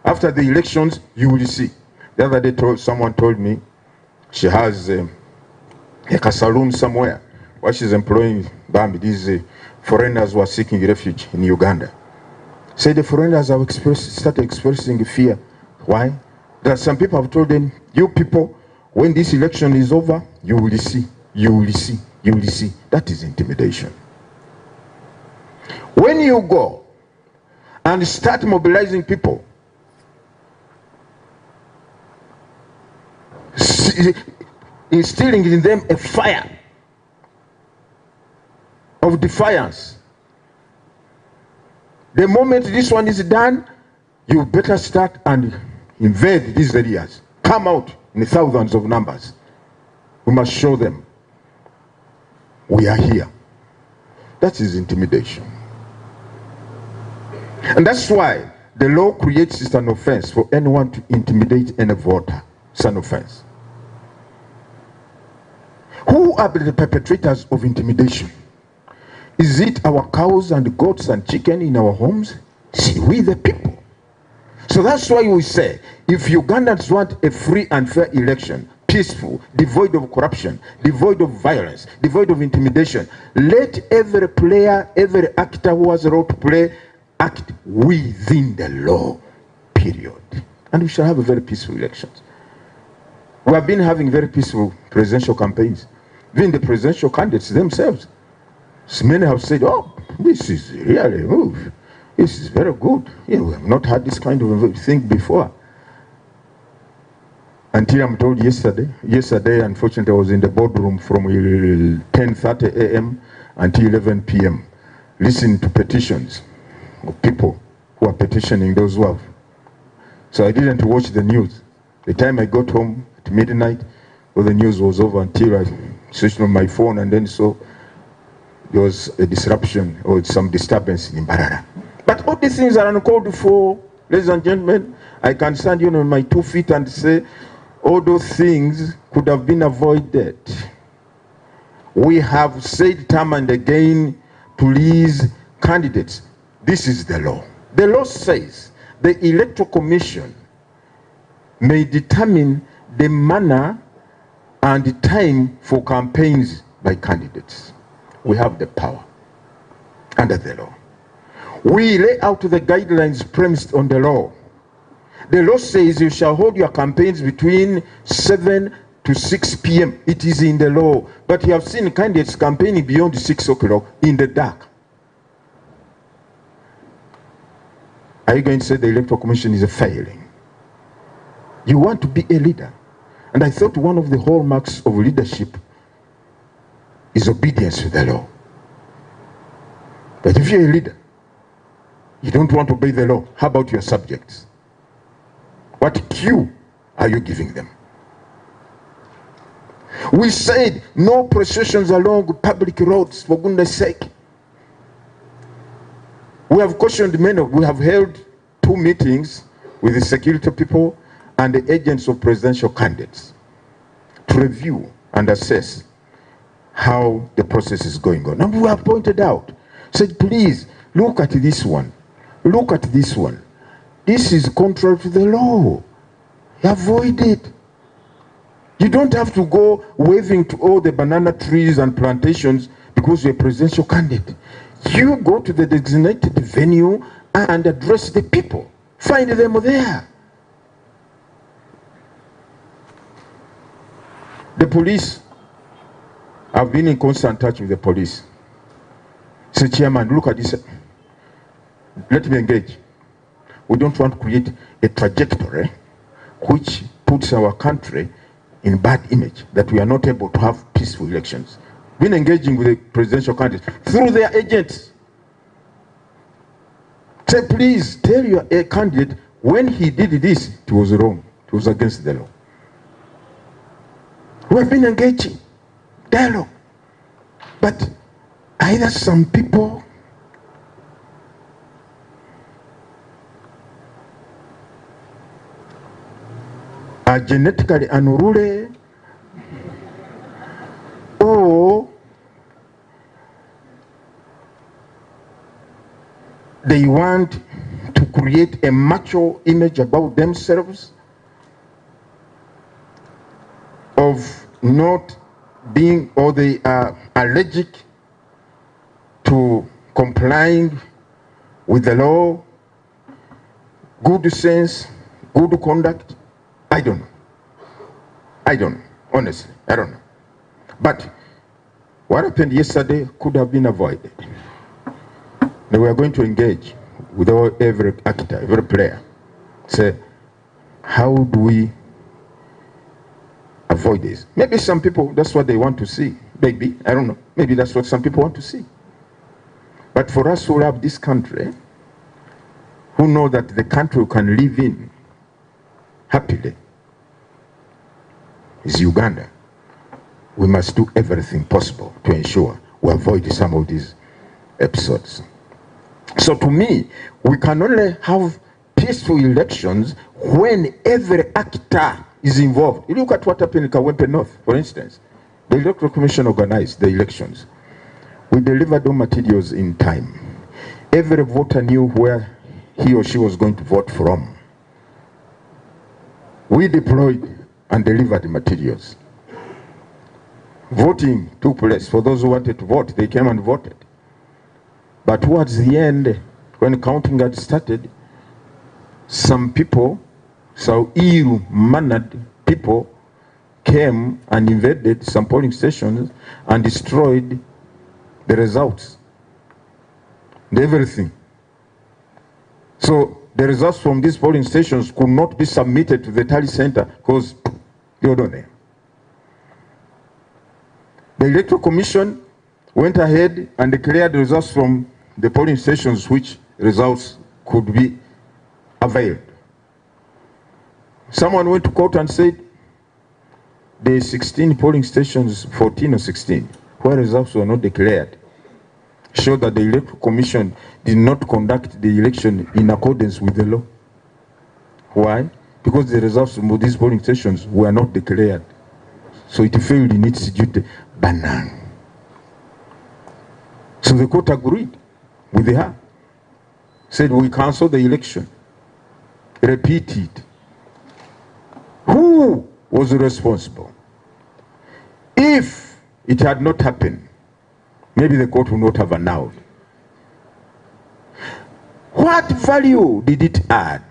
After the elections, you will see. The other day, someone told me she has a saloon somewhere where she's employing Bambi, these foreigners who are seeking refuge in Uganda. Say the foreigners have started expressing fear. Why? That some people have told them, you people, when this election is over, you will see, you will see, you will see. That is intimidation. When you go and start mobilizing people, instilling in them a fire of defiance, the moment this one is done, you better start and invade these areas. Come out in thousands of numbers. We must show them we are here. That is intimidation. And that's why the law creates it an offense for anyone to intimidate any voter. It's an offense. Who are the perpetrators of intimidation? Is it our cows and goats and chicken in our homes? See, we the people. So that's why we say, if Ugandans want a free and fair election, peaceful, devoid of corruption, devoid of violence, devoid of intimidation, let every player, every actor who has a role to play, act within the law, period. And we shall have a very peaceful elections. We have been having very peaceful presidential campaigns. Even the presidential candidates themselves, so many have said, oh, this is really, this is very good. Yeah, we have not had this kind of thing before. Until I'm told yesterday, unfortunately, I was in the boardroom from 10:30 a.m. until 11 p.m. listening to petitions of people who are petitioning those who have. So I didn't watch the news. The time I got home at midnight, well, the news was over until I switched on my phone, and then so there was a disruption or some disturbance in Mbarara. But all these things are uncalled for, ladies and gentlemen. I can stand on my 2 feet and say all those things could have been avoided. We have said time and again, please, candidates, this is the law. The law says the Electoral Commission may determine the manner and the time for campaigns by candidates. We have the power under the law. We lay out the guidelines premised on the law. The law says you shall hold your campaigns between 7 to 6 p.m. It is in the law. But you have seen candidates campaigning beyond 6 o'clock in the dark. Are you going to say the Electoral Commission is a failing? You want to be a leader. And I thought one of the hallmarks of leadership is obedience to the law. But if you're a leader, you don't want to obey the law, how about your subjects? What cue are you giving them? We said no processions along public roads, for goodness sake. We have cautioned many. We have held 2 meetings with the security people and the agents of presidential candidates to review and assess how the process is going on. And we have pointed out, said, please, look at this one. Look at this one. This is contrary to the law. Avoid it. You don't have to go waving to all the banana trees and plantations because you're a presidential candidate. You go to the designated venue and address the people. Find them there. The police, I've been in constant touch with the police. Say, Chairman, look at this. Let me engage. We don't want to create a trajectory which puts our country in bad image, that we are not able to have peaceful elections. Been engaging with the presidential candidates through their agents. Say, please tell your candidate when he did this, it was wrong. It was against the law. We have been engaging dialogue. But either some people are genetically unruly, or they want to create a macho image about themselves of not being, or they are allergic to complying with the law, good sense, good conduct. I don't know. I don't know. Honestly, I don't know. But what happened yesterday could have been avoided. They were going to engage with every actor, every player. Say, how do we avoid this? Maybe some people, that's what they want to see. Maybe, I don't know. Maybe that's what some people want to see. But for us who love this country, who know that the country we can live in happily is Uganda, we must do everything possible to ensure we avoid some of these episodes. So to me, we can only have peaceful elections when every actor is involved. You look at what happened in Kawempe North, for instance. The Electoral Commission organized the elections. We delivered all materials in time. Every voter knew where he or she was going to vote from. We deployed and delivered the materials. Voting took place. For those who wanted to vote, they came and voted. But towards the end, when counting had started, some people, so ill-mannered people, came and invaded some polling stations and destroyed the results and everything. So the results from these polling stations could not be submitted to the tally center because they were not there. The Electoral Commission went ahead and declared the results from the polling stations which results could be availed. Someone went to court and said the 16 polling stations, 14 or 16, where results were not declared, showed that the Electoral Commission did not conduct the election in accordance with the law. Why? Because the results of these polling stations were not declared. So it failed in its duty. Banang. So the court agreed with her. Said we cancel the election. Repeated. Who was responsible? If it had not happened, maybe the court would not have annulled. What value did it add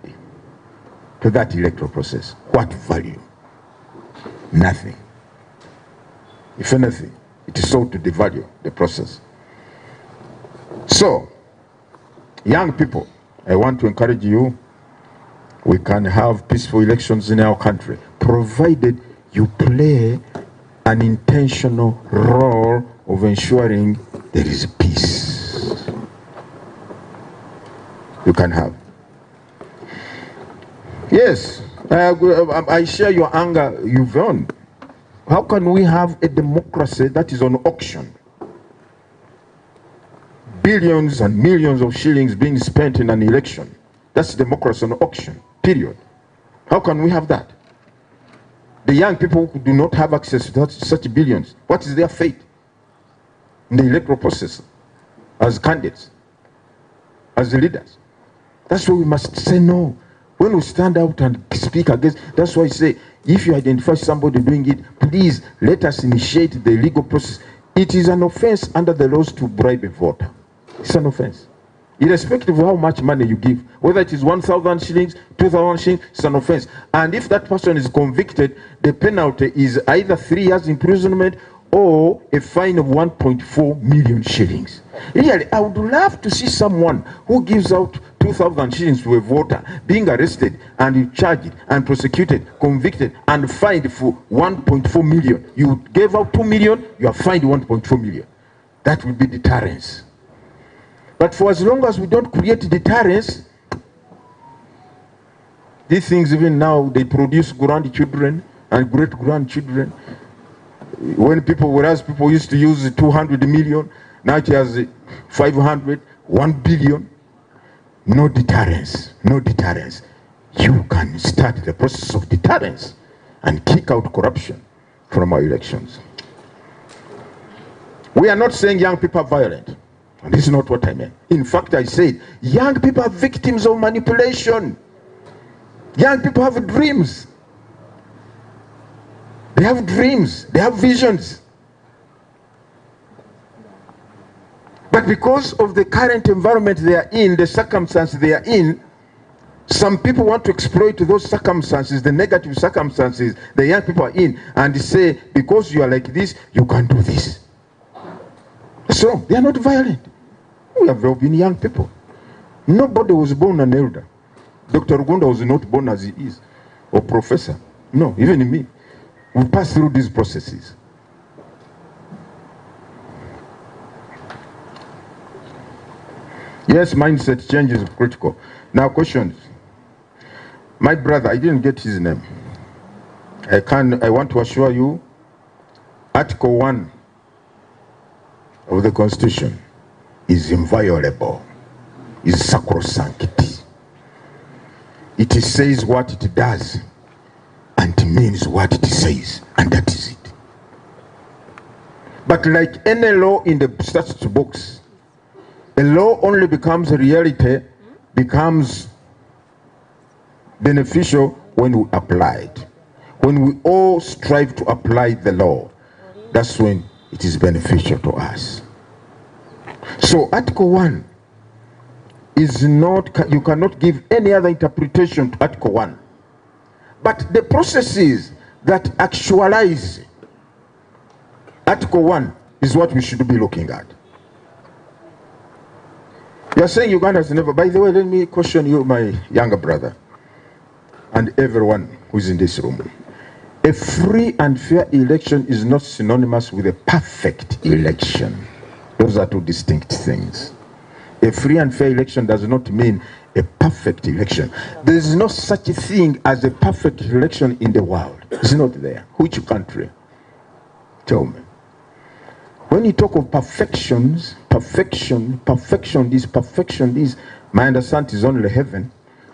to that electoral process? What value? Nothing. If anything, it is sought to devalue the process. So, young people, I want to encourage you, we can have peaceful elections in our country, provided you play an intentional role of ensuring there is peace. You can have. Yes, I share your anger, Yvonne. How can we have a democracy that is on auction? Billions and millions of shillings being spent in an election. That's democracy on auction, period. How can we have that? The young people who do not have access to such billions, what is their fate in the electoral process as candidates, as leaders? That's why we must say no. When we stand out and speak against, that's why I say, if you identify somebody doing it, please let us initiate the legal process. It is an offense under the laws to bribe a voter. It's an offense. Irrespective of how much money you give, whether it is 1,000 shillings, 2,000 shillings, it's an offense. And if that person is convicted, the penalty is either 3 years imprisonment or a fine of 1.4 million shillings. Really, I would love to see someone who gives out 2,000 shillings to a voter being arrested and charged and prosecuted, convicted and fined for 1.4 million. You gave out 2 million, you are fined 1.4 million. That will be deterrence. But for as long as we don't create deterrence, these things even now, they produce grandchildren and great-grandchildren. Whereas people used to use 200 million, now it has 500, 1 billion. No deterrence, no deterrence. You can start the process of deterrence and kick out corruption from our elections. We are not saying young people are violent. And this is not what I meant. In fact, I said, young people are victims of manipulation. Young people have dreams. They have dreams. They have visions. But because of the current environment they are in, the circumstances they are in, some people want to exploit those circumstances, the negative circumstances the young people are in, and say, because you are like this, you can do this. That's wrong. They are not violent. We have all been young people. Nobody was born an elder. Dr. Rugunda was not born as he is, or professor. No, even me. We pass through these processes. Yes, mindset change is critical. Now, questions. My brother, I didn't get his name. I want to assure you, Article 1 of the Constitution is inviolable, is sacrosanct. It says what it does, and it means what it says, and that is it. But like any law in the statute books, a law only becomes a reality, becomes beneficial when we apply it. When we all strive to apply the law, that's when it is beneficial to us. So Article 1 is not, you cannot give any other interpretation to Article 1. But the processes that actualize Article 1 is what we should be looking at. You are saying Uganda has never, by the way, let me question you, my younger brother, and everyone who is in this room. A free and fair election is not synonymous with a perfect election. Those are two distinct things. A A free and fair election does not mean a perfect election. There is no such a thing as a perfect election in the world. It's not there. Which country? Tell me. When you talk of perfections, perfection this, my understanding is only heaven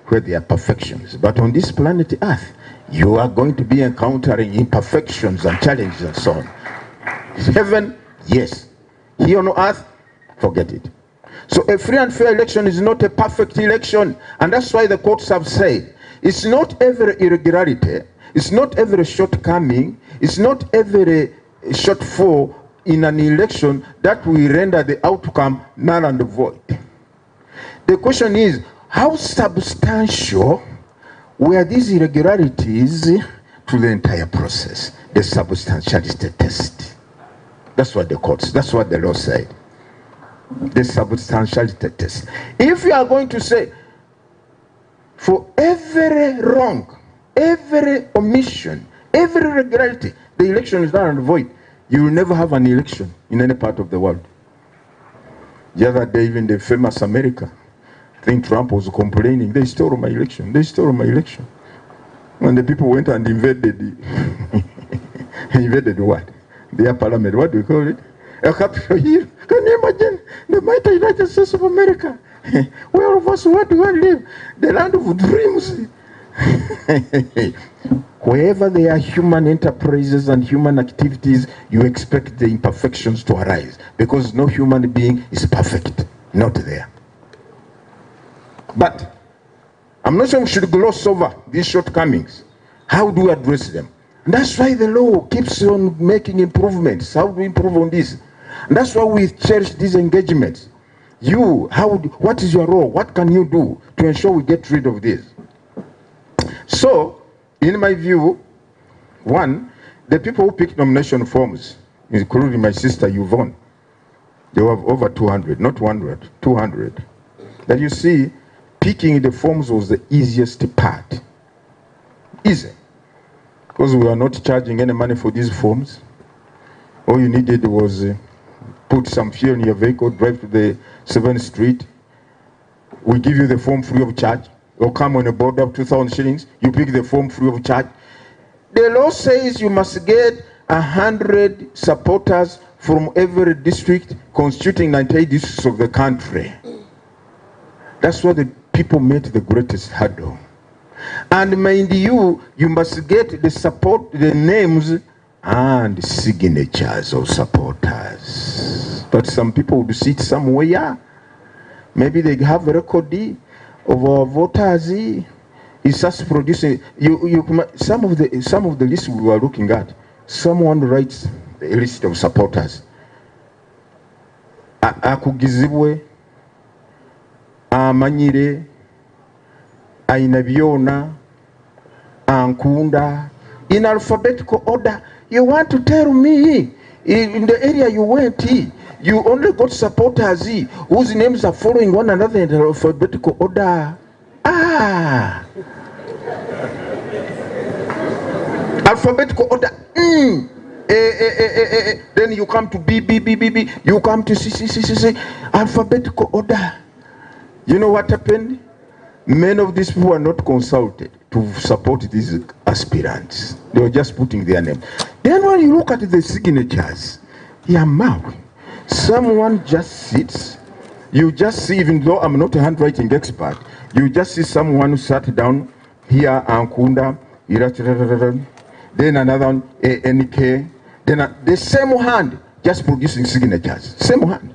where there are perfections. But on this planet Earth, you are going to be encountering imperfections and challenges and so on. Heaven, yes. Here on earth, forget it. So a free and fair election is not a perfect election. And that's why the courts have said, it's not every irregularity, it's not every shortcoming, it's not every shortfall in an election that will render the outcome null and void. The question is, how substantial were these irregularities to the entire process? The substantiality test. That's what the courts, that's what the law said. The substantiality test. If you are going to say, for every wrong, every omission, every irregularity, the election is null and void, you will never have an election in any part of the world. The other day, even the famous America, I think Trump was complaining, they stole my election, they stole my election. When the people went and invaded, invaded what? Their parliament, what do we call it? A Capitol Hill. Can you imagine the mighty United States of America? Where all of us want to live? The land of dreams. Wherever there are human enterprises and human activities, you expect the imperfections to arise, because no human being is perfect. Not there. But I'm not saying we should gloss over these shortcomings. How do we address them? And that's why the law keeps on making improvements. How do we improve on this? And that's why we cherish these engagements. What is your role? What can you do to ensure we get rid of this? So, in my view, one, the people who picked nomination forms, including my sister Yvonne, they have over 200, not 100, 200. That you see, picking the forms was the easiest part. Easy. Because we are not charging any money for these forms. All you needed was put some fuel in your vehicle, drive to the 7th Street. We give you the form free of charge. Or come on a board of 2,000 shillings. You pick the form free of charge. The law says you must get 100 supporters from every district constituting 98 districts of the country. That's why the people made the greatest hurdle. And mind you, you must get the support, the names and signatures of supporters. But some people would sit somewhere. Maybe they have a record of our voters. It starts producing. Some of the lists we were looking at, someone writes a list of supporters. Akugizibwe, Amanyire, Ainabiona, Ankunda, in alphabetical order. You want to tell me in the area you went, you only got supporters whose names are following one another in alphabetical order? Alphabetical order. Then you come to B, you come to C. Alphabetical order. You know what happened? Many of these people were not consulted to support these aspirants. They were just putting their name. Then when you look at the signatures, someone just sits. You just see, even though I'm not a handwriting expert, you just see someone who sat down here, Ankunda, then another one, NK, then the same hand just producing signatures. Same hand.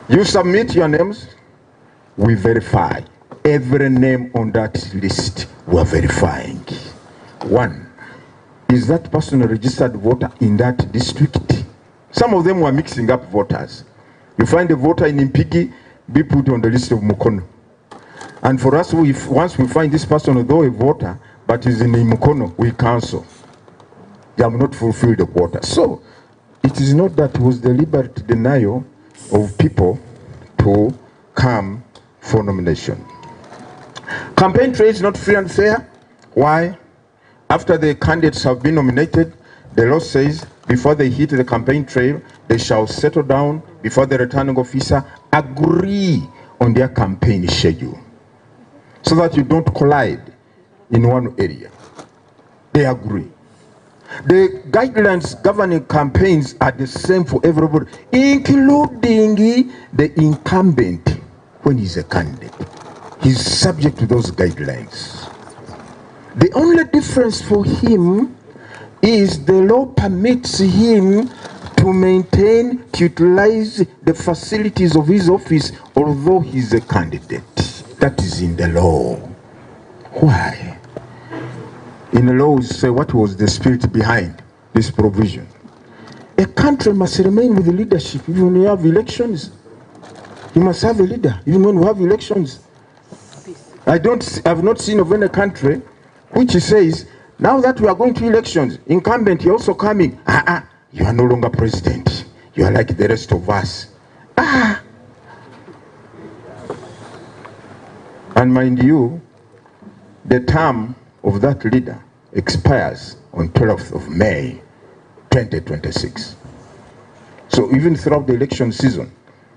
You submit your names, we verify. Every name on that list we're verifying. One, is that person a registered voter in that district? Some of them were mixing up voters. You find a voter in Impigi, be put on the list of Mukono. And for us, once we find this person, although a voter, but is in Mukono, we cancel. They have not fulfilled the quota. So, it is not that it was deliberate denial of people to come for nomination. Campaign trail is not free and fair. Why? After the candidates have been nominated, The law says before they hit the campaign trail, they shall settle down before the returning officer, agree on their campaign schedule so that you don't collide in one area. They agree. The guidelines governing campaigns are the same for everybody, including the incumbent when he's a candidate. He's subject to those guidelines. The only difference for him is the law permits him to maintain, to utilize the facilities of his office, although he's a candidate. That is in the law. Why? In the law, we say what was the spirit behind this provision. A country must remain with the leadership even when you have elections. You must have a leader even when we have elections. I've not seen of any country which says, now that we are going to elections, incumbent, you're also coming. You are no longer president. You are like the rest of us. And mind you, the term of that leader expires on 12th of May, 2026. So even throughout the election season,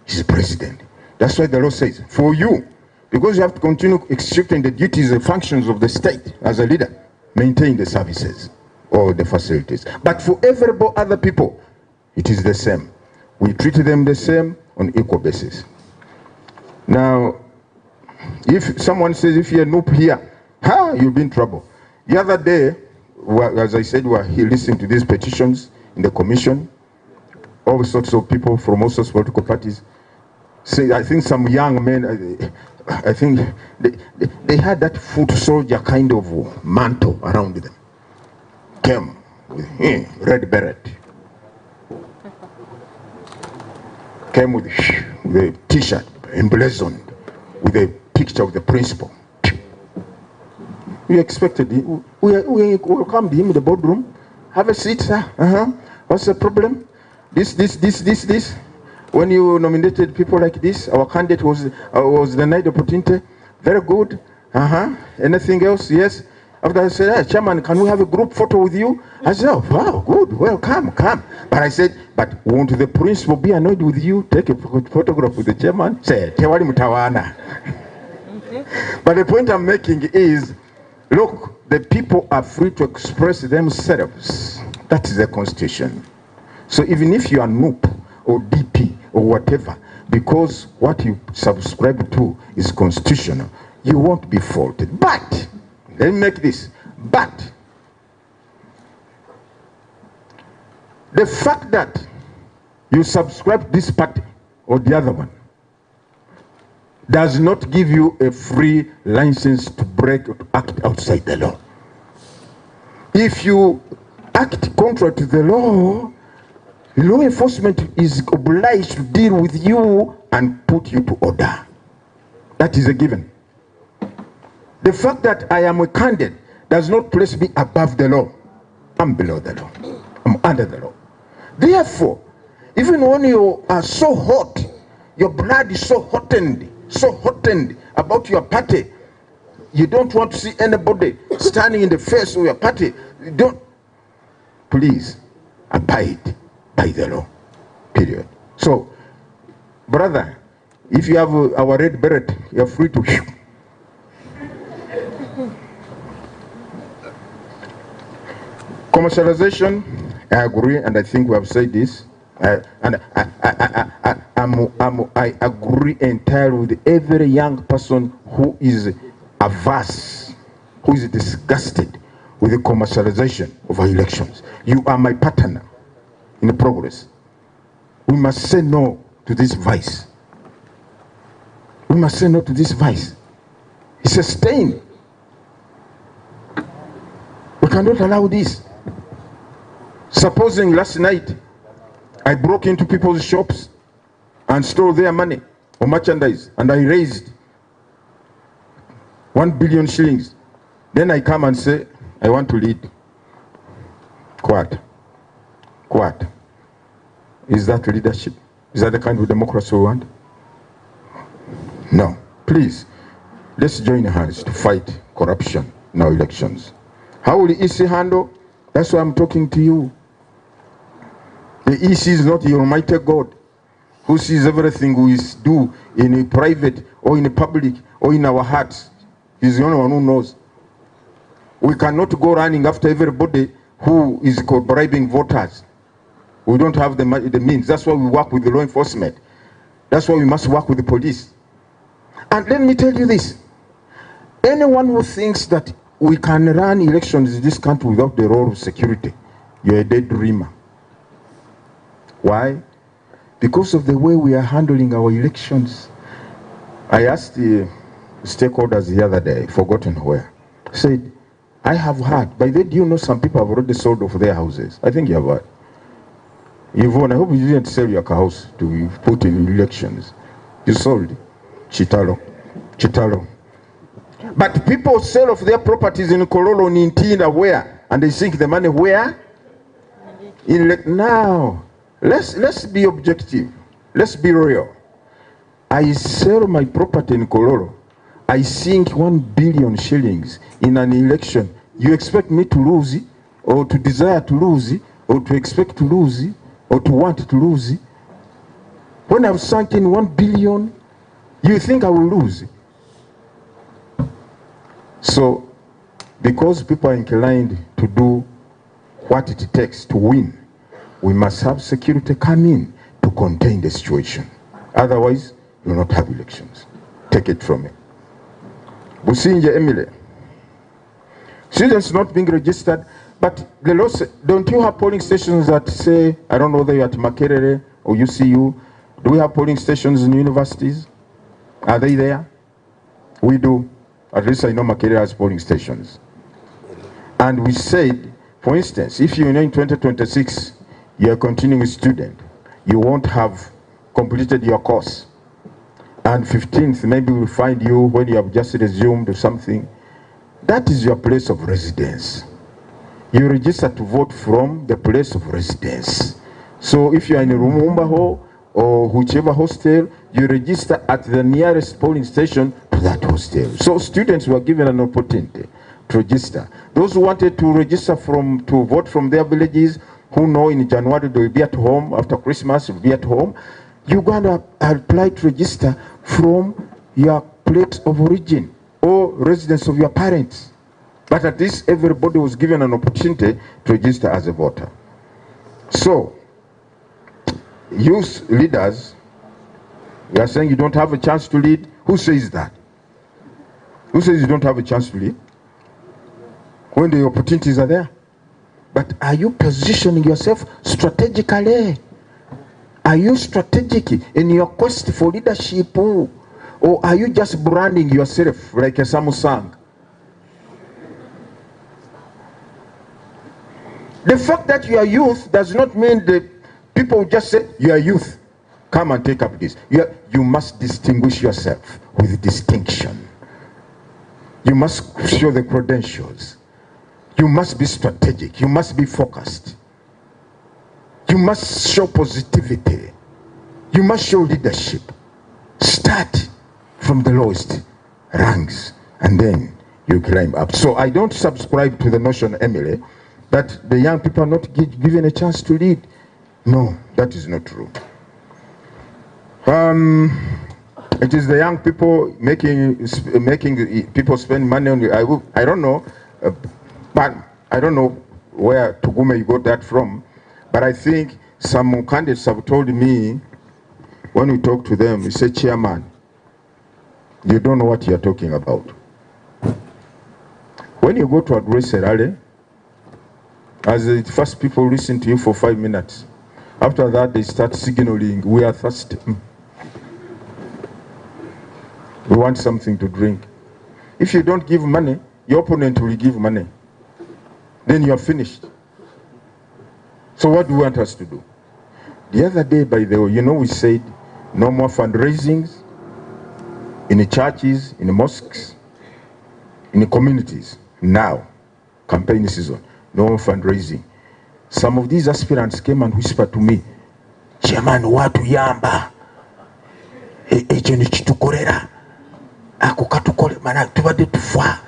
he's president. That's why the law says, for you, because you have to continue executing the duties and functions of the state as a leader, maintain the services or the facilities. But for every other people, it is the same. We treat them the same on equal basis. Now, if someone says, if you're a noob here, you'll be in trouble. The other day, as I said, we were here listening to these petitions in the commission. All sorts of people from all sorts of political parties say, I think some young men, I think they had that foot soldier kind of mantle around them. Came with red beret. Came with a t-shirt emblazoned with a picture of the principal. We expected him. We welcomed him in the boardroom. Have a seat, sir. What's the problem? This. When you nominated people like this, our candidate was denied opportunity. Very good. Anything else? Yes. After I said, hey, Chairman, can we have a group photo with you? I said, oh, wow, good. Well, come. But I said, but won't the principal be annoyed with you? Take a photograph with the chairman. Say, Tewali Mutawana. But the point I'm making is, look, the people are free to express themselves. That is the constitution. So even if you are NUP or DP or whatever, because what you subscribe to is constitutional, you won't be faulted. But, let me make this, but, the fact that you subscribe this party or the other one does not give you a free license to break or to act outside the law. If you act contrary to the law enforcement is obliged to deal with you and put you to order. That is a given. The fact that I am a candidate does not place me above the law. I'm below the law. I'm under the law. Therefore, even when you are so hot, your blood is so hottened about your party, you don't want to see anybody standing in the face of your party. You don't. Please abide by the law. Period. So, brother, if you have our red beret, you're free to. Commercialization, I agree, and I think we have said this. I agree entirely with every young person who is averse, who is disgusted with the commercialization of our elections. You are my partner in the progress. We must say no to this vice. We must say no to this vice. It's a stain. We cannot allow this. Supposing last night I broke into people's shops and stole their money or merchandise and I raised 1 billion shillings. Then I come and say, I want to lead. What? Is that leadership? Is that the kind of democracy we want? No. Please, let's join hands to fight corruption in our elections. How will the EC handle? That's why I'm talking to you. The EC is not the Almighty God who sees everything we do in a private or in a public or in our hearts. He's the only one who knows. We cannot go running after everybody who is bribing voters. We don't have the means. That's why we work with the law enforcement. That's why we must work with the police. And let me tell you this. Anyone who thinks that we can run elections in this country without the role of security, you're a dead dreamer. Why? Because of the way we are handling our elections. I asked the stakeholders the other day, forgotten where, said, I have heard, by the way, do you know some people have already sold off their houses? I think you have heard. Yvonne, I hope you didn't sell your house to put in elections. You sold. Chitalo. But people sell off their properties in Kololo, Nintina, where? And they sink the money where? Now, let's be objective. Let's be real. I sell my property in Kololo. I sink 1 billion shillings in an election. You expect me to lose it, or to desire to lose it, or to expect to lose it, or to want to lose it? When I've sunk in 1 billion, you think I will lose it? So, because people are inclined to do what it takes to win, we must have security come in to contain the situation. Otherwise, you will not have elections. Take it from me. Businje Emile. Students not being registered, but the law don't you have polling stations that say, I don't know whether you're at Makerere or UCU, do we have polling stations in universities? Are they there? We do. At least I know Makerere has polling stations. And we said, for instance, if you know in 2026, you're a continuing student, you won't have completed your course. And 15th, maybe we'll find you when you have just resumed or something. That is your place of residence. You register to vote from the place of residence. So if you are in Rumumba Hall or whichever hostel, you register at the nearest polling station to that hostel. So students were given an opportunity to register. Those who wanted to register to vote from their villages, who know in January they will be at home, after Christmas will be at home, you're going to apply to register from your place of origin or residence of your parents. But at least everybody was given an opportunity to register as a voter. So, youth leaders, you are saying you don't have a chance to lead. Who says that? Who says you don't have a chance to lead? When the opportunities are there. But are you positioning yourself strategically? Are you strategic in your quest for leadership? Or are you just branding yourself like a Samsung? The fact that you are youth does not mean that people just say, you are youth, come and take up this. You must distinguish yourself with distinction. You must show the credentials. You must be strategic. You must be focused. You must show positivity. You must show leadership. Start from the lowest ranks and then you climb up. So I don't subscribe to the notion, Emily, that the young people are not given a chance to lead. No, that is not true. It is the young people making people spend money on. I don't know, but I don't know where Tugume you got that from. But I think some candidates have told me when we talk to them, we say, Chairman, you don't know what you're talking about. When you go to address a rally, as the first people listen to you for 5 minutes. After that, they start signaling, we are thirsty. We want something to drink. If you don't give money, your opponent will give money. Then you're finished. So what do you want us to do? The other day, by the way, you know, we said no more fundraisings in the churches, in the mosques, in the communities. Now, campaign season. No fundraising. Some of these aspirants came and whispered to me, Chairman, watu yamba. Echo ni chitukorera. Ako katukole mana tubade tufa.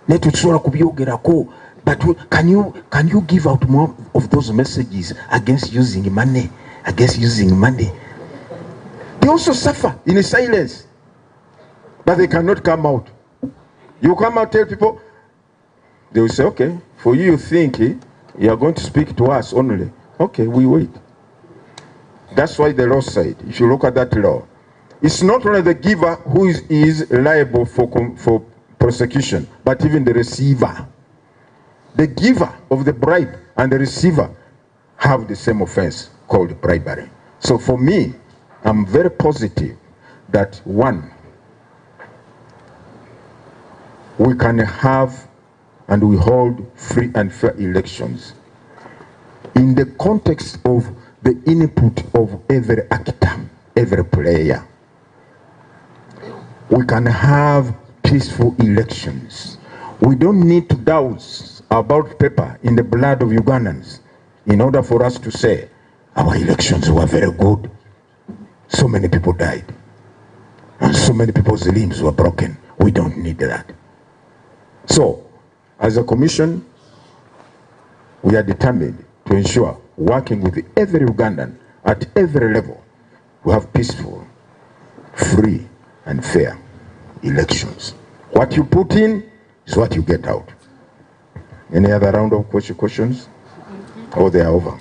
Netu tusobola kubyogerako. But can you give out more of those messages against using money? Against using money. They also suffer in silence, but they cannot come out. You come out, tell people, they will say, okay, for you think you are going to speak to us only. Okay, we wait. That's why the law said, if you look at that law, it's not only the giver who is liable for prosecution, but even the receiver. The giver of the bribe and the receiver have the same offense called bribery. So for me, I'm very positive that one, we can have and we hold free and fair elections in the context of the input of every actor, every player. We can have peaceful elections. We don't need to douse about paper in the blood of Ugandans in order for us to say our elections were very good. So many people died and so many people's limbs were broken. We don't need that. So, as a commission, we are determined to ensure, working with every Ugandan at every level, we have peaceful, free, and fair elections. What you put in is what you get out. Any other round of questions? Or they are over?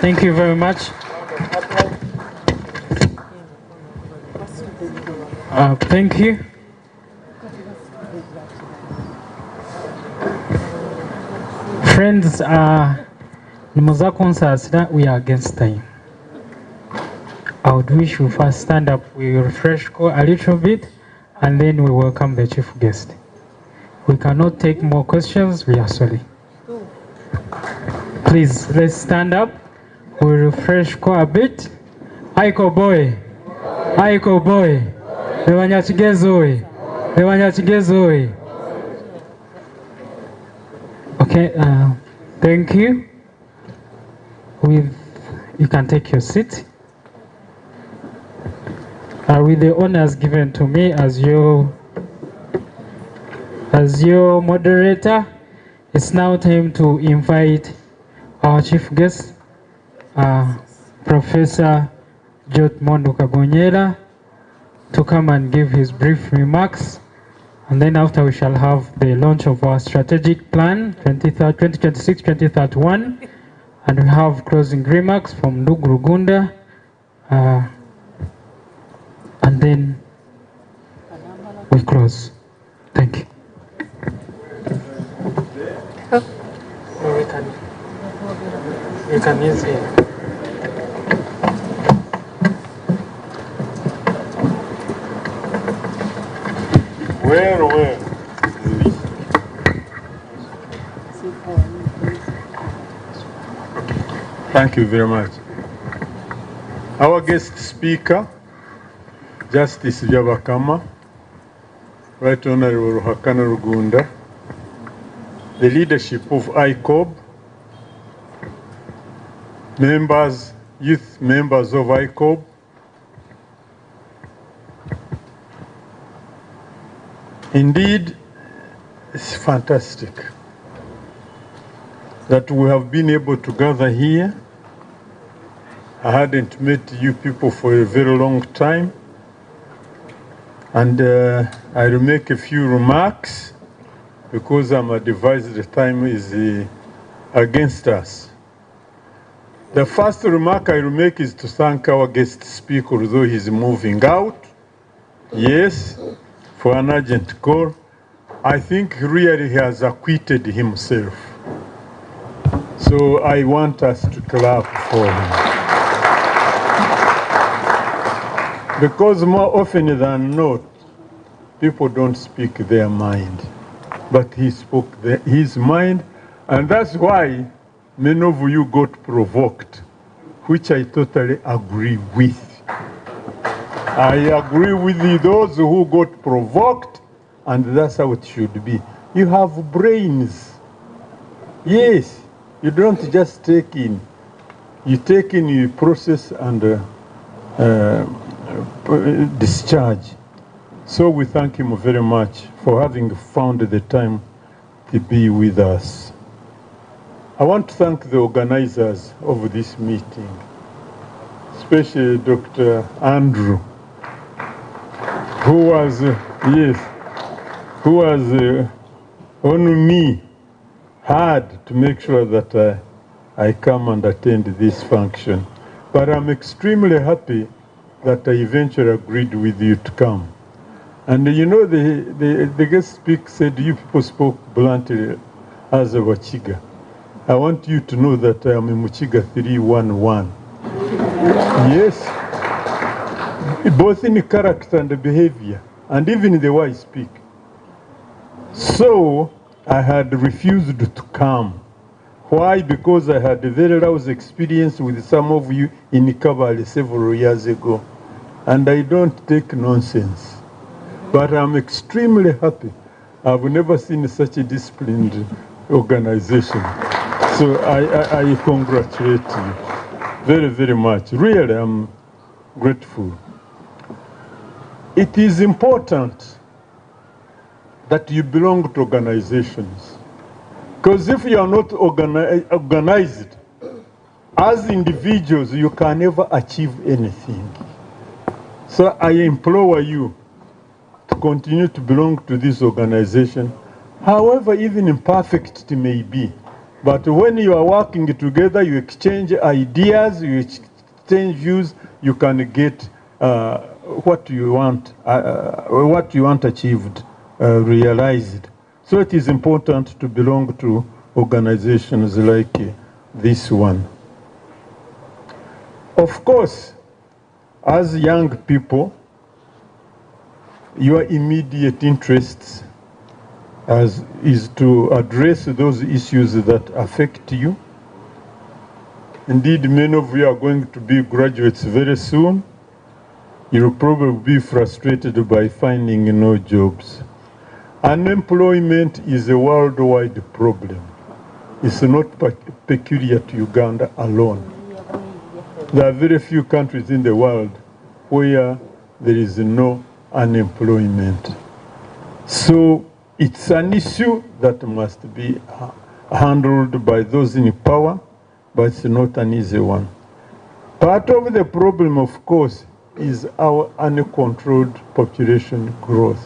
Thank you very much. Thank you. Friends, we are against time. I would wish we first stand up, we refresh a little bit, and then we welcome the chief guest. We cannot take more questions, we are sorry. Please, let's stand up, we refresh a bit. Aiko boy, Aiko boy, Lewanya Kigezi. Okay, thank you. You can take your seat. With the honors given to me as your moderator, it's now time to invite our chief guest, Professor Jotmondo Kagonyera, to come and give his brief remarks. And then after we shall have the launch of our strategic plan 2026-2031, and we have closing remarks from Ndugu Rugunda, and then we close. Thank you. You can use it. Where? Thank you very much. Our guest speaker, Justice Byabakama, Right Honorable Ruhakana Rugunda, the leadership of ICOB, youth members of ICOB, indeed, it's fantastic that we have been able to gather here. I hadn't met you people for a very long time, and I will make a few remarks because I'm advised the time is against us. The first remark I will make is to thank our guest speaker, although he's moving out. Yes, for an urgent call. I think really he has acquitted himself. So I want us to clap for him. Because more often than not, people don't speak their mind. But he spoke his mind, and that's why many of you got provoked, which I totally agree with. I agree with those who got provoked, and that's how it should be. You have brains. Yes, you don't just take in. You take in, you process, and discharge. So we thank him very much for having found the time to be with us. I want to thank the organizers of this meeting, especially Dr. Andrew, who was on me hard to make sure that I come and attend this function. But I'm extremely happy that I eventually agreed with you to come. And you know, the guest speaker said you people spoke bluntly as a Wachiga. I want you to know that I am a Muchiga 311. Yes, both in character and behavior, and even the way I speak. So I had refused to come. Why? Because I had a very lousy experience with some of you in Kabale several years ago. And I don't take nonsense. But I'm extremely happy. I've never seen such a disciplined organization. So I congratulate you very, very much. Really, I'm grateful. It is important that you belong to organizations. Because if you are not organized, as individuals, you can never achieve anything. So I implore you to continue to belong to this organization, however even imperfect it may be. But when you are working together, you exchange ideas, you exchange views, you can get what you want achieved, realized. So it is important to belong to organizations like this one. Of course, as young people, your immediate interests is to address those issues that affect you. Indeed, many of you are going to be graduates very soon. You'll probably be frustrated by finding no jobs. Unemployment is a worldwide problem. It's not peculiar to Uganda alone. There are very few countries in the world where there is no unemployment. So it's an issue that must be handled by those in power, but it's not an easy one. Part of the problem, of course, is our uncontrolled population growth.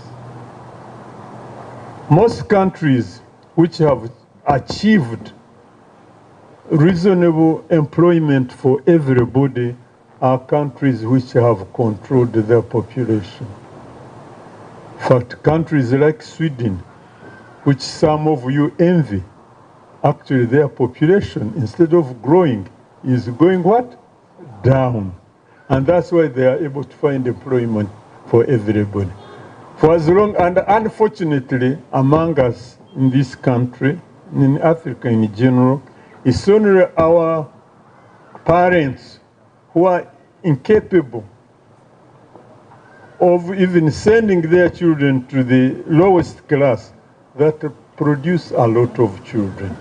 Most countries which have achieved reasonable employment for everybody are countries which have controlled their population. In fact, countries like Sweden, which some of you envy, actually their population, instead of growing, is going what? Down. And that's why they are able to find employment for everybody. For as long, and unfortunately, among us in this country, in Africa in general, it's only our parents who are incapable of even sending their children to the lowest class that produce a lot of children.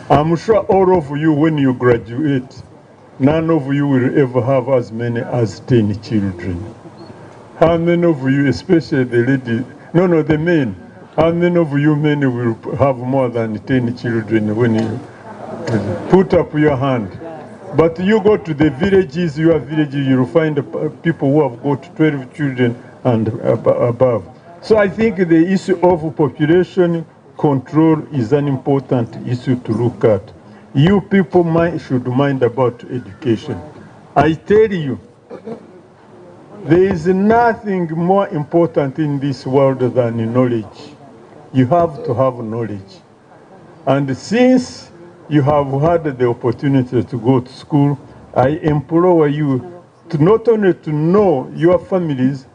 I'm sure all of you, when you graduate, none of you will ever have as many as 10 children. How many of you, especially the lady, the men, how many of you men will have more than 10 children when you put up your hand? But you go to the villages, your villages, you'll find people who have got 12 children and above. So I think the issue of population control is an important issue to look at. You people should mind about education. I tell you, there is nothing more important in this world than knowledge. You have to have knowledge. And since you have had the opportunity to go to school, I implore you to not only to know your families,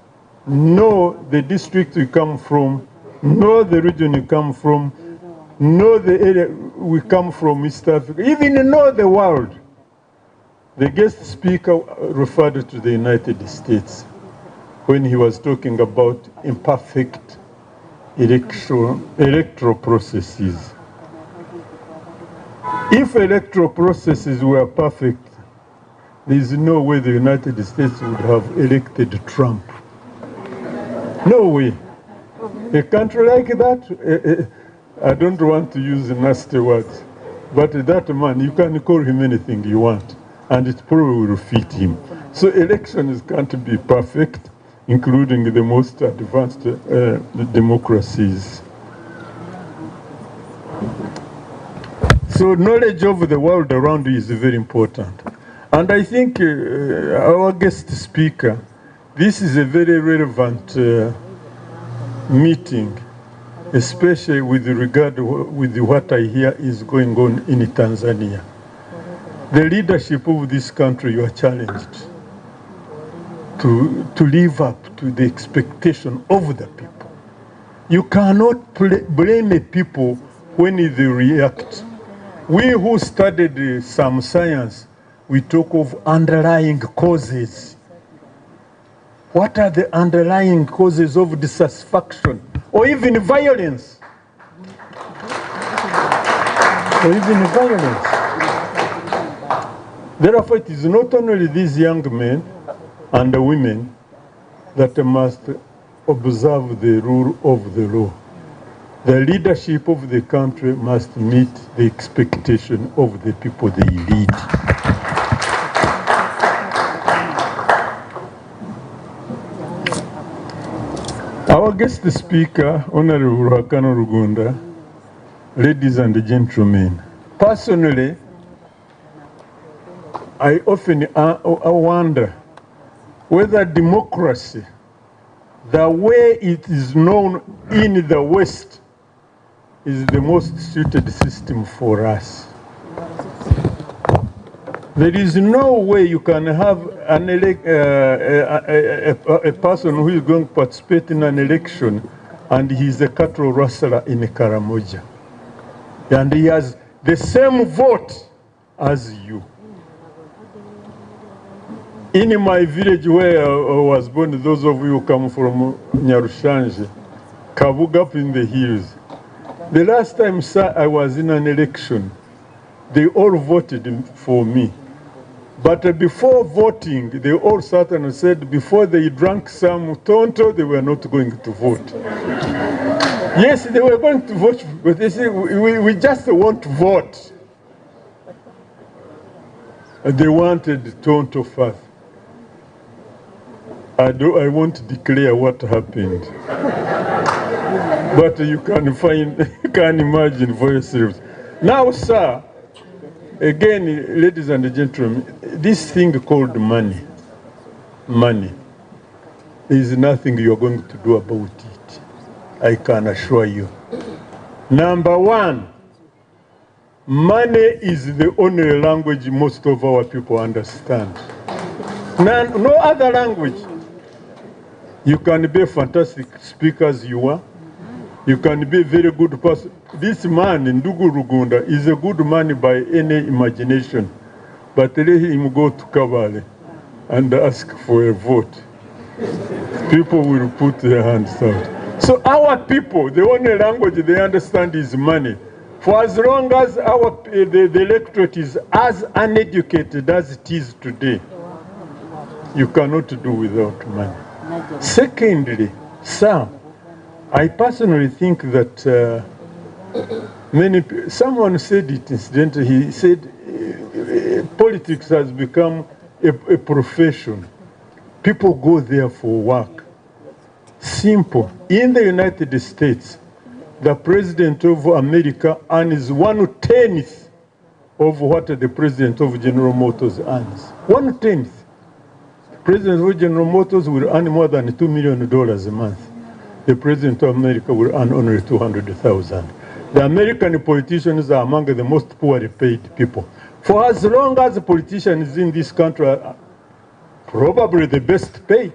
know the district you come from, know the region you come from, know the area we come from, East Africa, even know the world. The guest speaker referred to the United States when he was talking about imperfect electoral processes. If electoral processes were perfect, there is no way the United States would have elected Trump. No way. A country like that, I don't want to use nasty words, but that man, you can call him anything you want, and it probably will fit him. So elections can't be perfect, including the most advanced democracies. So knowledge of the world around you is very important. And I think our guest speaker, this is a very relevant meeting, especially with regard with what I hear is going on in Tanzania. The leadership of this country, you are challenged to live up to the expectation of the people. You cannot blame the people when they react. We who studied some science, we talk of underlying causes. What are the underlying causes of dissatisfaction or even violence? Or even violence. Therefore, it is not only these young men and the women that must observe the rule of the law. The leadership of the country must meet the expectation of the people they lead. Our guest speaker, Honorable Hakano Rugunda, ladies and gentlemen, personally, I often wonder whether democracy, the way it is known in the West, is the most suited system for us. There is no way you can have a person who is going to participate in an election and he's a cattle rustler in Karamoja. And he has the same vote as you. In my village where I was born, those of you who come from Nyarushanje, Kabuga up in the hills, the last time, sir, I was in an election, they all voted for me. But before voting, they all sat and said before they drank some tonto, they were not going to vote. Yes, they were going to vote, but they said, we just want to vote. They wanted tonto first. I won't declare what happened. But you can imagine for yourselves. Now, sir, again, ladies and gentlemen, this thing called money, is nothing you're going to do about it. I can assure you. Number one, money is the only language most of our people understand. No other language. You can be a fantastic speaker as you are. You can be a very good person. This man, Ndugu Rugunda, is a good man by any imagination. But let him go to Kabale and ask for a vote. People will put their hands out. So our people, the only language they understand is money. For as long as the electorate is as uneducated as it is today, you cannot do without money. Secondly, sir, I personally think that someone said it incidentally, he said politics has become a profession. People go there for work. Simple. In the United States, the president of America earns 1/10 of what the president of General Motors earns. 1/10. The president of General Motors will earn more than $2 million a month. The president of America will earn only 200,000. The American politicians are among the most poorly paid people. For as long as the politicians in this country are probably the best paid,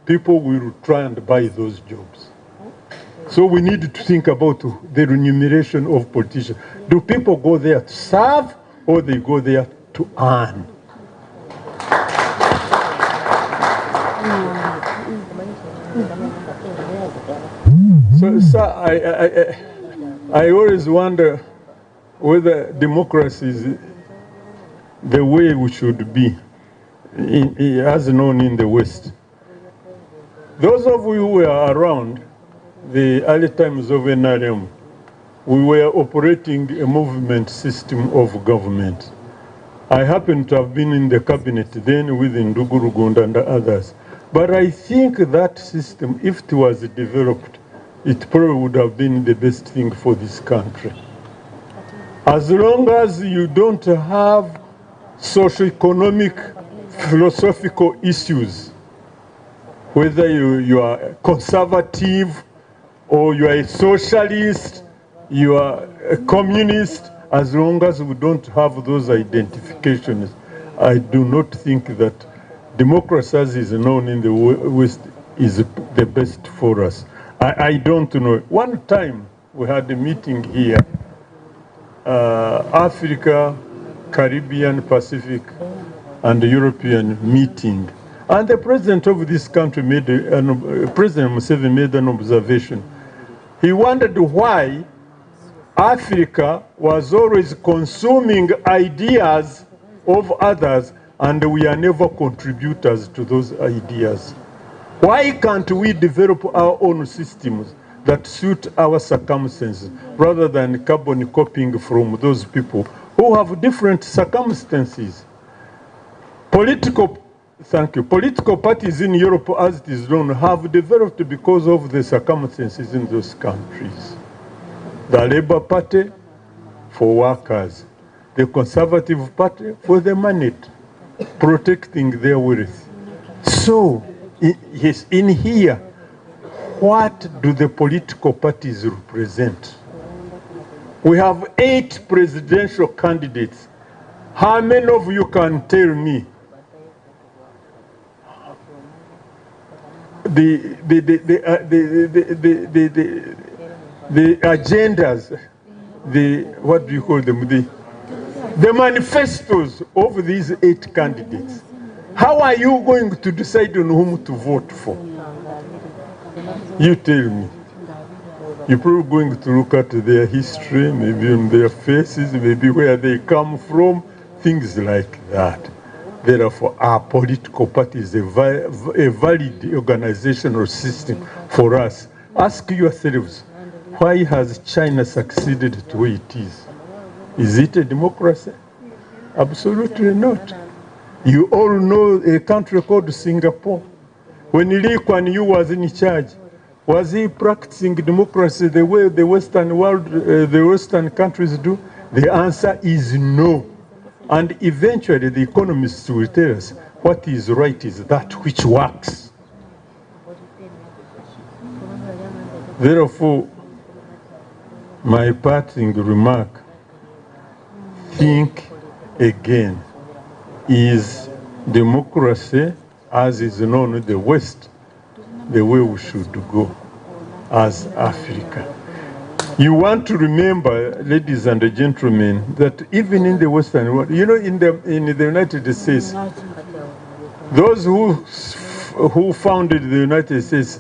people will try and buy those jobs. So we need to think about the remuneration of politicians. Do people go there to serve or they go there to earn? So, sir, I always wonder whether democracy is the way we should be, as known in the West. Those of you who were around the early times of NRM, we were operating a movement system of government. I happen to have been in the cabinet then with Ndugu Rugunda and others. But I think that system, if it was developed, it probably would have been the best thing for this country. As long as you don't have socio-economic, philosophical issues, whether you are conservative or you are a socialist, you are a communist, as long as we don't have those identifications, I do not think that democracy as is known in the West is the best for us. I don't know. One time we had a meeting here, Africa, Caribbean, Pacific, and European meeting. And the president of this country President Museveni made an observation. He wondered why Africa was always consuming ideas of others and we are never contributors to those ideas. Why can't we develop our own systems that suit our circumstances rather than carbon copying from those people who have different circumstances? Political parties in Europe, as it is known, have developed because of the circumstances in those countries. The Labour Party for workers, the Conservative Party for the money, protecting their wealth. So, yes, in here, what do the political parties represent? We have 8 presidential candidates. How many of you can tell me the agendas, what do you call them, the manifestos of these 8 candidates? How are you going to decide on whom to vote for? You tell me. You're probably going to look at their history, maybe on their faces, maybe where they come from, things like that. Therefore, our political party is a valid organizational system for us. Ask yourselves, why has China succeeded to where it is? Is it a democracy? Absolutely not. You all know a country called Singapore. When Lee Kuan Yew was in charge, was he practicing democracy the way the Western world, the Western countries do? The answer is no. And eventually the economists will tell us what is right is that which works. Therefore, my parting remark, think again. Is democracy, as is known in the West, the way we should go as Africa? You want to remember, ladies and gentlemen, that even in the Western world, you know, in the United States, those who founded the United States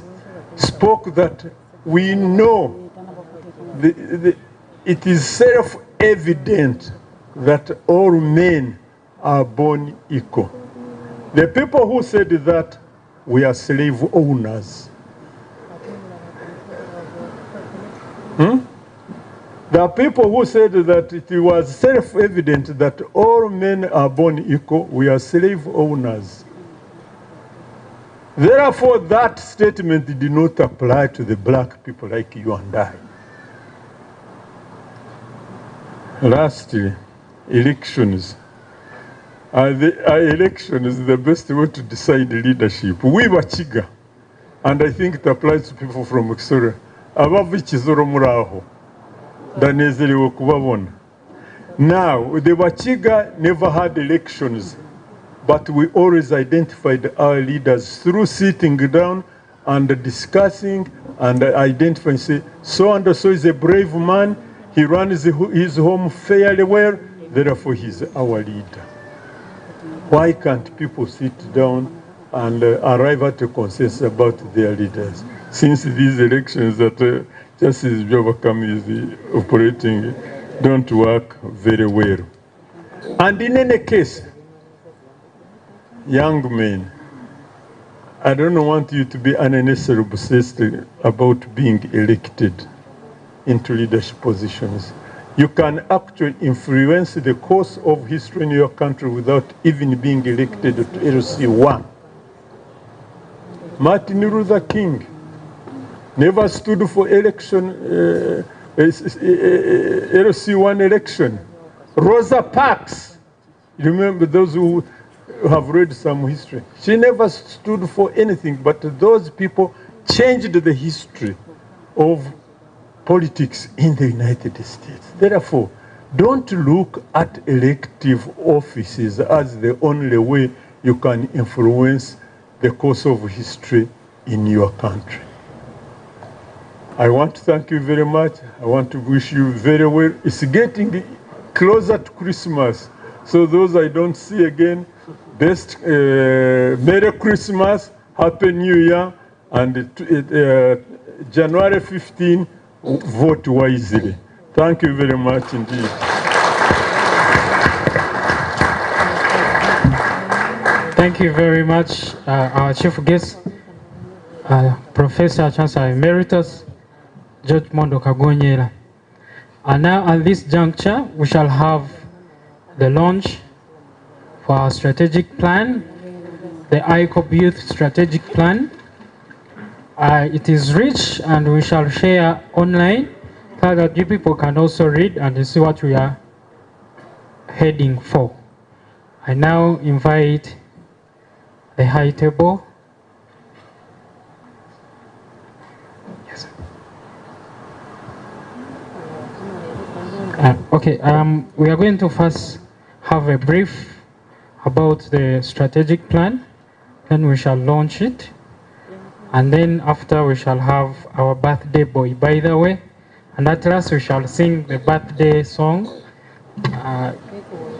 spoke that we know it is self-evident that all men are born equal. The people who said that we are slave owners. The people who said that it was self-evident that all men are born equal, we are slave owners. Therefore, that statement did not apply to the black people like you and I. Lastly, elections. Are elections the best way to decide leadership? We were Chiga, and I think it applies to people from Exora. Abavu Chizoro Muraho, Danezeli Okubabona. Now, the Wachiga never had elections, but we always identified our leaders through sitting down and discussing and identifying, say, so and so is a brave man, he runs his home fairly well, therefore he's our leader. Why can't people sit down and arrive at a consensus about their leaders? Since these elections that Justice Byabakama is operating don't work very well. And in any case, young men, I don't want you to be unnecessarily obsessed about being elected. into leadership positions. You can actually influence the course of history in your country without even being elected to LC1. Martin Luther King never stood for election, LC1 election. Rosa Parks, remember those who have read some history, she never stood for anything, but those people changed the history of politics in the United States. Therefore, don't look at elective offices as the only way you can influence the course of history in your country. I want to thank you very much. I want to wish you very well. It's getting closer to Christmas. So those I don't see again, best Merry Christmas, Happy New Year, and January 15, vote wisely. Thank you very much indeed. Thank you very much, our chief guest, Professor Chancellor Emeritus, George Mondo Kagonyera. And now at this juncture, we shall have the launch for our strategic plan, the ICOB Youth Strategic Plan. It is rich and we shall share online so that you people can also read and see what we are heading for. I now invite the high table. Yes. Okay, we are going to first have a brief about the strategic plan, then we shall launch it, and then after we shall have our birthday boy, by the way, and at last we shall sing the birthday song,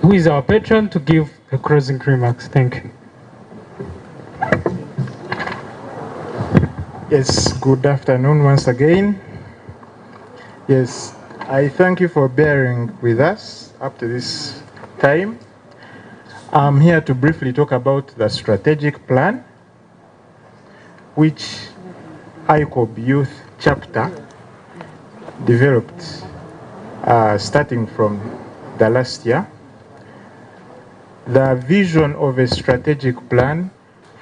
who is our patron, to give the closing remarks. Thank you. Yes, good afternoon once again. Yes, I thank you for bearing with us up to this time. I'm here to briefly talk about the strategic plan, which ICOB Youth Chapter developed starting from the last year. The vision of a strategic plan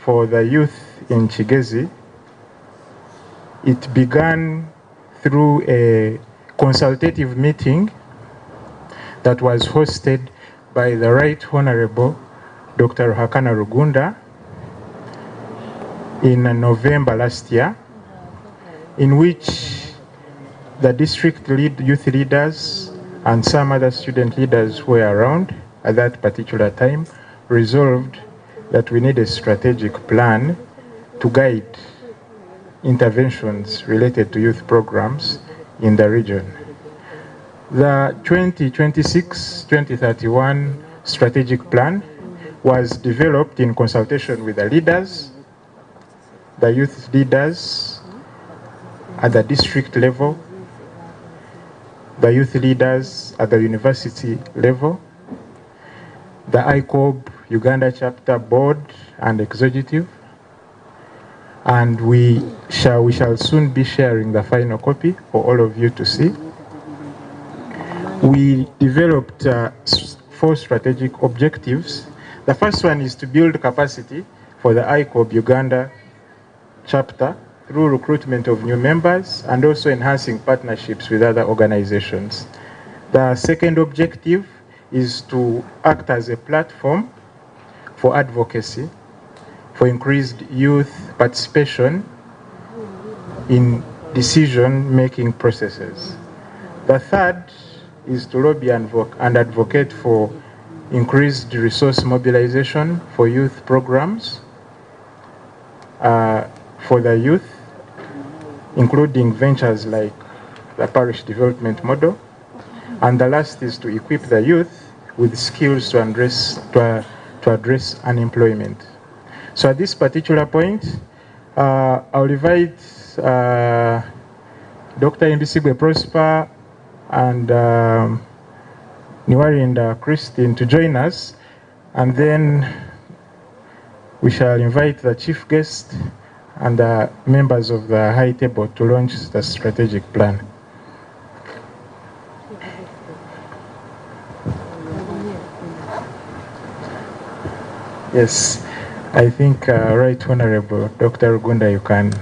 for the youth in Kigezi, it began through a consultative meeting that was hosted by the Right Honorable Dr. Hakana Rugunda in November last year, in which the district youth leaders and some other student leaders who were around at that particular time resolved that we need a strategic plan to guide interventions related to youth programs in the region. The 2026-2031 strategic plan was developed in consultation with the leaders, the youth leaders at the district level, the youth leaders at the university level, the ICOB Uganda chapter board and executive, and we shall soon be sharing the final copy for all of you to see. We developed 4 strategic objectives. The first one is to build capacity for the ICOB Uganda chapter through recruitment of new members and also enhancing partnerships with other organizations. The second objective is to act as a platform for advocacy, for increased youth participation in decision-making processes. The third is to lobby and advocate for increased resource mobilization for youth programs for the youth, including ventures like the parish development model. And the last is to equip the youth with skills to address unemployment. So at this particular point, I'll invite Dr. Mbisigwe Prosper and Niwari and Christine to join us, and then we shall invite the chief guest and the members of the high table to launch the strategic plan. Yes, I think Right Honorable Dr. Rugunda, you can.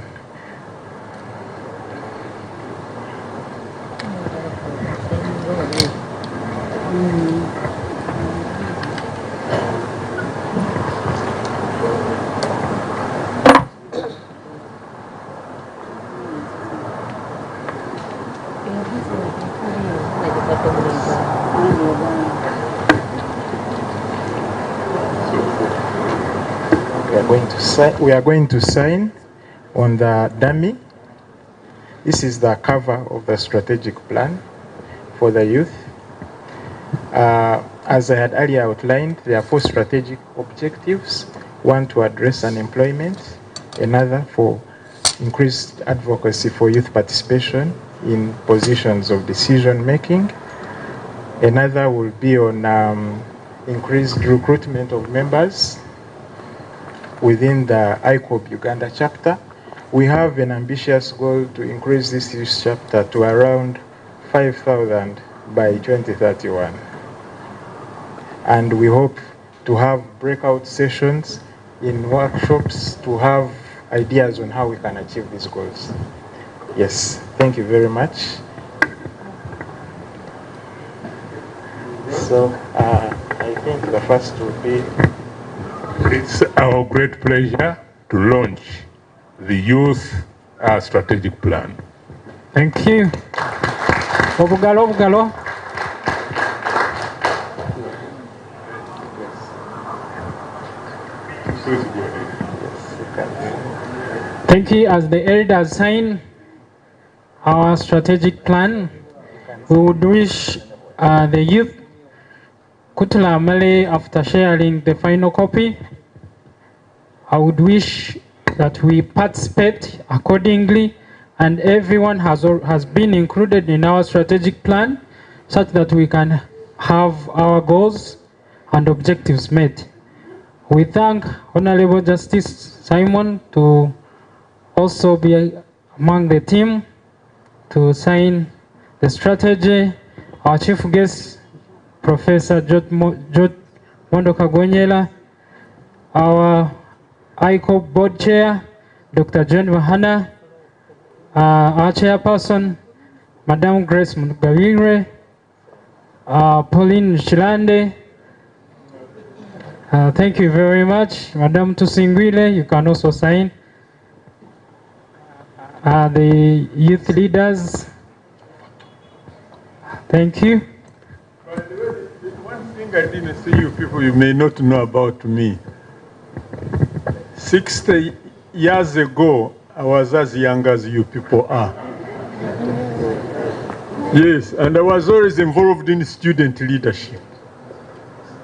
We are going to sign on the dummy. This is the cover of the strategic plan for the youth. As I had earlier outlined, there are 4 strategic objectives. One to address unemployment, another for increased advocacy for youth participation in positions of decision making. Another will be on increased recruitment of members within the ICOB Uganda chapter. We have an ambitious goal to increase this youth chapter to around 5,000 by 2031. And we hope to have breakout sessions in workshops to have ideas on how we can achieve these goals. Yes, thank you very much. So I think the first will be. It's our great pleasure to launch the youth strategic plan. Thank you. Obugalo, obugalo. Thank you. As the elders sign our strategic plan, we would wish the youth Kutula Male, after sharing the final copy, I would wish that we participate accordingly and everyone has been included in our strategic plan such that we can have our goals and objectives met. We thank Honorable Justice Simon to also be among the team to sign the strategy. Our chief guest, Professor Mondoka Gonyela, our ICOB board chair, Dr. John Wahana, our chairperson, Madam Grace Mugawire, Pauline Chilande. Thank you very much. Madam Tusingwile, you can also sign. The youth leaders, thank you. One thing I didn't say, you people, you may not know about me. 60 years ago, I was as young as you people are. Yes, and I was always involved in student leadership.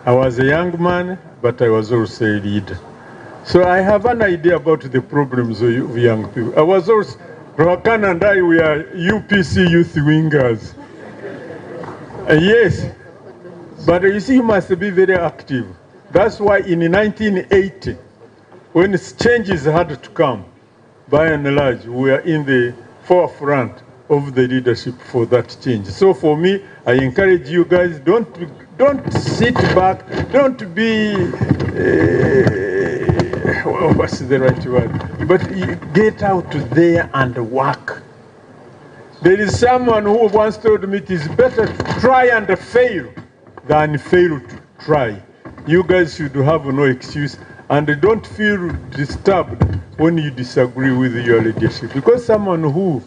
I was a young man, but I was also a leader. So I have an idea about the problems of young people. I was also, Rakan and I, we are UPC youth wingers. Yes, but you see, you must be very active. That's why in 1980, when changes had to come, by and large, we are in the forefront of the leadership for that change. So for me, I encourage you guys, don't sit back, don't be, what's the right word? But get out there and work. There is someone who once told me it is better to try and fail than fail to try. You guys should have no excuse and don't feel disturbed when you disagree with your leadership, because someone who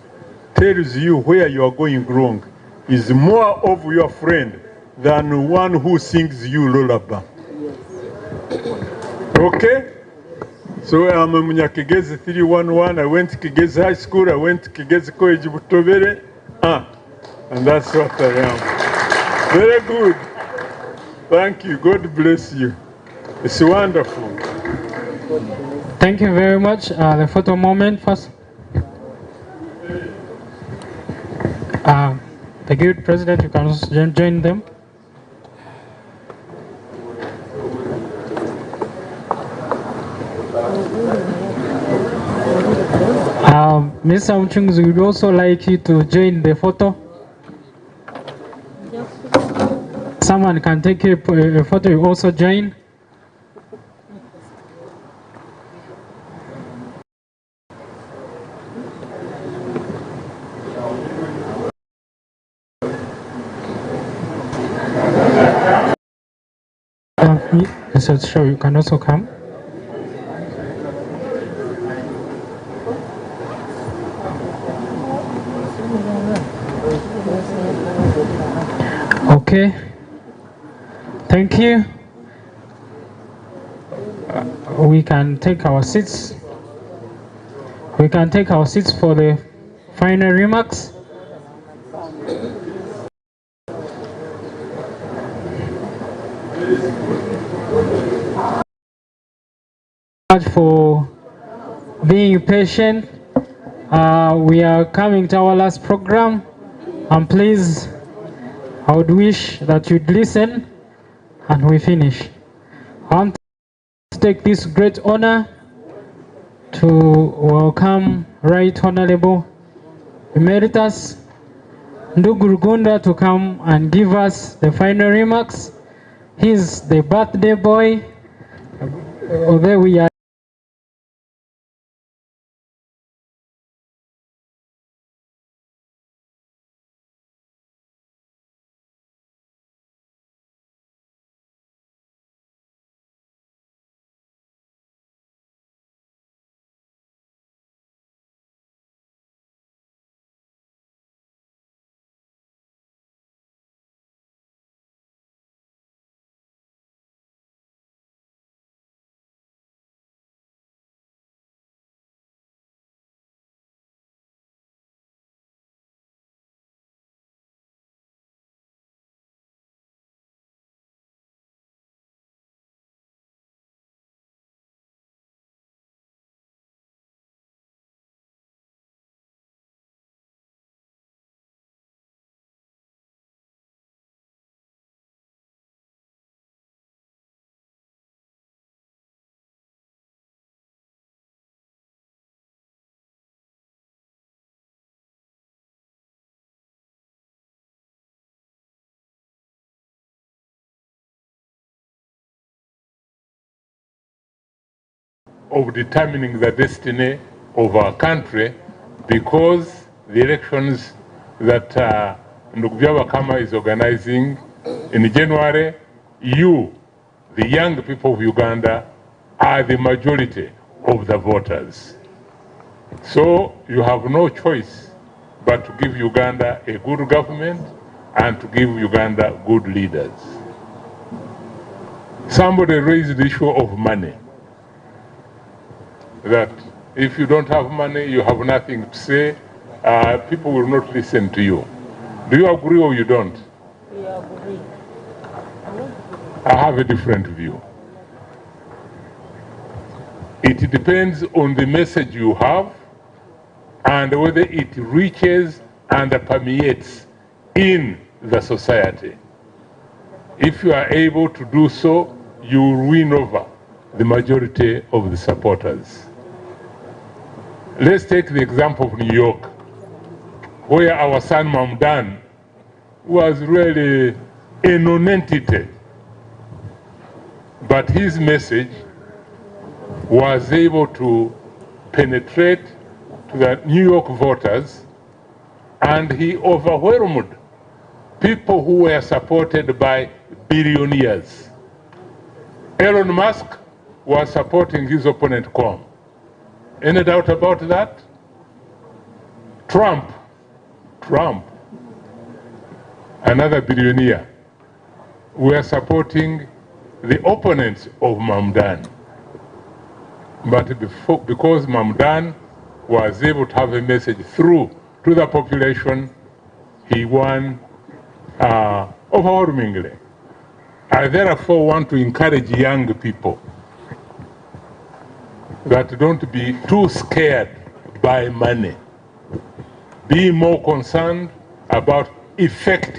tells you where you are going wrong is more of your friend than one who sings you lullaby. Okay? So I'm a Kigezi 311. I went to Kigezi High School. I went to Kigezi College Butobere. And that's what I am. Very good. Thank you. God bless you. It's wonderful. Thank you very much. The photo moment first. The good president, you can also join them. Mr. Mchunguzi, we would also like you to join the photo. Someone can take a photo, you also join. Mr. Show, you can also come. Okay. Thank you. We can take our seats. We can take our seats for the final remarks. For being patient. We are coming to our last program, and please, I would wish that you'd listen and we finish. I want to take this great honor to welcome Right Honorable Emeritus Ndugu Rugunda to come and give us the final remarks. He's the birthday boy. Although we are of determining the destiny of our country, because the elections that Byabakama is organizing in January, you, the young people of Uganda, are the majority of the voters. So you have no choice but to give Uganda a good government and to give Uganda good leaders. Somebody raised the issue of money, that if you don't have money, you have nothing to say, people will not listen to you. Do you agree or you don't? We agree. I have a different view. It depends on the message you have and whether it reaches and permeates in the society. If you are able to do so, you will win over the majority of the supporters. Let's take the example of New York, where our son Mamdan was really a non-entity, but his message was able to penetrate to the New York voters, and he overwhelmed people who were supported by billionaires. Elon Musk was supporting his opponent, Kwame. Any doubt about that? Trump, another billionaire, were supporting the opponents of Mamdan. But because Mamdan was able to have a message through to the population, he won overwhelmingly. I therefore want to encourage young people that don't be too scared by money. Be more concerned about effective